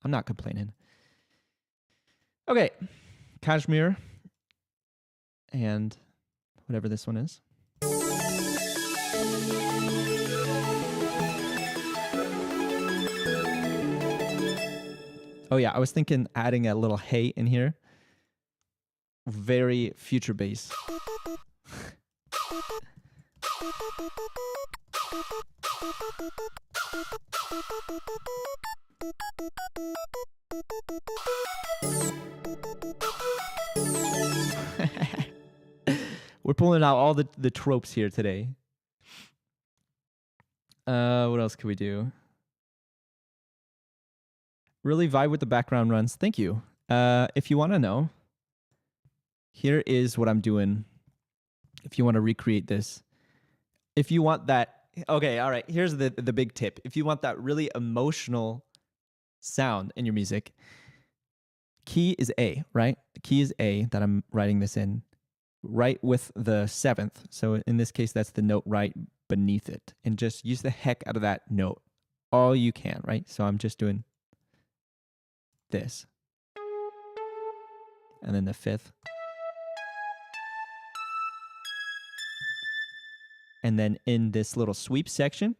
I'm not complaining. Okay. Kashmir. And whatever this one is. Oh yeah, I was thinking adding a little hey in here. Very future bass. We're pulling out all the tropes here today. What else can we do? Really vibe with the background runs. Thank you. If you want to know, here is what I'm doing. If you want to recreate this. If you want that, okay, all right, here's the big tip. If you want that really emotional sound in your music, key is A, right? The key is A that I'm writing this in, right with the seventh. So in this case, that's the note right beneath it. And just use the heck out of that note all you can, right? So I'm just doing this. And then the fifth. And then in this little sweep section,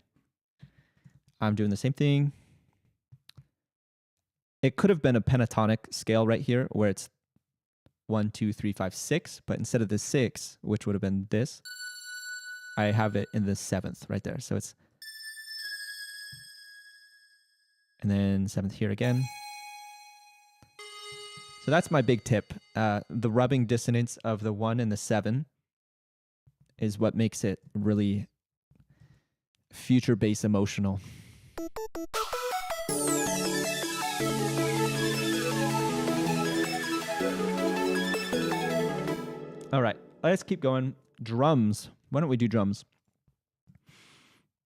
I'm doing the same thing. It could have been a pentatonic scale right here where it's 1, 2, 3, 5, 6, but instead of the 6, which would have been this, I have it in the 7th right there. So it's, and then 7th here again. So that's my big tip. The rubbing dissonance of the 1 and the 7 is what makes it really future bass emotional. All right, let's keep going. Drums. Why don't we do drums?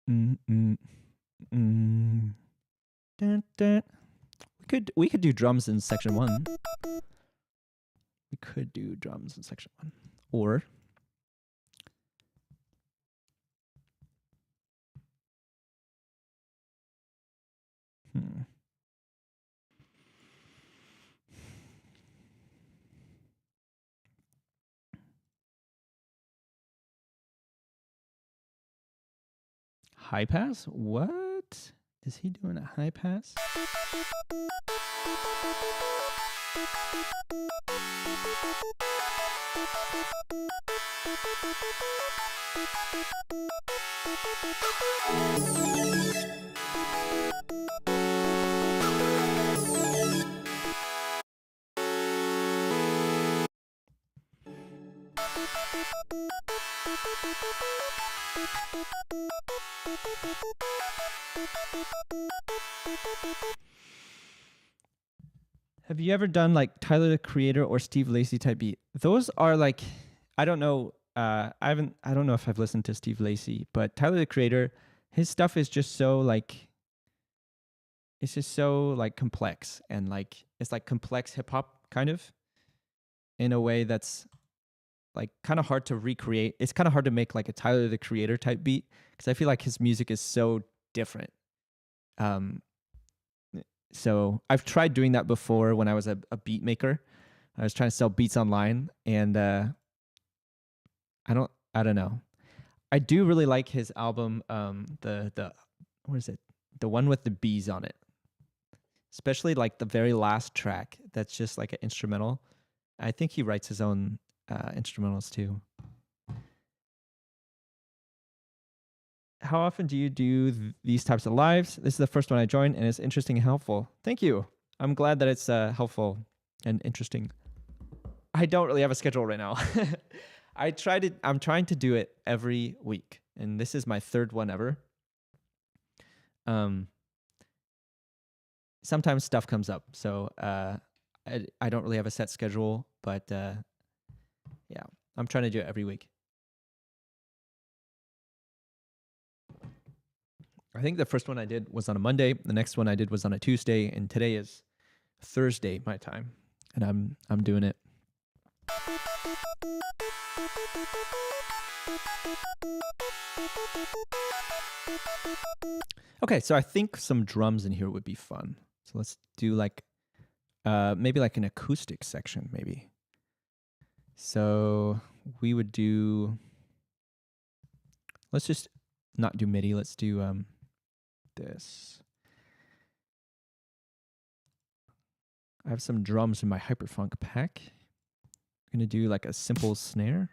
Mm, mm, mm. Dun, dun. We could do drums in section 1. We could do drums in section 1. Or high pass? What? Is he doing a high pass? Have you ever done like Tyler the Creator or Steve Lacy type beat? Those are like, I don't know. I don't know if I've listened to Steve Lacy, but Tyler the Creator, his stuff is just so like, it's just so like complex, and like it's like complex hip hop kind of, in a way that's like kind of hard to recreate. It's kind of hard to make like a Tyler the Creator type beat, because I feel like his music is so different. So I've tried doing that before when I was a beat maker. I was trying to sell beats online, and I don't know. I do really like his album, the what is it? The one with the bees on it. Especially like the very last track that's just like an instrumental. I think he writes his own instrumentals too. How often do you do these types of lives? This is the first one I joined, and it's interesting and helpful. Thank you. I'm glad that it's helpful and interesting. I don't really have a schedule right now. I'm trying to do it every week, and this is my 3rd one ever. Sometimes stuff comes up, so I don't really have a set schedule, but yeah, I'm trying to do it every week. I think the first one I did was on a Monday. The next one I did was on a Tuesday, and today is Thursday my time, and I'm doing it. Okay, so I think some drums in here would be fun. So let's do like maybe like an acoustic section, maybe. So we would do. Let's just not do MIDI. Let's do this. I have some drums in my Hyperfunk pack. I'm gonna do like a simple snare.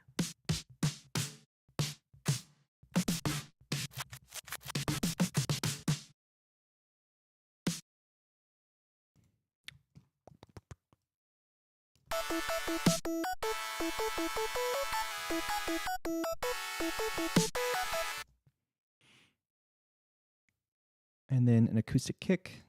And then an acoustic kick.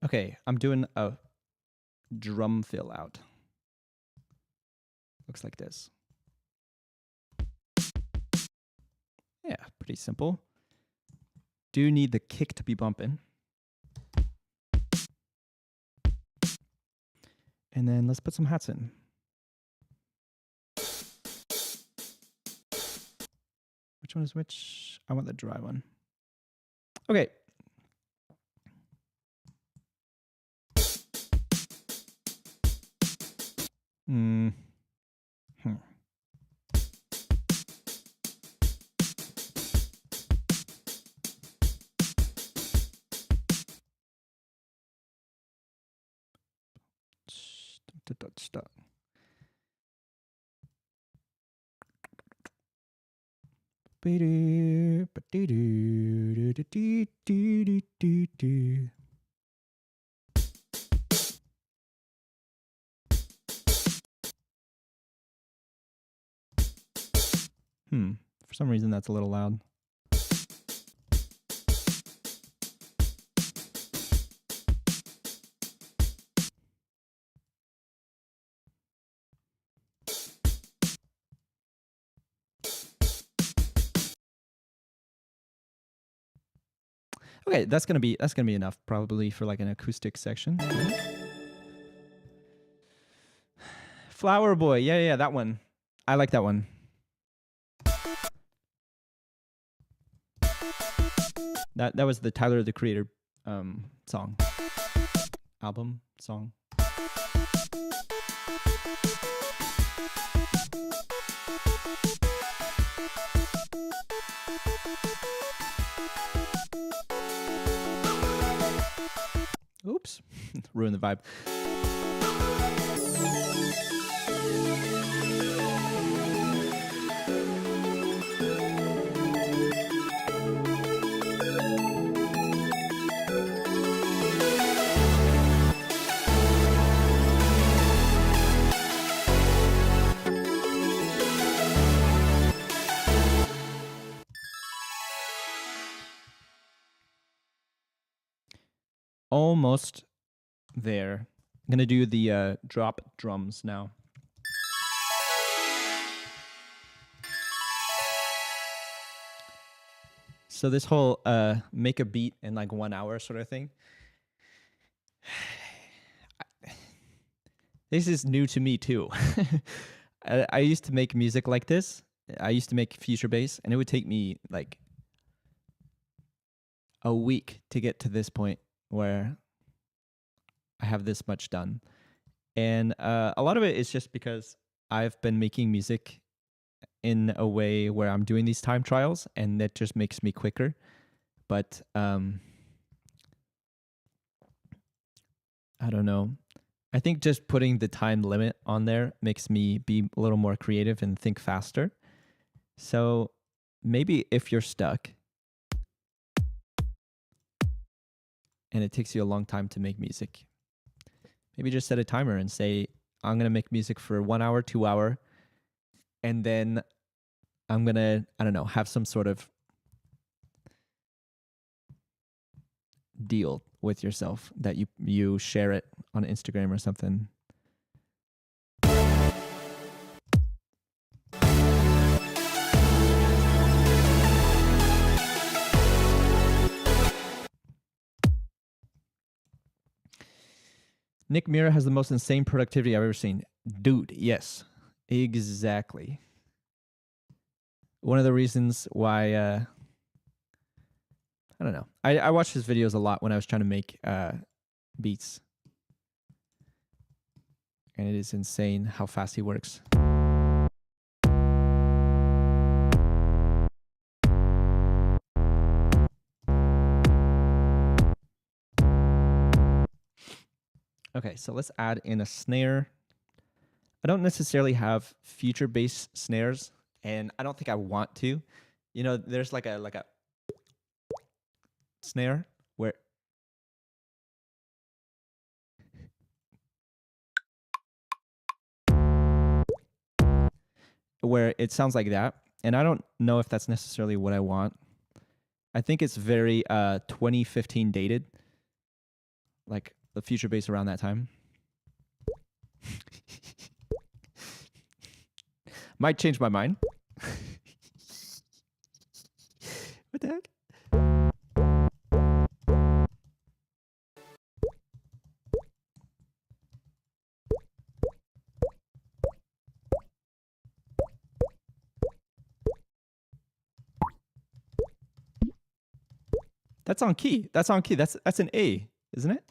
Okay, I'm doing a drum fill out. Looks like this. Yeah, pretty simple. Do need the kick to be bumping. And then let's put some hats in. Which one is which? I want the dry one. Okay. Stop. For some reason that's a little loud. Okay, that's gonna be enough probably for like an acoustic section. Flower Boy, yeah, that one. I like that one. That was the Tyler the Creator song. Album song. Oops, ruined the vibe. Almost there. I'm gonna do the drop drums now. So this whole make a beat in like 1 hour sort of thing. This is new to me too. I used to make music like this. I used to make future bass, and it would take me like a week to get to this point where I have this much done. And a lot of it is just because I've been making music in a way where I'm doing these time trials, and that just makes me quicker. But I don't know. I think just putting the time limit on there makes me be a little more creative and think faster. So maybe if you're stuck and it takes you a long time to make music, maybe just set a timer and say, I'm going to make music for 1 hour, 2 hour, and then I'm going to, I don't know, have some sort of deal with yourself that you share it on Instagram or something. Nick Mira has the most insane productivity I've ever seen. Dude, yes, exactly. One of the reasons why, I don't know. I watched his videos a lot when I was trying to make beats. And it is insane how fast he works. Okay, so let's add in a snare. I don't necessarily have future bass snares, and I don't think I want to. You know, there's like a snare where it sounds like that, and I don't know if that's necessarily what I want. I think it's very 2015 dated, like the future bass around that time. Might change my mind. What the heck? That's on key. That's on key. That's an A, isn't it?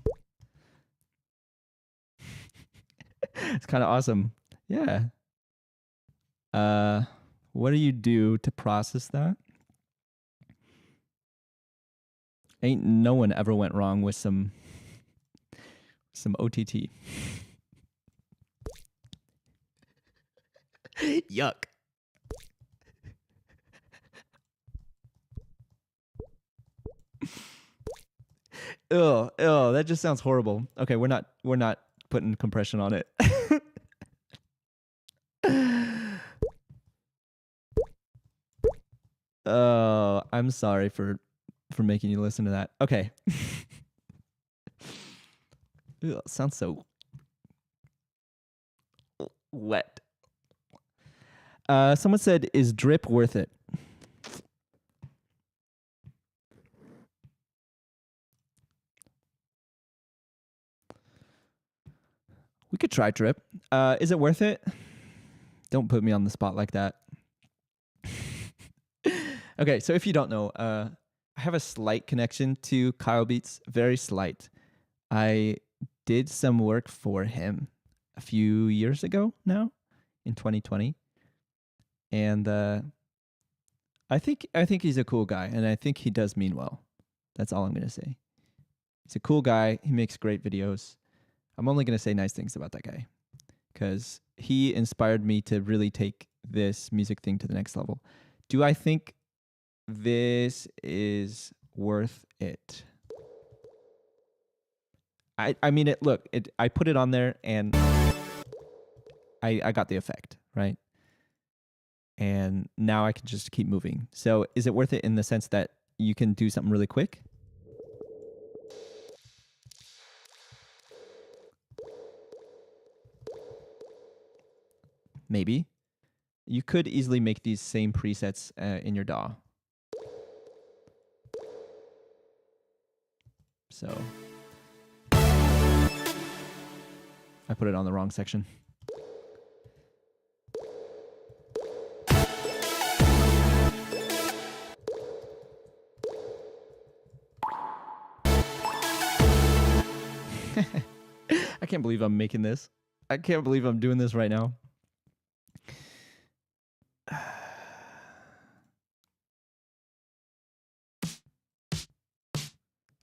It's kind of awesome. Yeah. What do you do to process that? Ain't no one ever went wrong with some OTT. Yuck. Ew, that just sounds horrible. Okay, we're not putting compression on it. Oh, I'm sorry for making you listen to that. Okay. Ew, it sounds so wet. Someone said, "Is drip worth it?" We could try drip. Is it worth it? Don't put me on the spot like that. Okay, so if you don't know, I have a slight connection to Kyle Beats, very slight. I did some work for him a few years ago now, in 2020, and I think he's a cool guy, and I think he does mean well. That's all I'm gonna say. He's a cool guy. He makes great videos. I'm only gonna say nice things about that guy because he inspired me to really take this music thing to the next level. Do I think this is worth it? I mean it. Look, I put it on there and I got the effect, right? And now I can just keep moving. So is it worth it in the sense that you can do something really quick? Maybe. You could easily make these same presets in your DAW. So I put it on the wrong section. I can't believe I'm making this. I can't believe I'm doing this right now.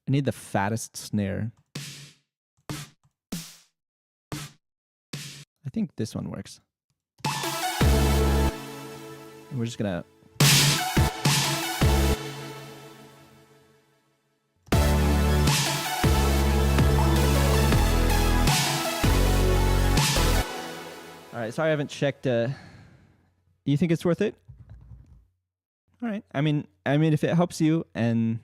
I need the fattest snare. I think this one works. We're just gonna... All right, sorry I haven't checked. You think it's worth it? All right. I mean, if it helps you and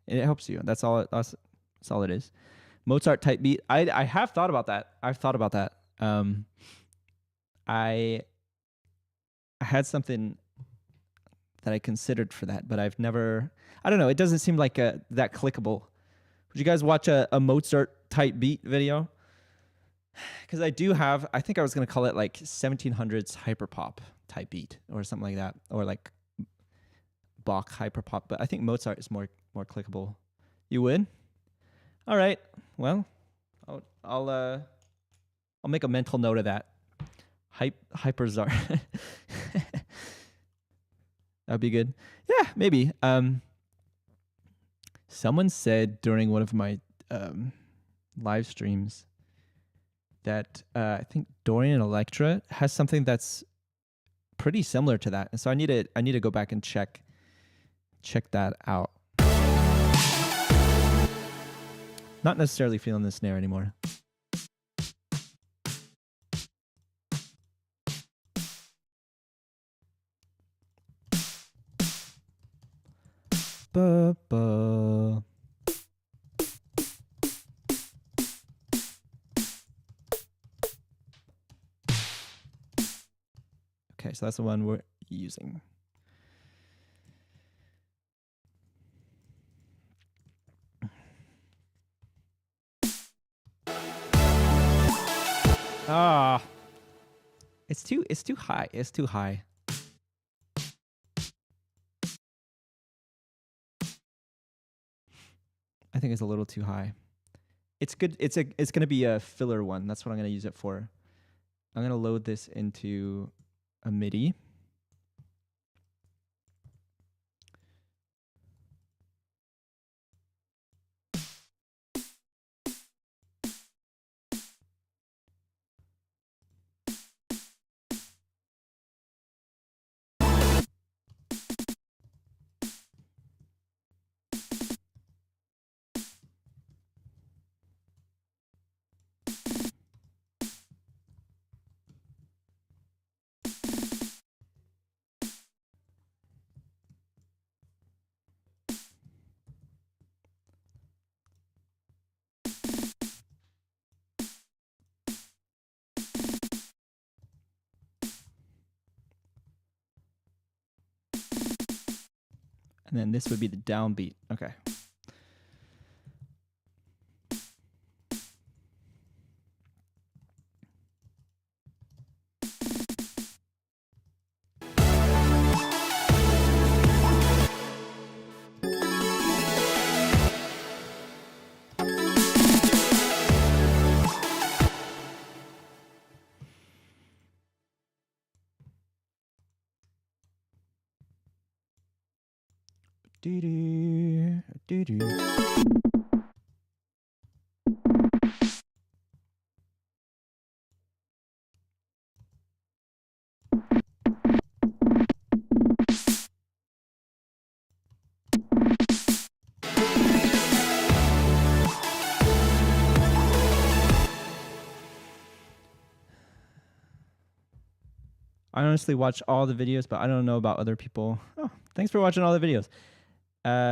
it helps you, that's all it is. Mozart type beat. I have thought about that. I've thought about that. I had something that I considered for that, but I've never. I don't know. It doesn't seem like that clickable. Would you guys watch a Mozart type beat video? Because I do have. I think I was gonna call it like 1700s hyperpop type beat or something like that, or like Bach hyperpop. But I think Mozart is more clickable. You would? All right. Well, I'll make a mental note of that. Hyperzar. That'd be good. Yeah, maybe. Someone said during one of my live streams that I think Dorian Electra has something that's pretty similar to that, and so I need to go back and check that out. Not necessarily feeling the snare anymore. Ba-ba. Okay, so that's the one we're using. Ah, it's too high. It's too high. I think it's a little too high. It's good. It's going to be a filler one. That's what I'm going to use it for. I'm going to load this into a MIDI. And then this would be the downbeat. Okay. Doo-doo, doo-doo. I honestly watch all the videos, but I don't know about other people. Oh, thanks for watching all the videos.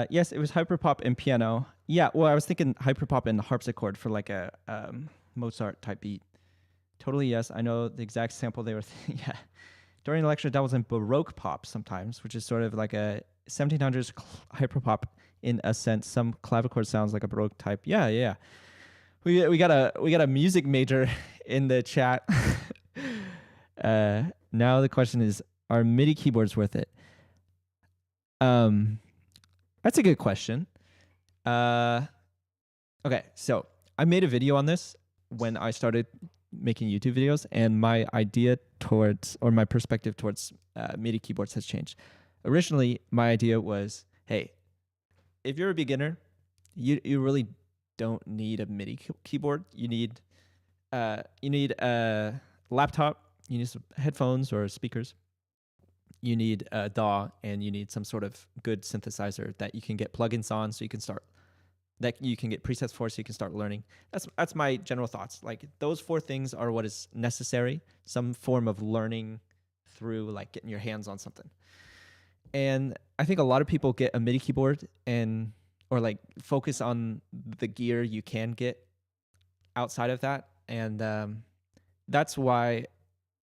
Yes, it was hyperpop and piano. Yeah, well, I was thinking hyperpop and harpsichord for like a Mozart type beat. Totally, yes. I know the exact sample they were. Yeah. During the lecture, dabbles in Baroque pop sometimes, which is sort of like a 1700s hyperpop in a sense. Some clavichord sounds like a Baroque type. Yeah, yeah. We got a music major in the chat. Now the question is, are MIDI keyboards worth it? That's a good question. Okay, so I made a video on this when I started making YouTube videos, and my idea towards, or my perspective towards MIDI keyboards has changed. Originally, my idea was, hey, if you're a beginner, you really don't need a MIDI keyboard. You need a laptop, you need some headphones or speakers, you need a DAW, and you need some sort of good synthesizer that you can get plugins on, so you can start, that you can get presets for, so you can start learning. That's my general thoughts. Like, those 4 things are what is necessary. Some form of learning through like getting your hands on something. And I think a lot of people get a MIDI keyboard or like focus on the gear you can get outside of that. And that's why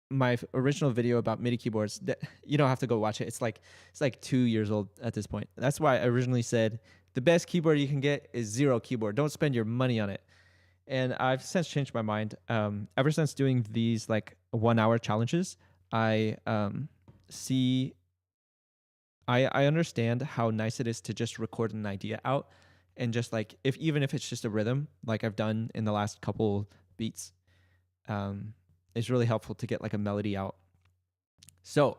my original video about MIDI keyboards, you don't have to go watch it. It's like 2 years old at this point. That's why I originally said the best keyboard you can get is Zero Keyboard. Don't spend your money on it. And I've since changed my mind. Ever since doing these like 1-hour challenges, I understand how nice it is to just record an idea out, and just like even if it's just a rhythm, like I've done in the last couple beats, it's really helpful to get like a melody out. So,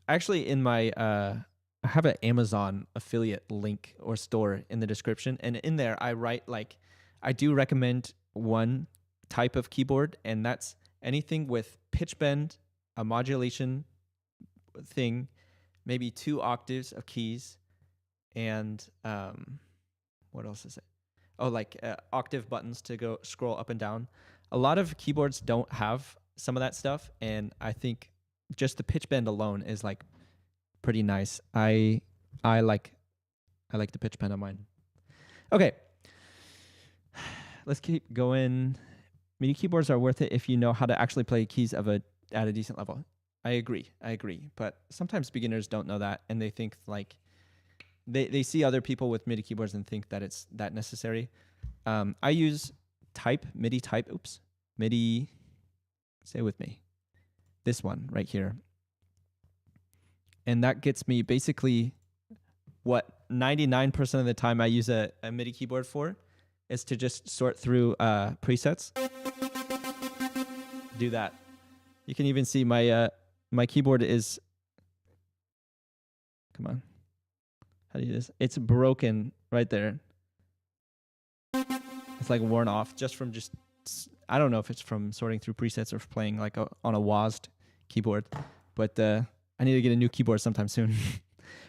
actually, in my I have an Amazon affiliate link or store in the description, and in there I write like I do recommend one type of keyboard, and that's anything with pitch bend, a modulation thing, maybe 2 octaves of keys, and what else is it? Oh, like octave buttons to go scroll up and down. A lot of keyboards don't have some of that stuff, and I think just the pitch bend alone is like pretty nice. I like the pitch bend on mine. Okay, let's keep going. MIDI keyboards are worth it if you know how to actually play keys at a decent level. I agree. But sometimes beginners don't know that, and they think like they see other people with MIDI keyboards and think that it's that necessary. I use MIDI type. MIDI, say with me, this one right here. And that gets me basically what 99% of the time I use a MIDI keyboard for is to just sort through presets. Do that. You can even see my my keyboard is, come on, how do you do this? It's broken right there. It's like worn off just from I don't know if it's from sorting through presets or playing like on a WASD keyboard, but I need to get a new keyboard sometime soon.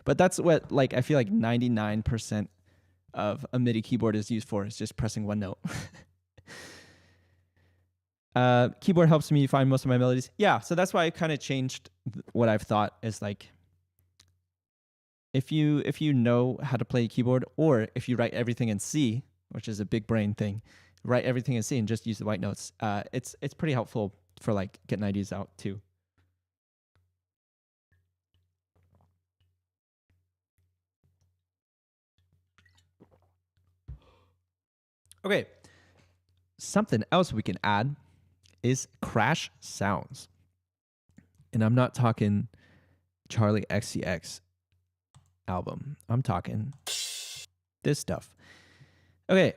But that's what like I feel like 99% of a MIDI keyboard is used for, is just pressing one note. Keyboard helps me find most of my melodies. Yeah, so that's why I kind of changed what I've thought is like, if you know how to play a keyboard, or if you write everything in C, which is a big brain thing, write everything in C and just use the white notes. It's pretty helpful for like getting ideas out too. Okay. Something else we can add is crash sounds. And I'm not talking Charlie XCX album. I'm talking this stuff. Okay.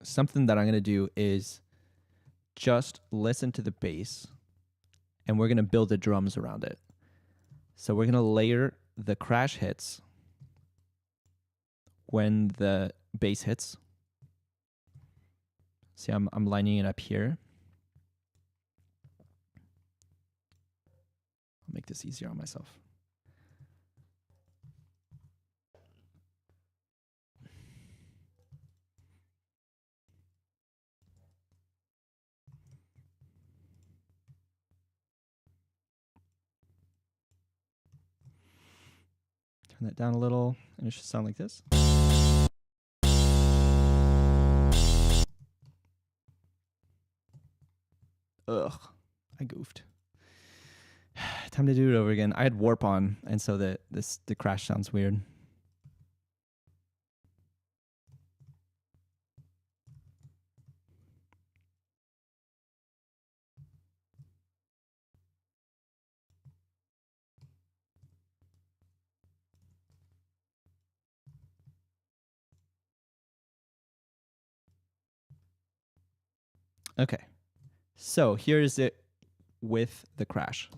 Something that I'm going to do is just listen to the bass and we're going to build the drums around it. So we're going to layer the crash hits when the bass hits. See, I'm lining it up here. I'll make this easier on myself. Turn that down a little, and it should sound like this. Ugh, I goofed. Time to do it over again. I had warp on, and so the crash sounds weird. Okay, so here's it with the crash.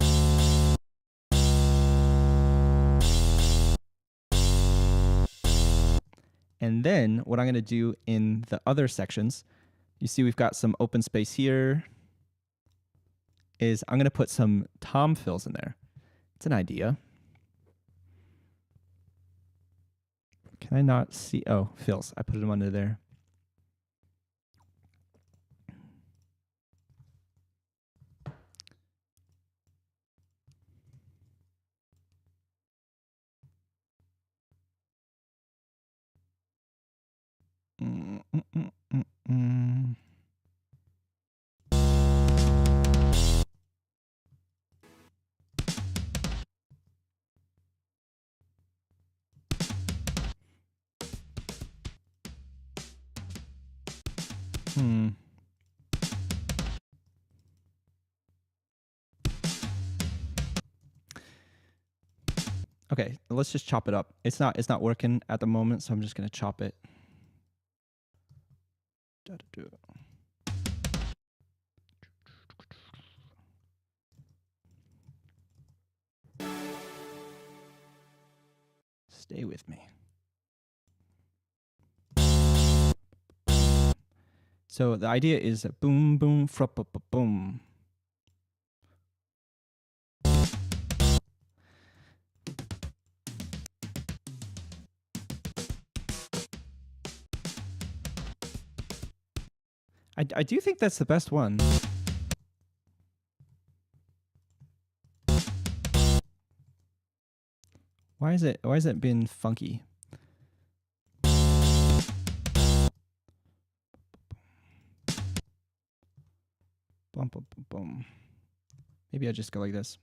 And then what I'm going to do in the other sections, you see we've got some open space here, is I'm going to put some tom fills in there. It's an idea. Can I not see? Oh, fills. I put them under there. Okay, let's just chop it up. It's not working at the moment, so I'm just gonna chop it. Stay with me. So the idea is a boom, boom, frop, boom. I do think that's the best one. Why is it being funky? Bum, bum, bum, bum. Maybe I just go like this.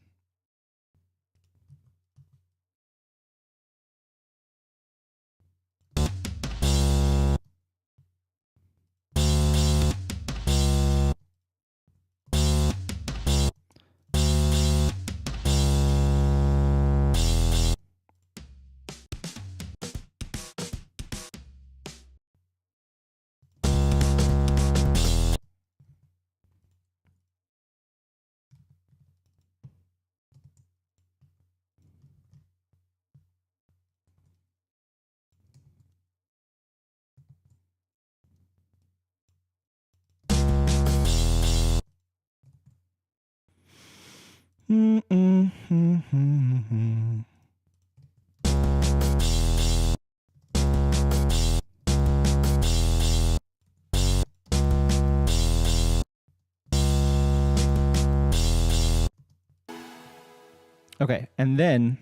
Okay, and then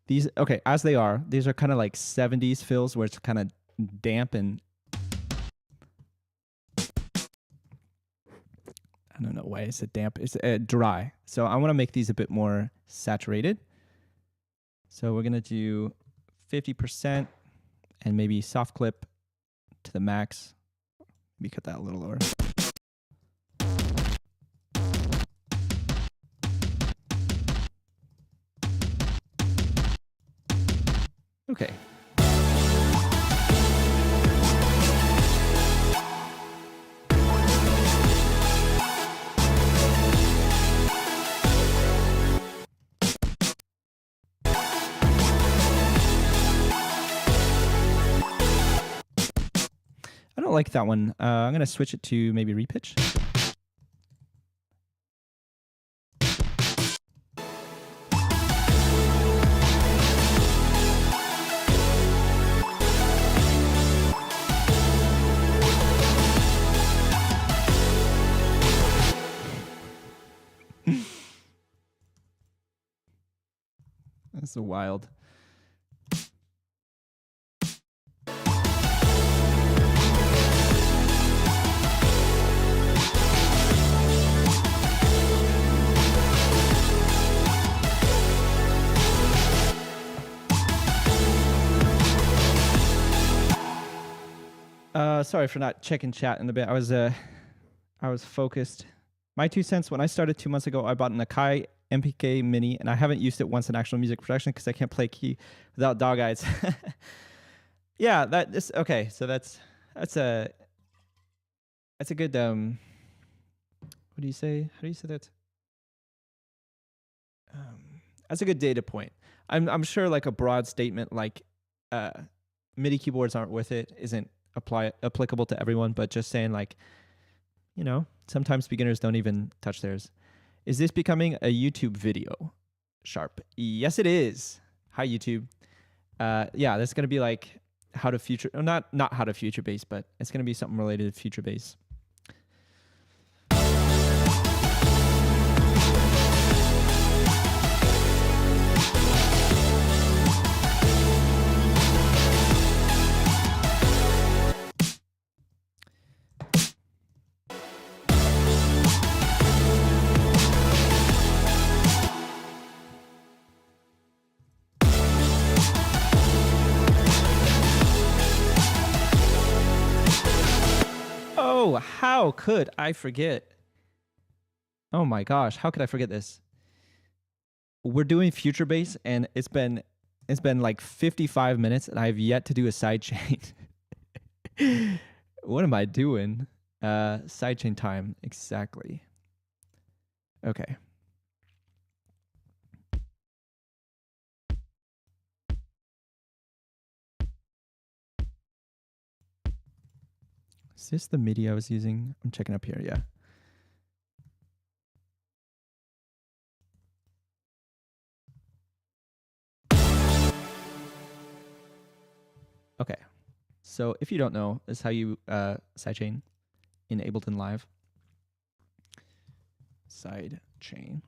these, okay, as they are, these are kind of like 70s fills where it's kind of damp and I don't know why it's damp. It's dry. So I want to make these a bit more saturated. So we're going to do 50% and maybe soft clip to the max. Maybe cut that a little lower. Okay. I don't like that one. I'm going to switch it to maybe repitch. That's so wild. Sorry for not checking chat in a bit. I was focused. My 2 cents, when I started 2 months ago, I bought an Akai MPK Mini, and I haven't used it once in actual music production because I can't play key without dog eyes. Yeah, that is okay. So that's a good what do you say? How do you say that? That's a good data point. I'm sure like a broad statement like MIDI keyboards aren't with it isn't applicable to everyone, but just saying like, you know, sometimes beginners don't even touch theirs. Is this becoming a YouTube video? Sharp. Yes, it is. Hi, YouTube. Yeah, that's going to be like how to future, not how to future bass, but it's going to be something related to future bass. Oh, how could I forget? Oh my gosh, how could I forget this? We're doing future bass, and it's been like 55 minutes, and I've yet to do a sidechain. What am I doing? Sidechain time, exactly. Okay. Is this the MIDI I was using? I'm checking up here, yeah. Okay. So if you don't know, this is how you sidechain in Ableton Live. Sidechain.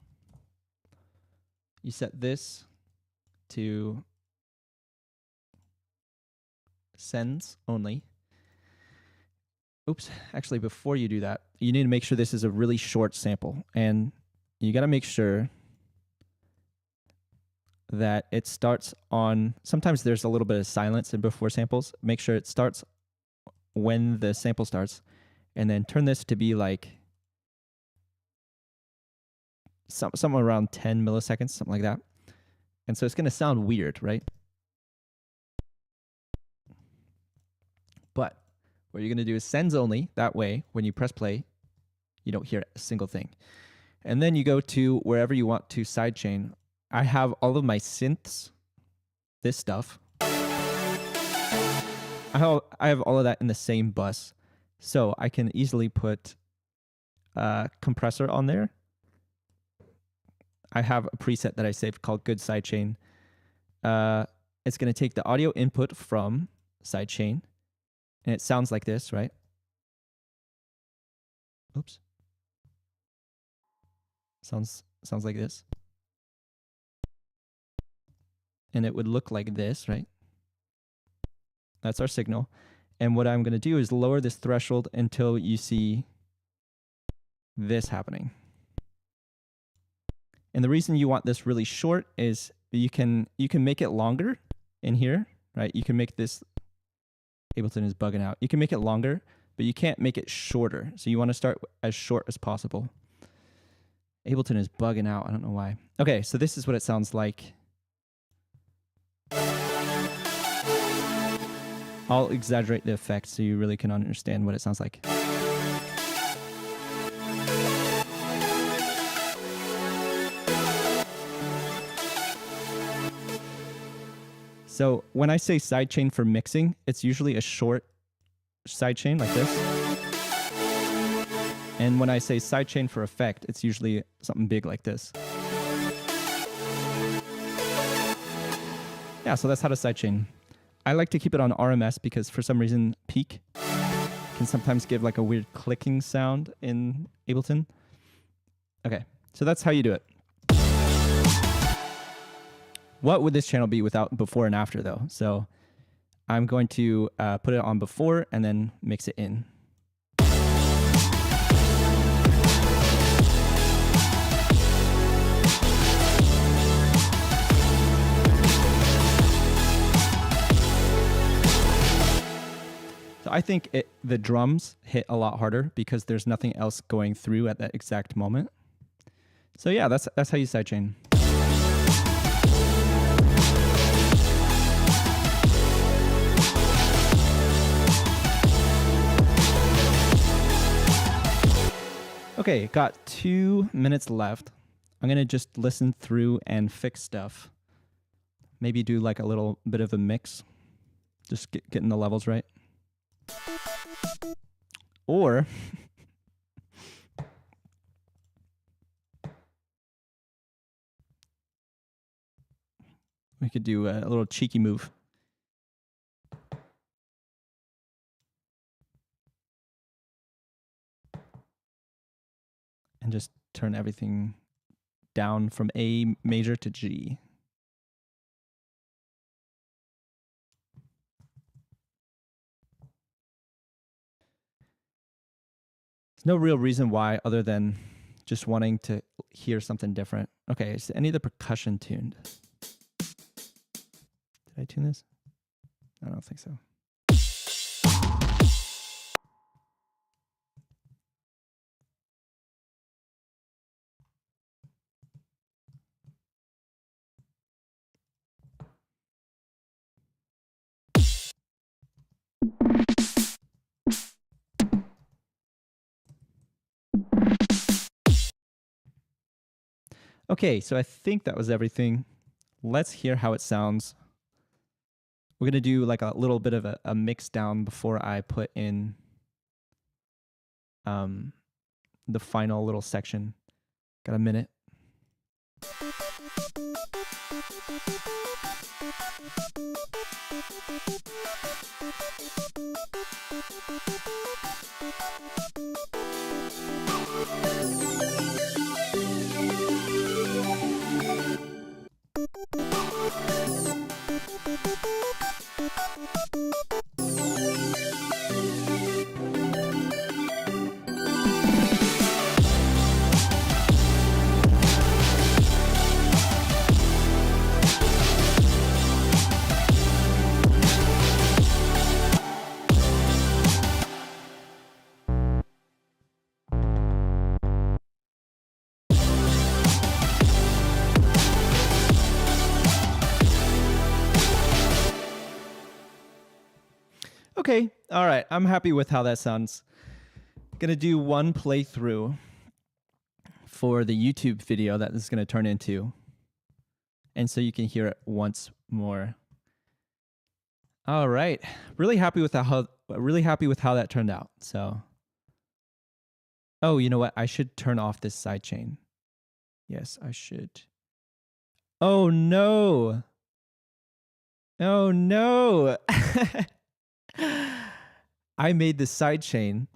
You set this to sends only. Oops, actually before you do that, you need to make sure this is a really short sample, and you got to make sure that it starts on, sometimes there's a little bit of silence in before samples. Make sure it starts when the sample starts, and then turn this to be like somewhere around 10 milliseconds, something like that. And so it's going to sound weird, right? But what you're going to do is sends only. That way, when you press play, you don't hear a single thing. And then you go to wherever you want to sidechain. I have all of my synths, this stuff. I have all of that in the same bus. So I can easily put a compressor on there. I have a preset that I saved called Good Sidechain. It's going to take the audio input from sidechain, and it sounds like this, right? Oops. Sounds like this. And it would look like this, right? That's our signal. And what I'm going to do is lower this threshold until you see this happening. And the reason you want this really short is But you can make it longer in here, right? You can make this Ableton is bugging out. You can make it longer, but you can't make it shorter. So you want to start as short as possible. Ableton is bugging out. I don't know why. Okay, so this is what it sounds like. I'll exaggerate the effect so you really can understand what it sounds like. So when I say sidechain for mixing, it's usually a short sidechain like this. And when I say sidechain for effect, it's usually something big like this. Yeah, so that's how to sidechain. I like to keep it on RMS because for some reason peak can sometimes give like a weird clicking sound in Ableton. Okay, so that's how you do it. What would this channel be without before and after though? So I'm going to put it on before and then mix it in. So I think the drums hit a lot harder because there's nothing else going through at that exact moment. So yeah, that's how you sidechain. Okay, got 2 minutes left. I'm gonna just listen through and fix stuff. Maybe do like a little bit of a mix. Just getting the levels right. Or we could do a little cheeky move. And just turn everything down from A major to G. There's no real reason why other than just wanting to hear something different. Okay, is any of the percussion tuned? Did I tune this? I don't think so. Okay, so I think that was everything. Let's hear how it sounds. We're going to do like a little bit of a mix down before I put in the final little section. Got a minute. Okay, all right. I'm happy with how that sounds. Gonna do one playthrough for the YouTube video that this is gonna turn into, and so you can hear it once more. All right, really happy with how that turned out. So, oh, you know what? I should turn off this sidechain. Yes, I should. Oh no! Oh no! I made the sidechain.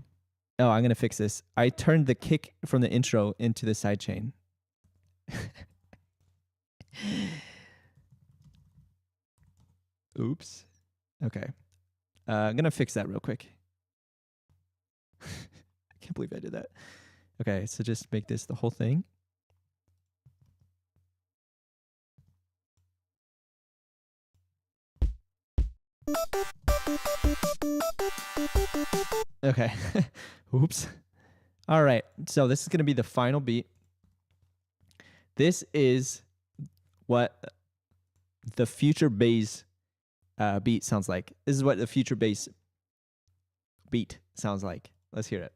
Oh, I'm gonna fix this. I turned the kick from the intro into the sidechain. Oops. Okay. I'm gonna fix that real quick. I can't believe I did that. Okay, so just make this the whole thing. Okay. Oops. All right. So this is going to be the final beat. This is what the future bass beat sounds like. This is what the future bass beat sounds like. Let's hear it.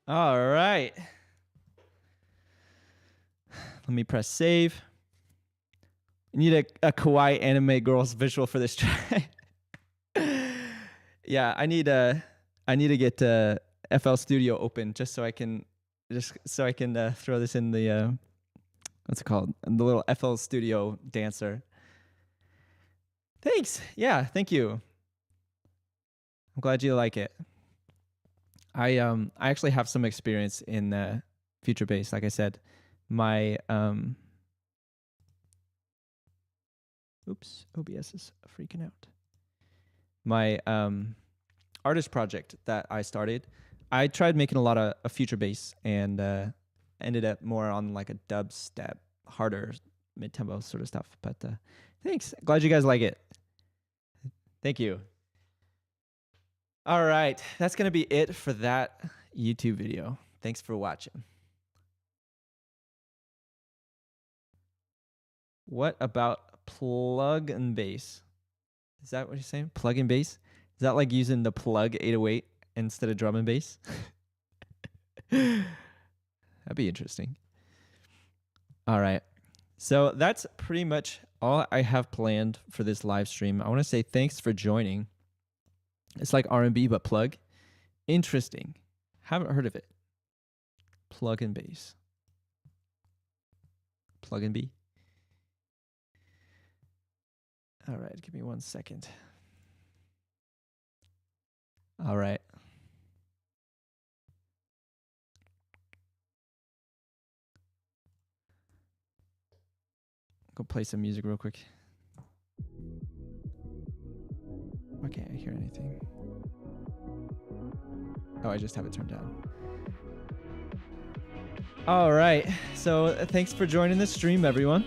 All right. Let me press save. I need a kawaii anime girl's visual for this track. Yeah, I need to get FL Studio open just so I can throw this in the what's it called? The little FL Studio dancer. Thanks. Yeah, thank you. I'm glad you like it. I actually have some experience in future bass. Like I said, my oops, OBS is freaking out. My artist project that I started, I tried making a lot of future bass and ended up more on like a dubstep, harder mid-tempo sort of stuff. But thanks. Glad you guys like it. Thank you. All right. That's going to be it for that YouTube video. Thanks for watching. What about plug and bass? Is that what you're saying? Plug and bass? Is that like using the plug 808 instead of drum and bass? That'd be interesting. All right. So that's pretty much all I have planned for this live stream. I want to say thanks for joining. It's like R&B, but plug. Interesting. Haven't heard of it. Plug and bass. Plug and B. All right, give me 1 second. All right. Go play some music real quick. Why can't I hear anything? Oh, I just have it turned down. All right. So thanks for joining the stream, everyone.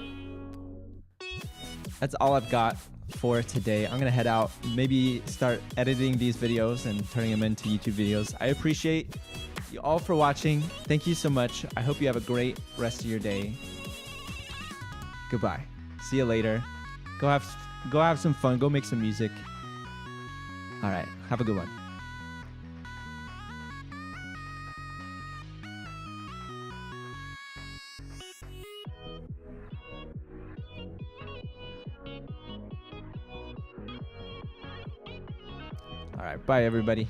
That's all I've got for today. I'm going to head out, maybe start editing these videos and turning them into YouTube videos. I appreciate you all for watching. Thank you so much. I hope you have a great rest of your day. Goodbye. See you later. Go have some fun. Go make some music. All right. Have a good one. All right. Bye, everybody.